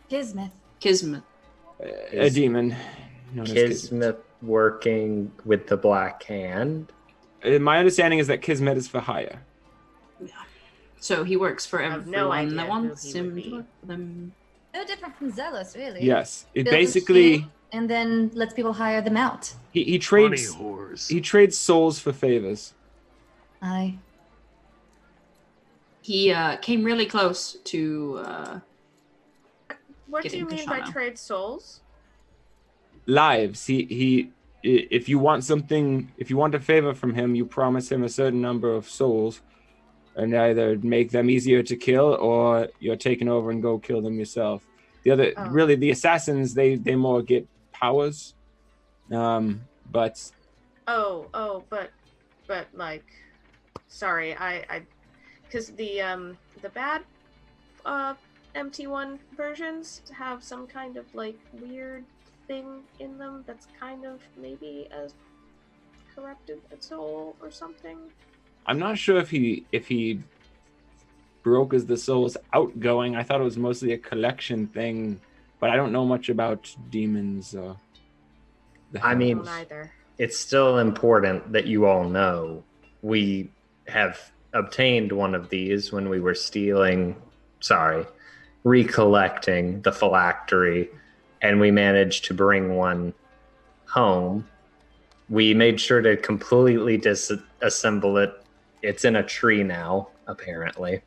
Kismet. Kismet. A demon known as Kismet. Kismet working with the Black Hand? My understanding is that Kismet is for hire. So he works for I have everyone no idea that who wants he would him be. to work for them. No different from Zealous, really. Yes, it Builds a basically team and then lets people hire them out. he Money trades whores. souls for favors. Aye. He came really close to. What do you Getting mean by Kashana. trade souls? Lives. He if you want something, if you want a favor from him, you promise him a certain number of souls, and either make them easier to kill, or you're taken over and go kill them yourself. The other, Oh. really, the assassins, they more get powers, but But like, sorry, I, because the bad, MT1 versions have some kind of like weird thing in them that's kind of maybe a corrupted soul or something. I'm not sure if he broke as the soul's outgoing. I thought it was mostly a collection thing, but I don't know much about demons. I mean, Don't either. it's still important that you all know we have obtained one of these when we were recollecting the phylactery, and we managed to bring one home. We made sure to completely disassemble it. It's in a tree now, apparently,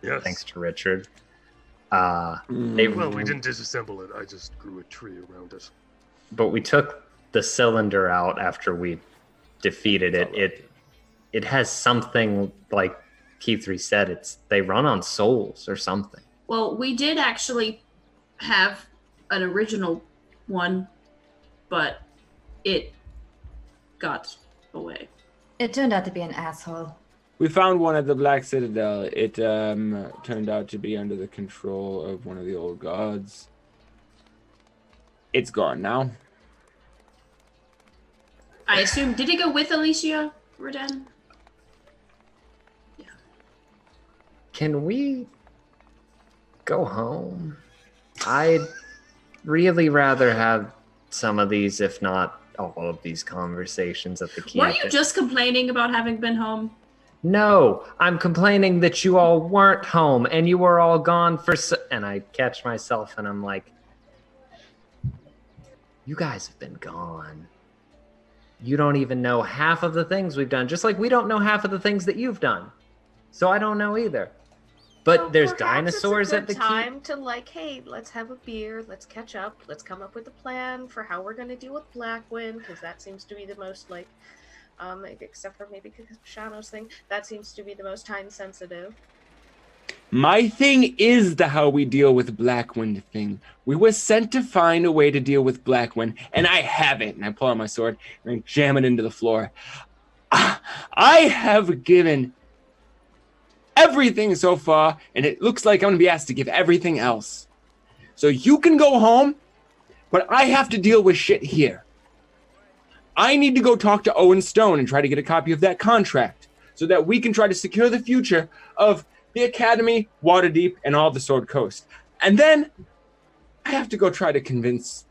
Yes. thanks to Richard. Well, we didn't disassemble it. I just grew a tree around it. But we took the cylinder out after we defeated it. It has something like Keith3 said. They run on souls or something. Well, we did actually have an original one, but it got away. It turned out to be an asshole. We found one at the Black Citadel. It turned out to be under the control of one of the old gods. It's gone now. I assume, did it go with Alicia, Redan? Can we go home? I'd really rather have some of these, if not all of these conversations at the camp. Weren't you just complaining about having been home? No, I'm complaining that you all weren't home and you were all gone for and I catch myself and I'm like, you guys have been gone. You don't even know half of the things we've done, just like we don't know half of the things that you've done. So I don't know either. But Well, there's perhaps dinosaurs it's a at the good time to like, hey, let's have a beer, let's catch up, let's come up with a plan for how we're going to deal with Blackwind, because that seems to be the most like, except for maybe Shano's thing, that seems to be the most time sensitive. My thing is the how we deal with Blackwind thing. We were sent to find a way to deal with Blackwind, and I have it. And I pull out my sword and I jam it into the floor. I have given everything so far, and it looks like I'm going to be asked to give everything else. So you can go home, but I have to deal with shit here. I need to go talk to Owen Stone and try to get a copy of that contract so that we can try to secure the future of the Academy, Waterdeep, and all the Sword Coast. And then I have to go try to convince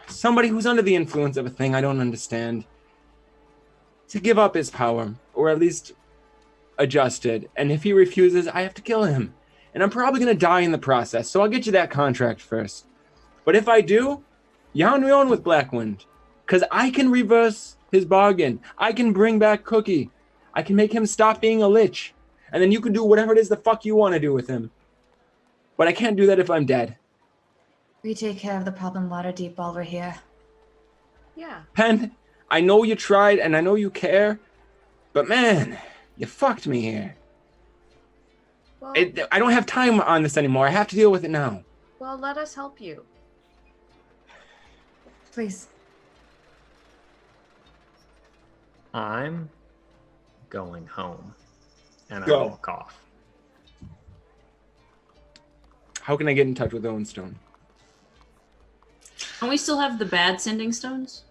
somebody who's under the influence of a thing I don't understand to give up his power, or at least adjust it. And if he refuses, I have to kill him. And I'm probably going to die in the process, so I'll get you that contract first. But if I do, you're on your own with Blackwind. Because I can reverse his bargain. I can bring back Cookie. I can make him stop being a lich. And then you can do whatever it is the fuck you want to do with him. But I can't do that if I'm dead. We take care of the problem Waterdeep while we're here. Yeah. Pen, I know you tried and I know you care. But man, you fucked me here. Well, I don't have time on this anymore. I have to deal with it now. well, let us help you. Please. I'm going home. And I Go. walk off. How can I get in touch with Owen Stone? And we still have the bad sending stones?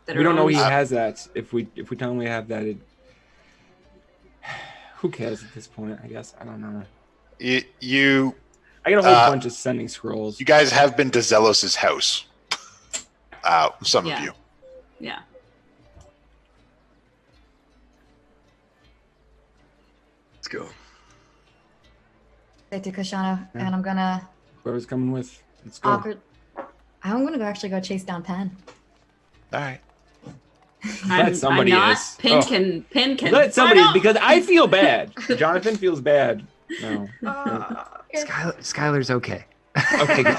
That We are don't know he always- has that. If we tell him we have that, who cares at this point? I guess I don't know. You I got a whole bunch of sending scrolls. you guys have been to Zelos's house. Some Yeah. of you. Yeah. Let's go. Say to Kashana, Yeah. and I'm gonna Whoever's coming with, let's go. awkward. I'm gonna actually go chase down Pen. All right. Glad somebody I'm not. is. Pin Oh. can. Let somebody, sign up. because I feel bad. Jonathan feels bad. No. Skylar's okay. Okay, good.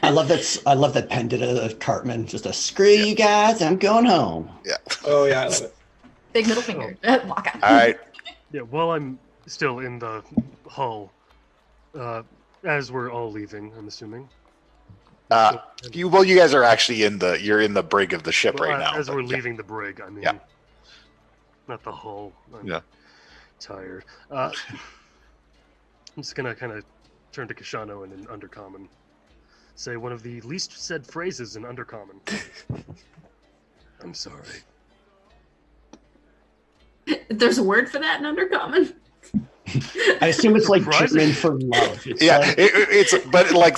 I love that Penn did a Cartman. Just a screw you guys. I'm going home. Yeah. Oh, yeah, I love it. Big middle finger. Walk out. All right. Yeah, while I'm still in the hull, as we're all leaving, I'm assuming. You guys are actually you're in the brig of the ship Well, right now. As but we're yeah. leaving the brig, I mean, Yeah. not the hull. I'm Yeah. tired. I'm just gonna kind of turn to Kashano and in Undercommon, say one of the least said phrases in Undercommon. I'm sorry. There's a word for that in Undercommon. I assume it's like Surprising. German for love. It's Yeah, like- it's but like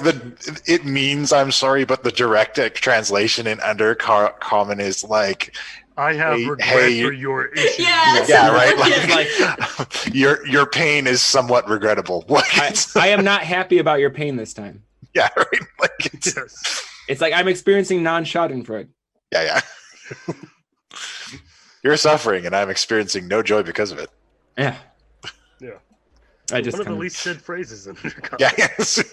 it means I'm sorry, but the direct translation in Undercommon is like, I have Hey- regret hey, for your issues. Yes. yeah, right. Yeah. Like your pain is somewhat regrettable. I am not happy about your pain this time. Yeah, right. Like it's, Yes. It's like I'm experiencing non-Schadenfreude. yeah. You're suffering, and I'm experiencing no joy because of it. Yeah. Yeah. I just One of the kinda- least said phrases in Undercommon. Yeah. Yes.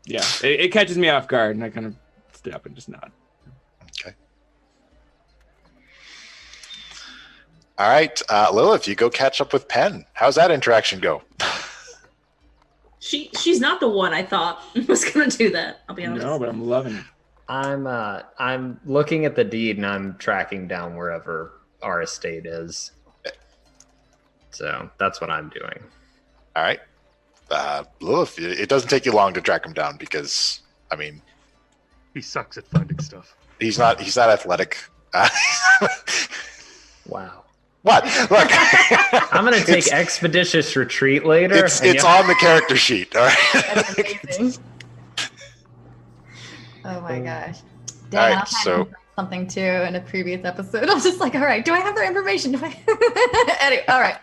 yeah, it catches me off guard, and I kind of stop and just nod. Okay. All right, Lilith, you go catch up with Penn. How's that interaction go? She's not the one I thought was gonna do that. I'll be honest. No, but I'm loving it. I'm looking at the deed and I'm tracking down wherever our estate is. So that's what I'm doing. All right, Lilith, it doesn't take you long to track him down because, I mean, He sucks at finding stuff. he's not athletic. Wow. What? Look, I'm gonna take It's- expeditious retreat later. It's and on the character sheet. All right. That's amazing. Oh my gosh. Dang, All right, I'm trying so- to find something too in a previous episode. I was just like, all right, do I have their information? Do I? Anyway, all right.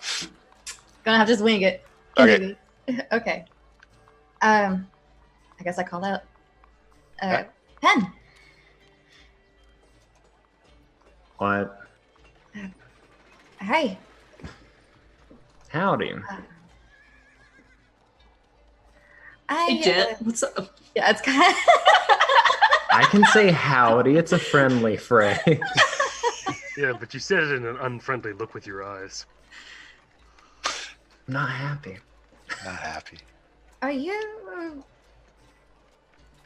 Gonna have to just wing it. Okay. Okay. I guess I call out. Yeah. Pen. What? Hi. Howdy. Hey, Jet, what's up? Yeah, it's kind of. I can say howdy. It's a friendly phrase. Yeah, but you said it in an unfriendly look with your eyes. I'm not happy. Not happy. Are you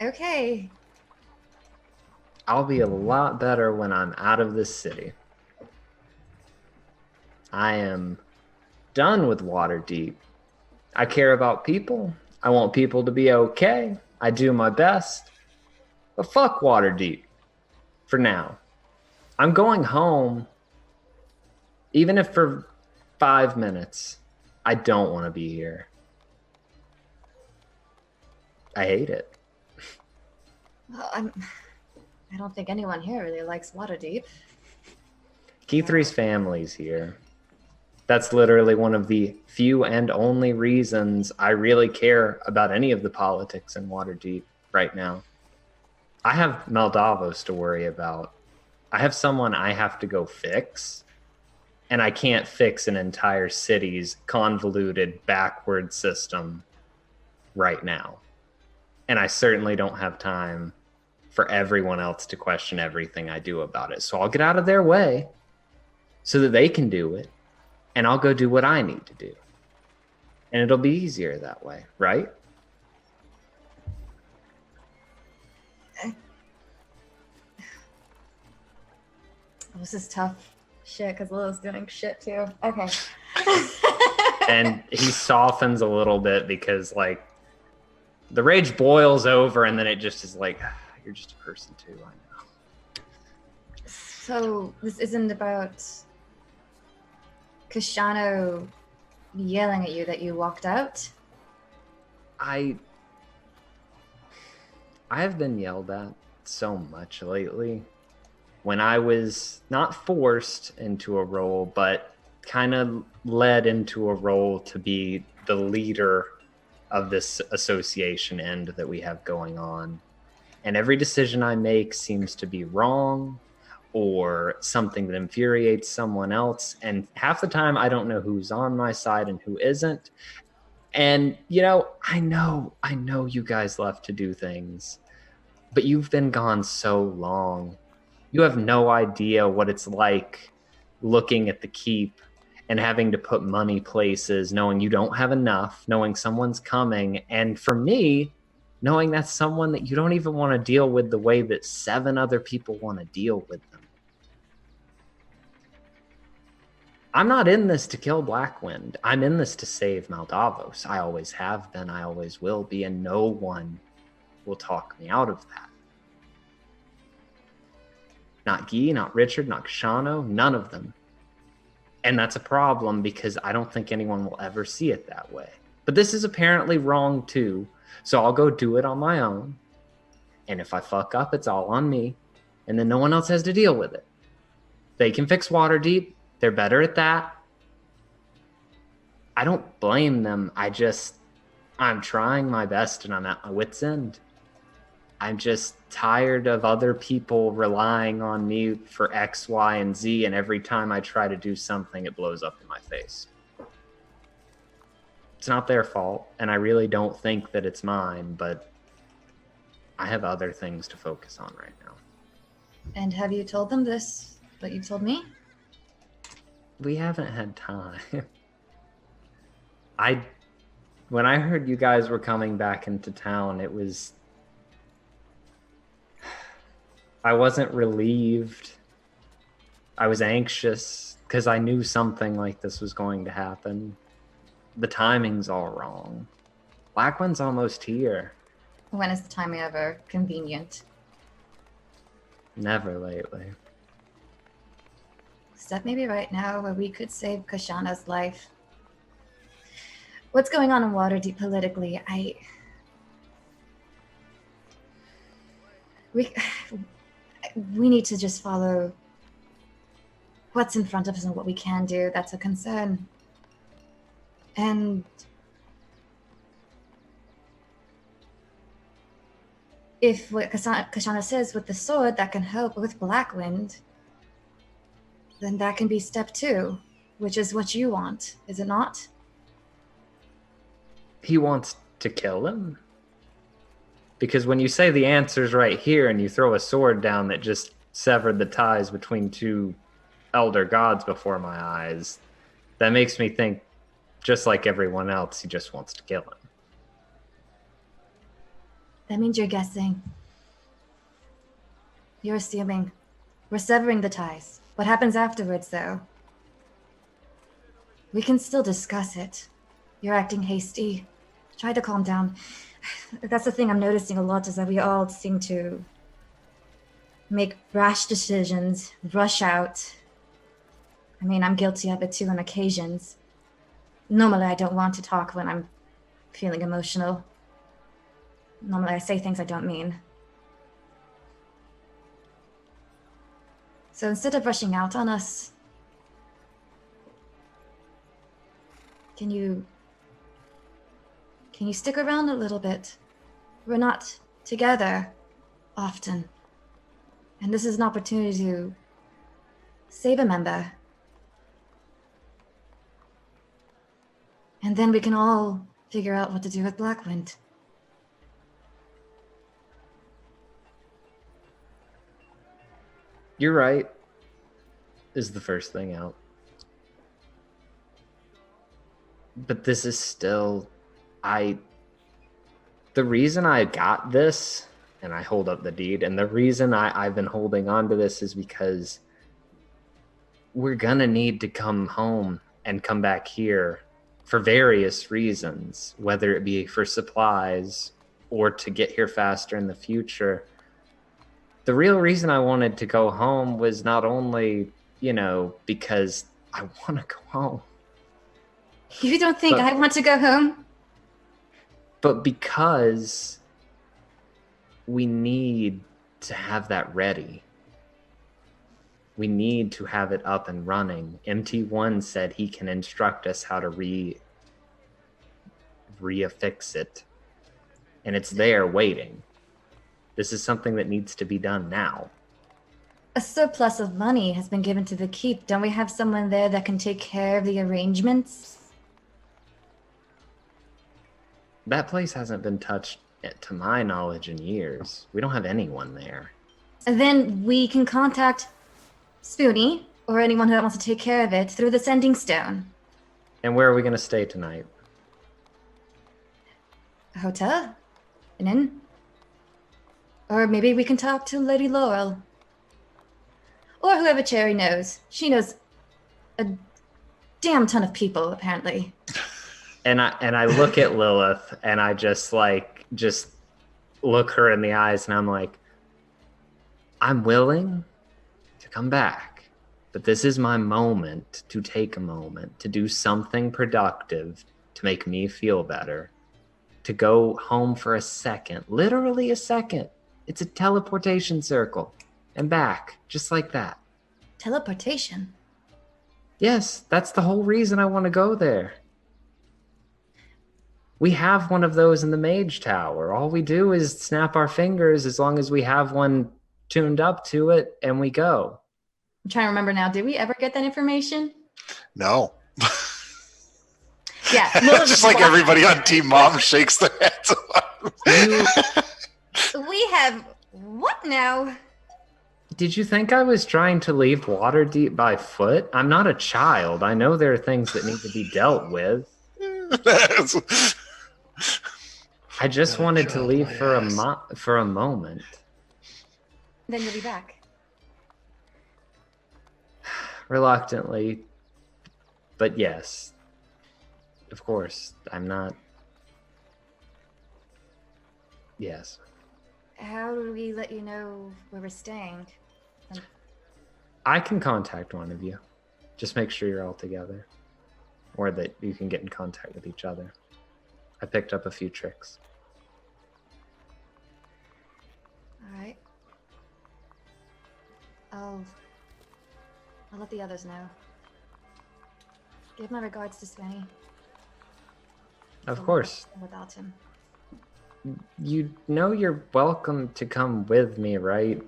okay? I'll be a lot better when I'm out of this city. I am done with Waterdeep. I care about people. I want people to be okay. I do my best. But fuck Waterdeep. For now. I'm going home. Even if for 5 minutes. I don't want to be here. I hate it. Well, I don't think anyone here really likes Waterdeep. Key3's family's here. That's literally one of the few and only reasons I really care about any of the politics in Waterdeep right now. I have Maldavos to worry about. I have someone I have to go fix, and I can't fix an entire city's convoluted backward system right now. And I certainly don't have time for everyone else to question everything I do about it. So I'll get out of their way so that they can do it. And I'll go do what I need to do. And it'll be easier that way, right? This is tough shit because Lilith's doing shit too. Okay. And he softens a little bit because, like, the rage boils over and then it just is like, "Ah, you're just a person too, I know." So this isn't about Kashano yelling at you that you walked out? I have been yelled at so much lately. When I was not forced into a role, but kind of led into a role to be the leader of this association end that we have going on. And every decision I make seems to be wrong or something that infuriates someone else. And half the time, I don't know who's on my side and who isn't. And, I know you guys love to do things, but you've been gone so long. You have no idea what it's like looking at the keep and having to put money places, knowing you don't have enough, knowing someone's coming. And for me, knowing that's someone that you don't even want to deal with the way that 7 other people want to deal with them. I'm not in this to kill Blackwind. I'm in this to save Maldavos. I always have been, I always will be, and no one will talk me out of that. Not Guy, not Richard, not Kashano, none of them. And that's a problem because I don't think anyone will ever see it that way. But this is apparently wrong too, so I'll go do it on my own. And if I fuck up, it's all on me. And then no one else has to deal with it. They can fix Waterdeep. They're better at that. I don't blame them. I'm trying my best and I'm at my wit's end. I'm just tired of other people relying on me for X, Y, and Z, and every time I try to do something, it blows up in my face. It's not their fault, and I really don't think that it's mine, but I have other things to focus on right now. And have you told them this, what you told me? We haven't had time. When I heard you guys were coming back into town, I wasn't relieved. I was anxious because I knew something like this was going to happen. The timing's all wrong. Blackwind's almost here. When is the timing ever convenient? Never lately. Except maybe right now where we could save Kashana's life. What's going on in Waterdeep politically? We need to just follow what's in front of us and what we can do. That's a concern. And if what Kashana says with the sword that can help with Blackwind, then that can be step 2, which is what you want, is it not? He wants to kill him? Because when you say the answer's right here and you throw a sword down that just severed the ties between 2 elder gods before my eyes, that makes me think, just like everyone else, he just wants to kill him. That means you're guessing. You're assuming. We're severing the ties. What happens afterwards, though? We can still discuss it. You're acting hasty. Try to calm down. That's the thing I'm noticing a lot, is that we all seem to make rash decisions, rush out. I mean, I'm guilty of it too on occasions. Normally, I don't want to talk when I'm feeling emotional. Normally, I say things I don't mean. So instead of rushing out on us, can you stick around a little bit? We're not together often. And this is an opportunity to save a member. And then we can all figure out what to do with Blackwind. You're right, is the first thing out. But this is still... The reason I got this, and I hold up the deed, and the reason I've been holding on to this is because we're gonna need to come home and come back here for various reasons, whether it be for supplies or to get here faster in the future. The real reason I wanted to go home was not only, because I want to go home. You don't think I want to go home? But because we need to have that ready. We need to have it up and running. MT1 said he can instruct us how to reaffix it. And it's there waiting. This is something that needs to be done now. A surplus of money has been given to the keep. Don't we have someone there that can take care of the arrangements? That place hasn't been touched, to my knowledge, in years. We don't have anyone there. And then we can contact Spoonie or anyone who wants to take care of it through the sending stone. And where are we going to stay tonight? A hotel? An inn? Or maybe we can talk to Lady Laurel. Or whoever Cherry knows. She knows a damn ton of people, apparently. And I look at Lilith and I just look her in the eyes and I'm like, I'm willing to come back, but this is my moment to take a moment to do something productive to make me feel better, to go home for a second, literally a second. It's a teleportation circle and back, just like that. Teleportation? Yes, that's the whole reason I want to go there. We have one of those in the Mage Tower. All we do is snap our fingers as long as we have one tuned up to it, and we go. I'm trying to remember now. Did we ever get that information? No. Yeah. Just like everybody on Team Mom shakes their heads. We have what now? Did you think I was trying to leave Waterdeep by foot? I'm not a child. I know there are things that need to be dealt with. I just wanted to leave for a moment. Then you'll be back. Reluctantly, but yes. Of course, I'm not. Yes. How do we let you know where we're staying? I can contact one of you. Just make sure you're all together. Or that you can get in contact with each other. I picked up a few tricks. Alright. I'll let the others know. Give my regards to Svenny. Of course. Without him. You know you're welcome to come with me, right?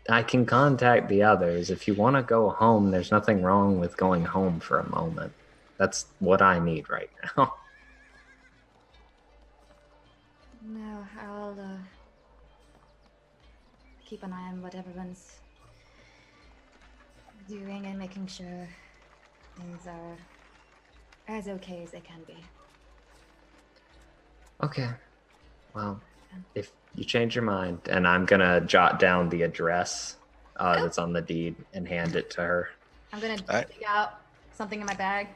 I can contact the others. If you want to go home, there's nothing wrong with going home for a moment. That's what I need right now. No, I'll keep an eye on what everyone's doing and making sure things are as okay as they can be. Okay. Well, if you change your mind, and I'm gonna jot down the address that's on the deed and hand it to her. I'm gonna dig out something in my bag.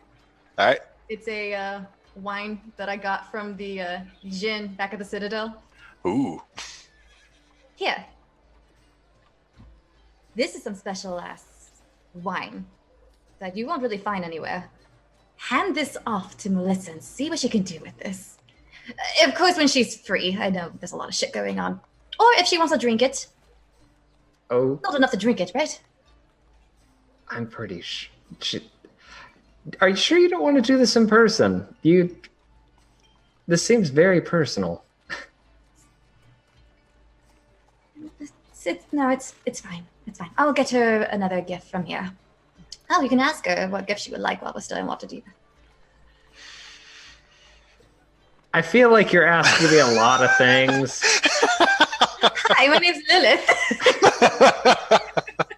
All right. It's a wine that I got from the gin back at the Citadel. Ooh. Here. This is some special ass wine that you won't really find anywhere. Hand this off to Melissa and see what she can do with this. Of course, when she's free. I know there's a lot of shit going on. Or if she wants to drink it. Oh. Not enough to drink it, right? I'm pretty sure. Are you sure you don't want to do this in person? This seems very personal. No, it's fine. It's fine. I'll get her another gift from here. Oh, you can ask her what gift she would like while we're still in Waterdeep. I feel like you're asking me a lot of things. Hi, my name's Lilith.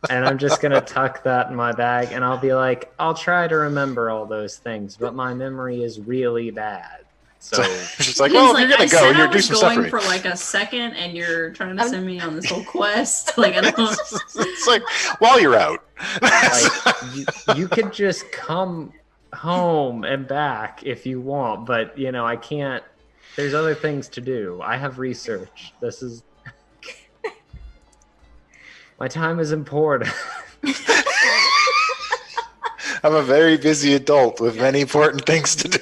And I'm just going to tuck that in my bag and I'll be like, I'll try to remember all those things, but my memory is really bad. So she's like, well, you're going to go. You're do some stuff going for like a second and you're trying to send me on this whole quest. Like, I don't. It's like, while you're out. Like, you could just come home and back if you want, but I can't. There's other things to do. I have research. This is my time is important. I'm a very busy adult with many important things to do.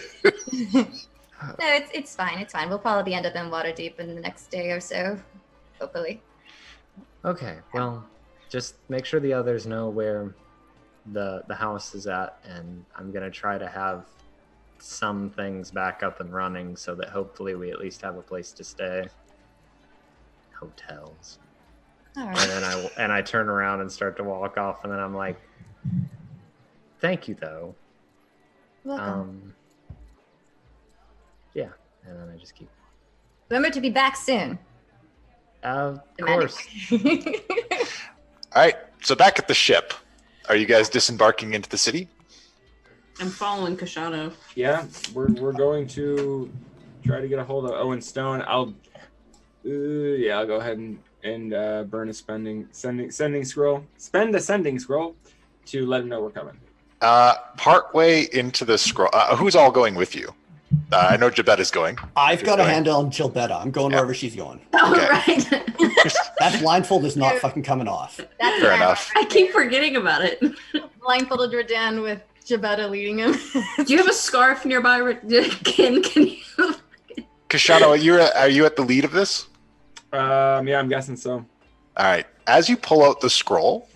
No, it's fine. It's fine. We'll probably end up in Waterdeep in the next day or so, hopefully. Okay, well, just make sure the others know where the house is at, and I'm gonna try to have some things back up and running so that hopefully we at least have a place to stay. Hotels. All And right. then I turn around and start to walk off, and then I'm like, thank you though. Welcome. Yeah, and then I just keep. Remember to be back soon. Of Demanding. course. All right. So back at the ship, are you guys disembarking into the city? I'm following Kashano. Yeah, we're going to try to get a hold of Owen Stone. I'll go ahead and burn a sending scroll. Spend a sending scroll to let him know we're coming. Partway into the scroll, who's all going with you? I know Jabetta's going. I've got a going. handle on Gilbetta. I'm going wherever she's going. Oh, Okay. right. That blindfold is not fucking coming off. That's Fair the enough. I keep forgetting about it. blindfolded Redan with Jabetta leading him. Do you have a scarf nearby, Ken? Can you? Kashano, are you at the lead of this? Yeah, I'm guessing so. All right. As you pull out the scroll,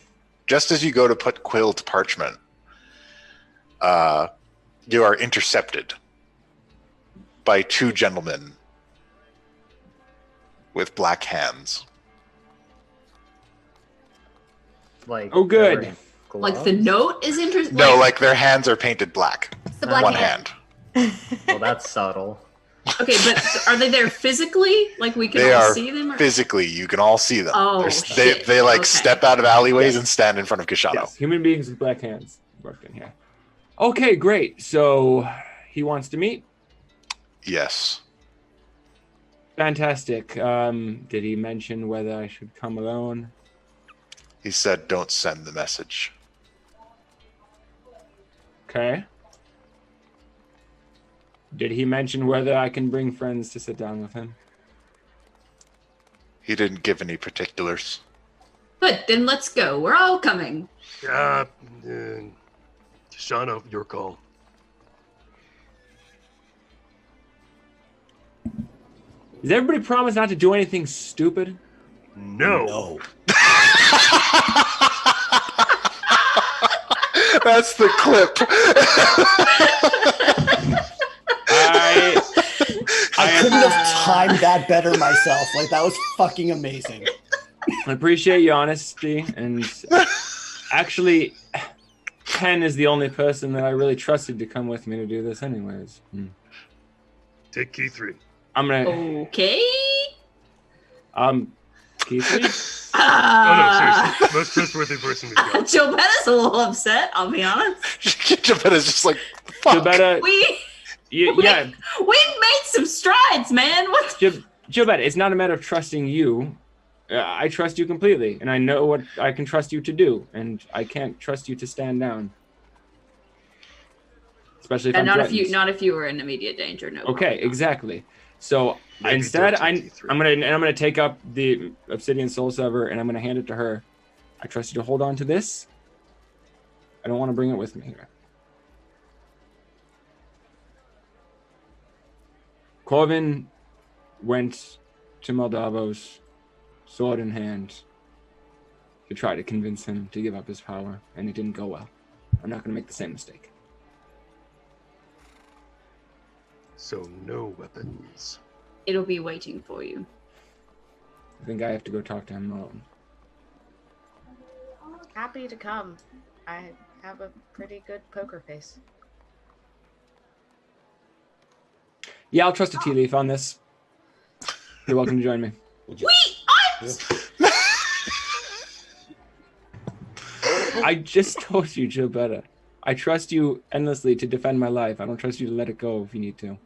just as you go to put quill to parchment, you are intercepted by two gentlemen with black hands. Like, Oh, good. wearing Like the gloves? note is interesting. No, like their hands are painted black. It's the black One hand. hand. Well, that's subtle. Okay, but are they there physically? Like we can They all are see them? Or? physically, you can all see them. Oh, They shit. they like Okay. step out of alleyways Yes. and stand in front of Kashano. Yes, human beings with black hands. Working here. Okay, great. So he wants to meet. Yes. Fantastic. Did he mention whether I should come alone? He said, "Don't send the message." Okay. Did he mention whether I can bring friends to sit down with him? He didn't give any particulars. Good, then let's go. We're all coming. Shano, your call. Does everybody promise not to do anything stupid? No. No. That's the clip. I couldn't have timed that better myself. Like, that was fucking amazing. I appreciate your honesty, and actually, Ken is the only person that I really trusted to come with me to do this anyways. Take key 3. I'm gonna, Okay. Keith? Oh no, seriously. Most trustworthy person we've got. Joe Betta's a little upset, I'll be honest. Jabetta's just like, fuck. Jobetta, We yeah, made some strides, man. What? Jobetta, it's not a matter of trusting you. I trust you completely, and I know what I can trust you to do, and I can't trust you to stand down. Especially if I'm Not threatened. not if you were in immediate danger. No. Okay, probably not. exactly. So Maybe instead, 13 I'm gonna take up the Obsidian Soul Sever and I'm gonna hand it to her. I trust you to hold on to this. I don't want to bring it with me here. Corvin went to Moldavos, sword in hand, to try to convince him to give up his power, and it didn't go well. I'm not gonna make the same mistake. So no weapons. It'll be waiting for you. I think I have to go talk to him alone. Happy to come. I have a pretty good poker face. Yeah, I'll trust a tea leaf on this. You're welcome to join me. I just told you, Jobetta. I trust you endlessly to defend my life. I don't trust you to let it go if you need to.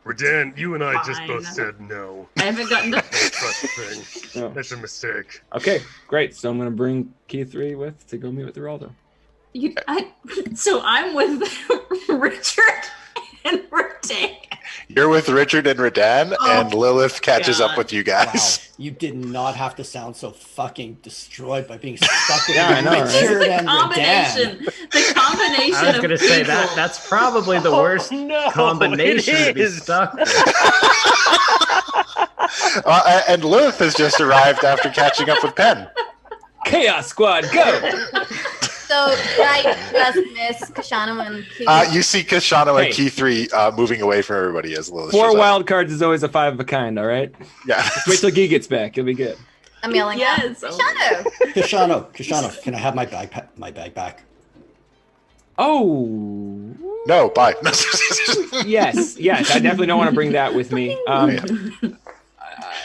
Redan, you and I just Fine. both said no. I haven't gotten to. Trust thing. No. That's a mistake. Okay, great. So I'm gonna bring Key 3 with to go meet with Geraldo. So I'm with Richard and Redan. You're with Richard and Redan, Oh, and Lilith catches God. up with you Wow. guys. You did not have to sound so fucking destroyed by being stuck with Yeah, I know, right? Richard The and combination. Redan. The combination I was of gonna say people. that's probably the worst no, combination it to be is. stuck with. And Lilith has just arrived after catching up with Penn. Chaos Squad, go! So, right, just miss Kashana and Keith. You see Kashana Hey. and Key 3 moving away from everybody as Lilith 4 shows up. wild cards is always a 5 of a kind, all right? Yeah. Wait till Gee gets back. You'll be good. I'm yelling Yes. out, Kashana! Kashana, can I have my bag back? Oh. No, bye. Yes. I definitely don't want to bring that with me.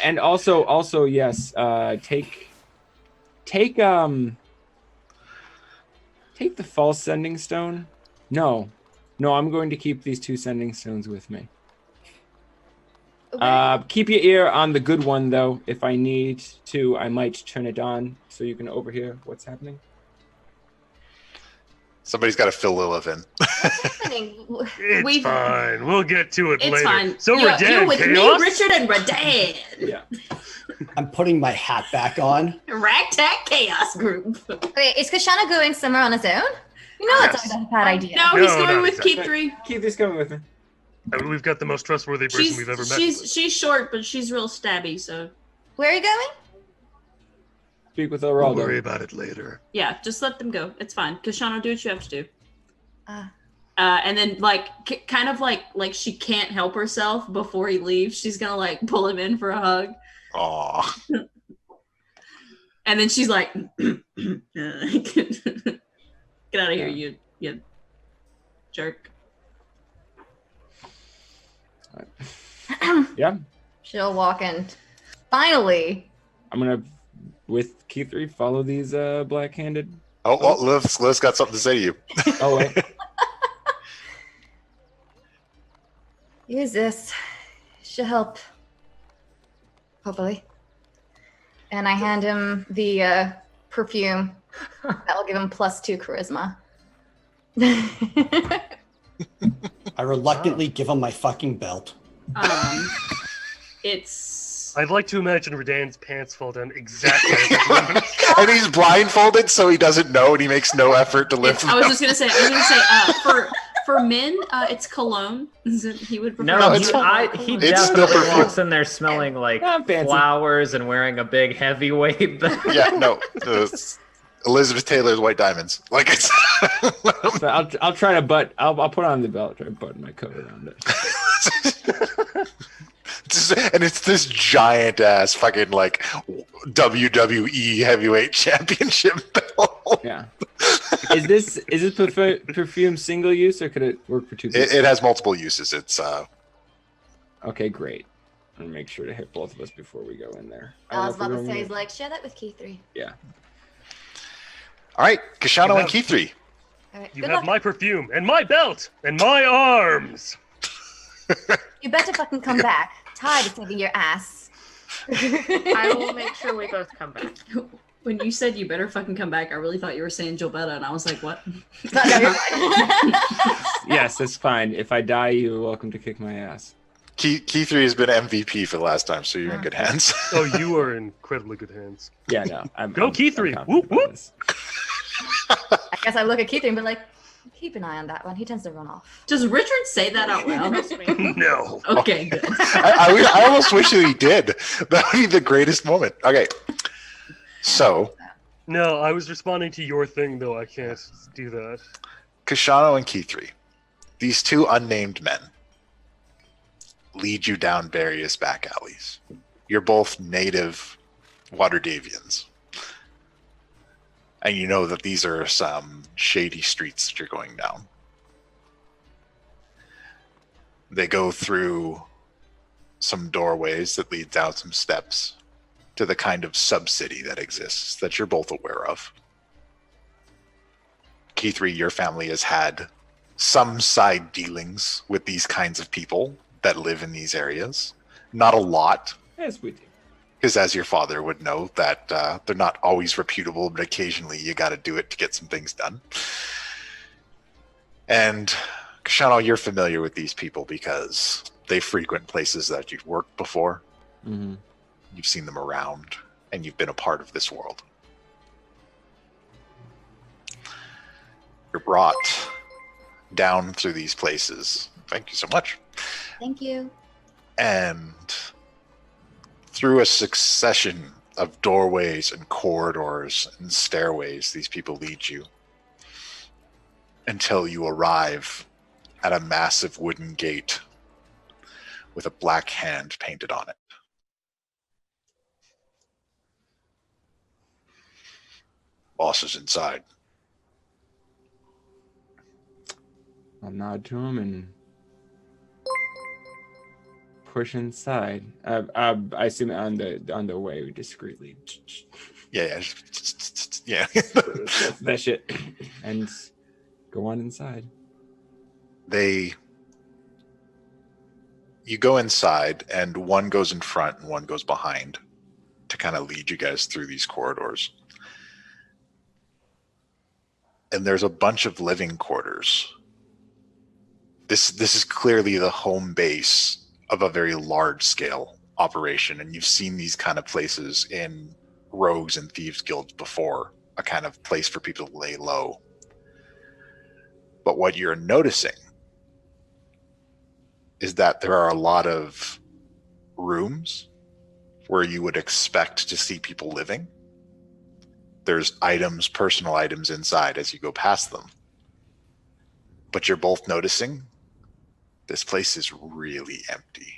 And also, yes. Take the false sending stone. No, I'm going to keep these 2 sending stones with me. Okay. Keep your ear on the good one, though. If I need to, I might turn it on so you can overhear what's happening. Somebody's got to fill Lilith in. What's happening? It's fine. We'll get to it It's later. fine. So you're Redan, with Chaos? me, Richard, and Redan. Yeah. I'm putting my hat back on. Ragtag Chaos Group. Wait, is Kashana going somewhere on his own? You know that's Yes. always a bad idea. No, he's No, going not with exactly. Keep 3. Keep this coming with me. I mean, we've got the most trustworthy person we've ever met. She's short, but she's real stabby, so Where are you going? Speak with We'll Laurel. worry about it later. yeah, just let them go. It's fine. Kashana, do what you have to do. Ah. And then, kind of like she can't help herself before he leaves. She's gonna pull him in for a hug, Aw. and then she's like, "Get out of here, you jerk." Yeah. She'll walk in. Finally. I'm gonna, with Key 3, follow these black-handed. Oh, well, Lilith's got something to say to you. Oh wait. Use this. Should help. Hopefully. And I hand him the perfume. That'll give him +2 charisma. I reluctantly give him my fucking belt. It's I'd like to imagine Redan's pants fall down exactly at this moment. And he's blindfolded, so he doesn't know, and he makes no effort to lift I was them. just gonna say for men, it's cologne. He would prefer. No, it's he still definitely perfume. walks in there smelling like I'm fancy. flowers and wearing a big heavyweight belt. Yeah, no. Elizabeth Taylor's White Diamonds. Like it's. So I'll try to I'll put on the belt, try to button my coat around it. And it's this giant ass fucking like WWE heavyweight championship belt. Yeah. Is this perfume single use or could it work for 2 people? It has multiple uses. It's Okay, great. I'm gonna make sure to hit both of us before we go in there. I was don't know about if to we're say, going he's like, share that with Key 3. Yeah. all right. Kashano and Key 3. All right, You good have luck. my perfume and my belt and my arms. You better fucking come back. Tired of saving your ass. I will make sure we both come back. When you said you better fucking come back, I really thought you were saying Jobetta, and I was like, what? No, you're fine. Yes, it's fine. If I die, you're welcome to kick my ass. Key 3 has been MVP for the last time, so you're in good hands. Oh, you are in incredibly good hands. Yeah, no. I'm Key 3. confident Whoop, about whoop. this. I guess I look at Key 3 and be like, keep an eye on that one. He tends to run off. Does Richard say that out loud? No. Okay, good. I almost wish that he did. That would be the greatest moment. Okay. So, No, I was responding to your thing, though. I can't do that. Kashano and Key 3, these 2 unnamed men, lead you down various back alleys. You're both native Waterdevians. And you know that these are some shady streets that you're going down. They go through some doorways that lead down some steps to the kind of sub-city that exists that you're both aware of. Key 3, your family has had some side dealings with these kinds of people that live in these areas. Not a lot, Yes, we do. because as your father would know, that they're not always reputable, but occasionally you got to do it to get some things done. And Kashano, you're familiar with these people because they frequent places that you've worked before. Mm-hmm. You've seen them around, and you've been a part of this world. You're brought down through these places. Thank you so much. Thank you. And Through a succession of doorways and corridors and stairways, these people lead you until you arrive at a massive wooden gate with a black hand painted on it. Boss is inside. I'll nod to him and push inside. I assume on the way discreetly. Yeah. That shit. And go on inside. You go inside, and one goes in front and one goes behind to kind of lead you guys through these corridors. And there's a bunch of living quarters. This is clearly the home base of a very large scale operation, and you've seen these kind of places in rogues and thieves guilds before, a kind of place for people to lay low. But what you're noticing is that there are a lot of rooms where you would expect to see people living. There's items, personal items inside as you go past them. But you're both noticing this place is really empty.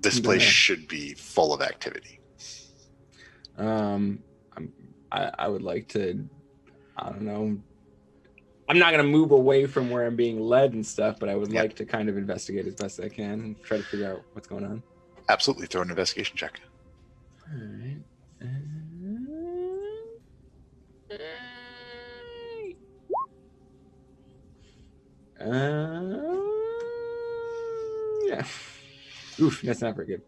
This place should be full of activity. I would like to, I don't know. I'm not gonna move away from where I'm being led and stuff, but I would like to kind of investigate as best I can and try to figure out what's going on. Absolutely, throw an investigation check. All right. Yeah. Oof, that's not very good.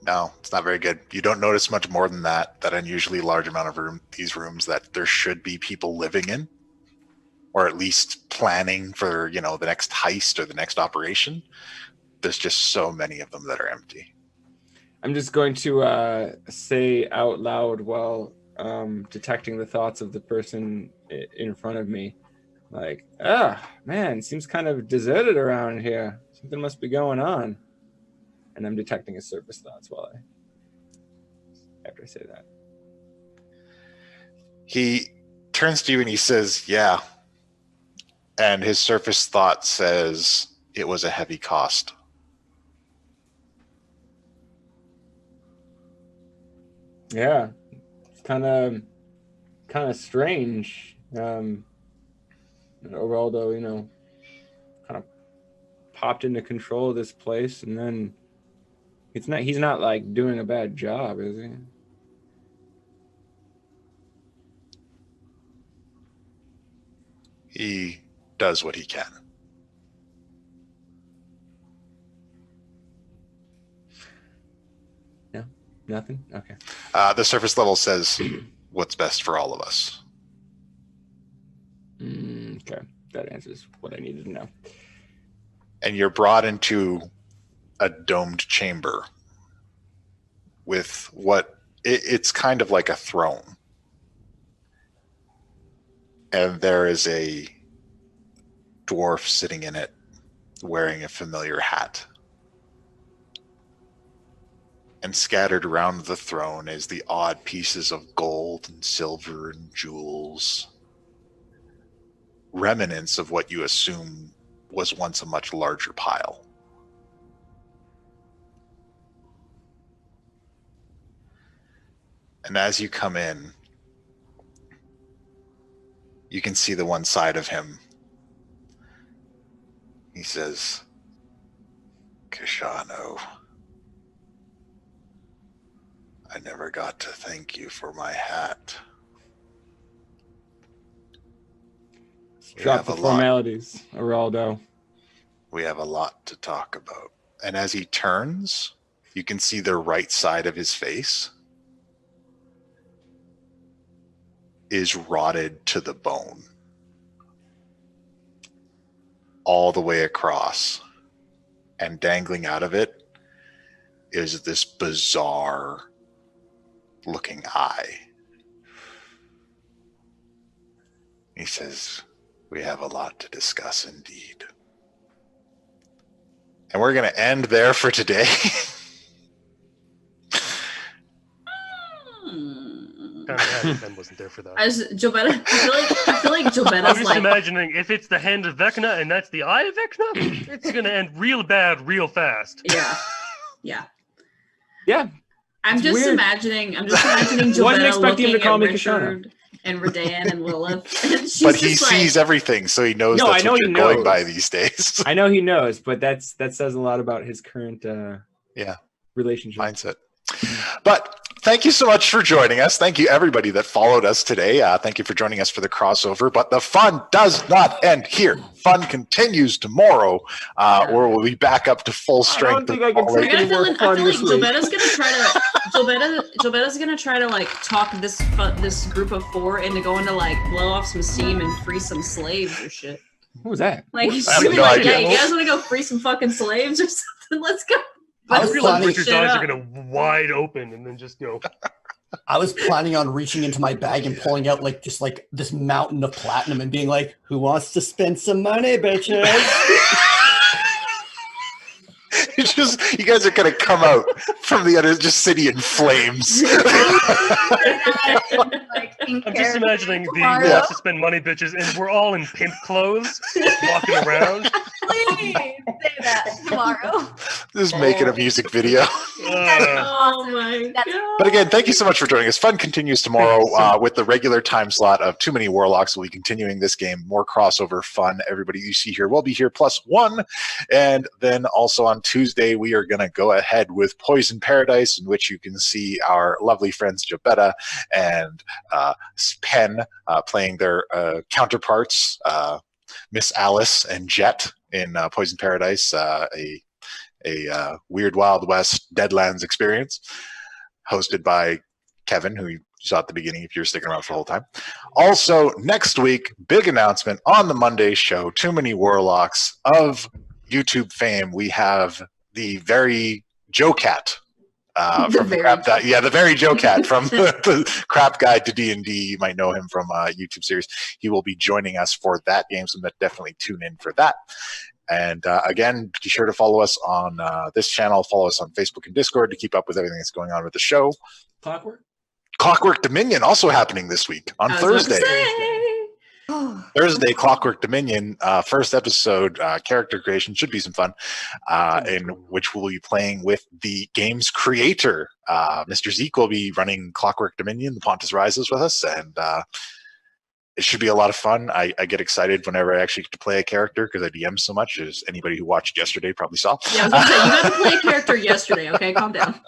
No, it's not very good. You don't notice much more than that unusually large amount of these rooms that there should be people living in, or at least planning for, the next heist or the next operation. There's just so many of them that are empty. I'm just going to say out loud while detecting the thoughts of the person in front of me. Like, man, seems kind of deserted around here. Something must be going on. And I'm detecting his surface thoughts after I say that. He turns to you and he says, yeah. And his surface thought says it was a heavy cost. Yeah, it's kind of strange. Overall, though, kind of popped into control of this place, and then he's not like doing a bad job, is he? He does what he can. No, nothing. Okay. The surface level says what's best for all of us. Okay, that answers what I needed to know. And you're brought into a domed chamber with it's kind of like a throne. And there is a dwarf sitting in it wearing a familiar hat. And scattered around the throne is the odd pieces of gold and silver and jewels. Remnants of what you assume was once a much larger pile. And as you come in, you can see the one side of him. He says, Kishano, I never got to thank you for my hat. Drop the formalities, Geraldo. We have a lot to talk about. And as he turns, you can see the right side of his face is rotted to the bone. All the way across. And dangling out of it is this bizarre looking eye. He says, We have a lot to discuss indeed. And we're going to end there for today. Kind of happy Ben wasn't there for that. Jobetta, I feel like Jobetta's I'm just like, imagining if it's the hand of Vecna and that's the eye of Vecna, it's gonna end real bad, real fast. yeah. I'm It's just weird. imagining Wasn't Jobetta expecting him looking to call at me Richard and Redan and Lilith. And she's But he just like, sees everything, so he knows No, that's I know what he you're going knows. by these days. I know he knows, but that says a lot about his current relationship. Mindset. But thank you so much for joining us. Thank you, everybody that followed us today. Thank you for joining us for the crossover. But the fun does not end here. Fun continues tomorrow, where we'll be back up to full strength. I don't think I can take any more I fun feel like this week. Jobetta's gonna try to like talk this group of 4 into going to like blow off some steam and free some slaves or shit. What was that? Like she's I have gonna be no like, idea. yeah, you guys want to go free some fucking slaves or something? Let's go. I I was feel like planning- Richard's eyes are gonna wide open and then just go. I was planning on reaching into my bag and pulling out like just like this mountain of platinum and being like, "Who wants to spend some money, bitches?" You guys are gonna come out from the other just city in flames. I'm just imagining the Tomorrow. wants to spend money bitches, and we're all in pimp clothes, walking around. Please say that tomorrow. Just making a music video. Oh my That's- god. But again, thank you so much for joining us. Fun continues tomorrow with the regular time slot of Too Many Warlocks. We'll be continuing this game. More crossover fun. Everybody you see here will be here +1. And then also on Tuesday, we are going to go ahead with Poison Paradise, in which you can see our lovely friends Jobetta and Penn playing their counterparts, Miss Alice and Jet in Poison Paradise, a Weird Wild West Deadlands experience, hosted by Kevin, who you saw at the beginning if you're sticking around for the whole time. Also, next week, big announcement on the Monday show, Too Many Warlocks of YouTube fame. We have the very Joe Cat from the Crap Guide. Yeah, the very Joe Cat from the Crap Guide to D&D. You might know him from YouTube series. He will be joining us for that game, so definitely tune in for that. And again, be sure to follow us on this channel. Follow us on Facebook and Discord to keep up with everything that's going on with the show. Clockwork Dominion also happening this week on Thursday. Thursday, Clockwork Dominion, first episode, character creation, should be some fun, in which we'll be playing with the game's creator. Mr. Zeke will be running Clockwork Dominion, The Pontus Rises with us, and it should be a lot of fun. I get excited whenever I actually get to play a character because I DM so much, as anybody who watched yesterday probably saw. Yeah, I was gonna say, you got to play a character yesterday, okay? Calm down.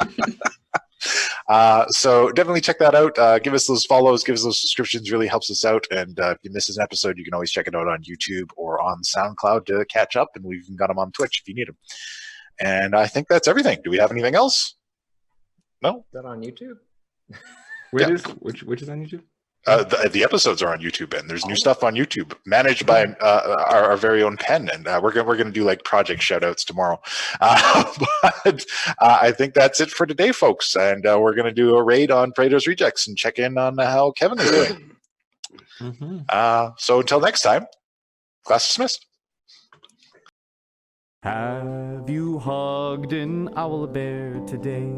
So definitely check that out. Give us those follows, give us those subscriptions, really helps us out. And if you miss an episode, you can always check it out on YouTube or on SoundCloud to catch up. And we've even got them on Twitch if you need them. And I think that's everything. Do we have anything else? No? Is that on YouTube? Which Yeah. is on YouTube? The episodes are on YouTube, and there's new stuff on YouTube managed by our very own Penn, and we're gonna do like project shout outs tomorrow. But I think that's it for today, folks, and we're gonna do a raid on Praetor's Rejects and check in on how Kevin is doing. So until next time, class dismissed. Have you hugged an owlbear today?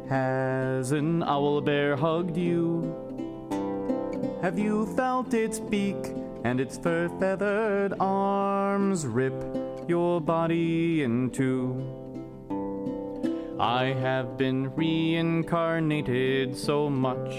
Has an owlbear hugged you? Have you felt its beak and its fur-feathered arms rip your body in two? I have been reincarnated so much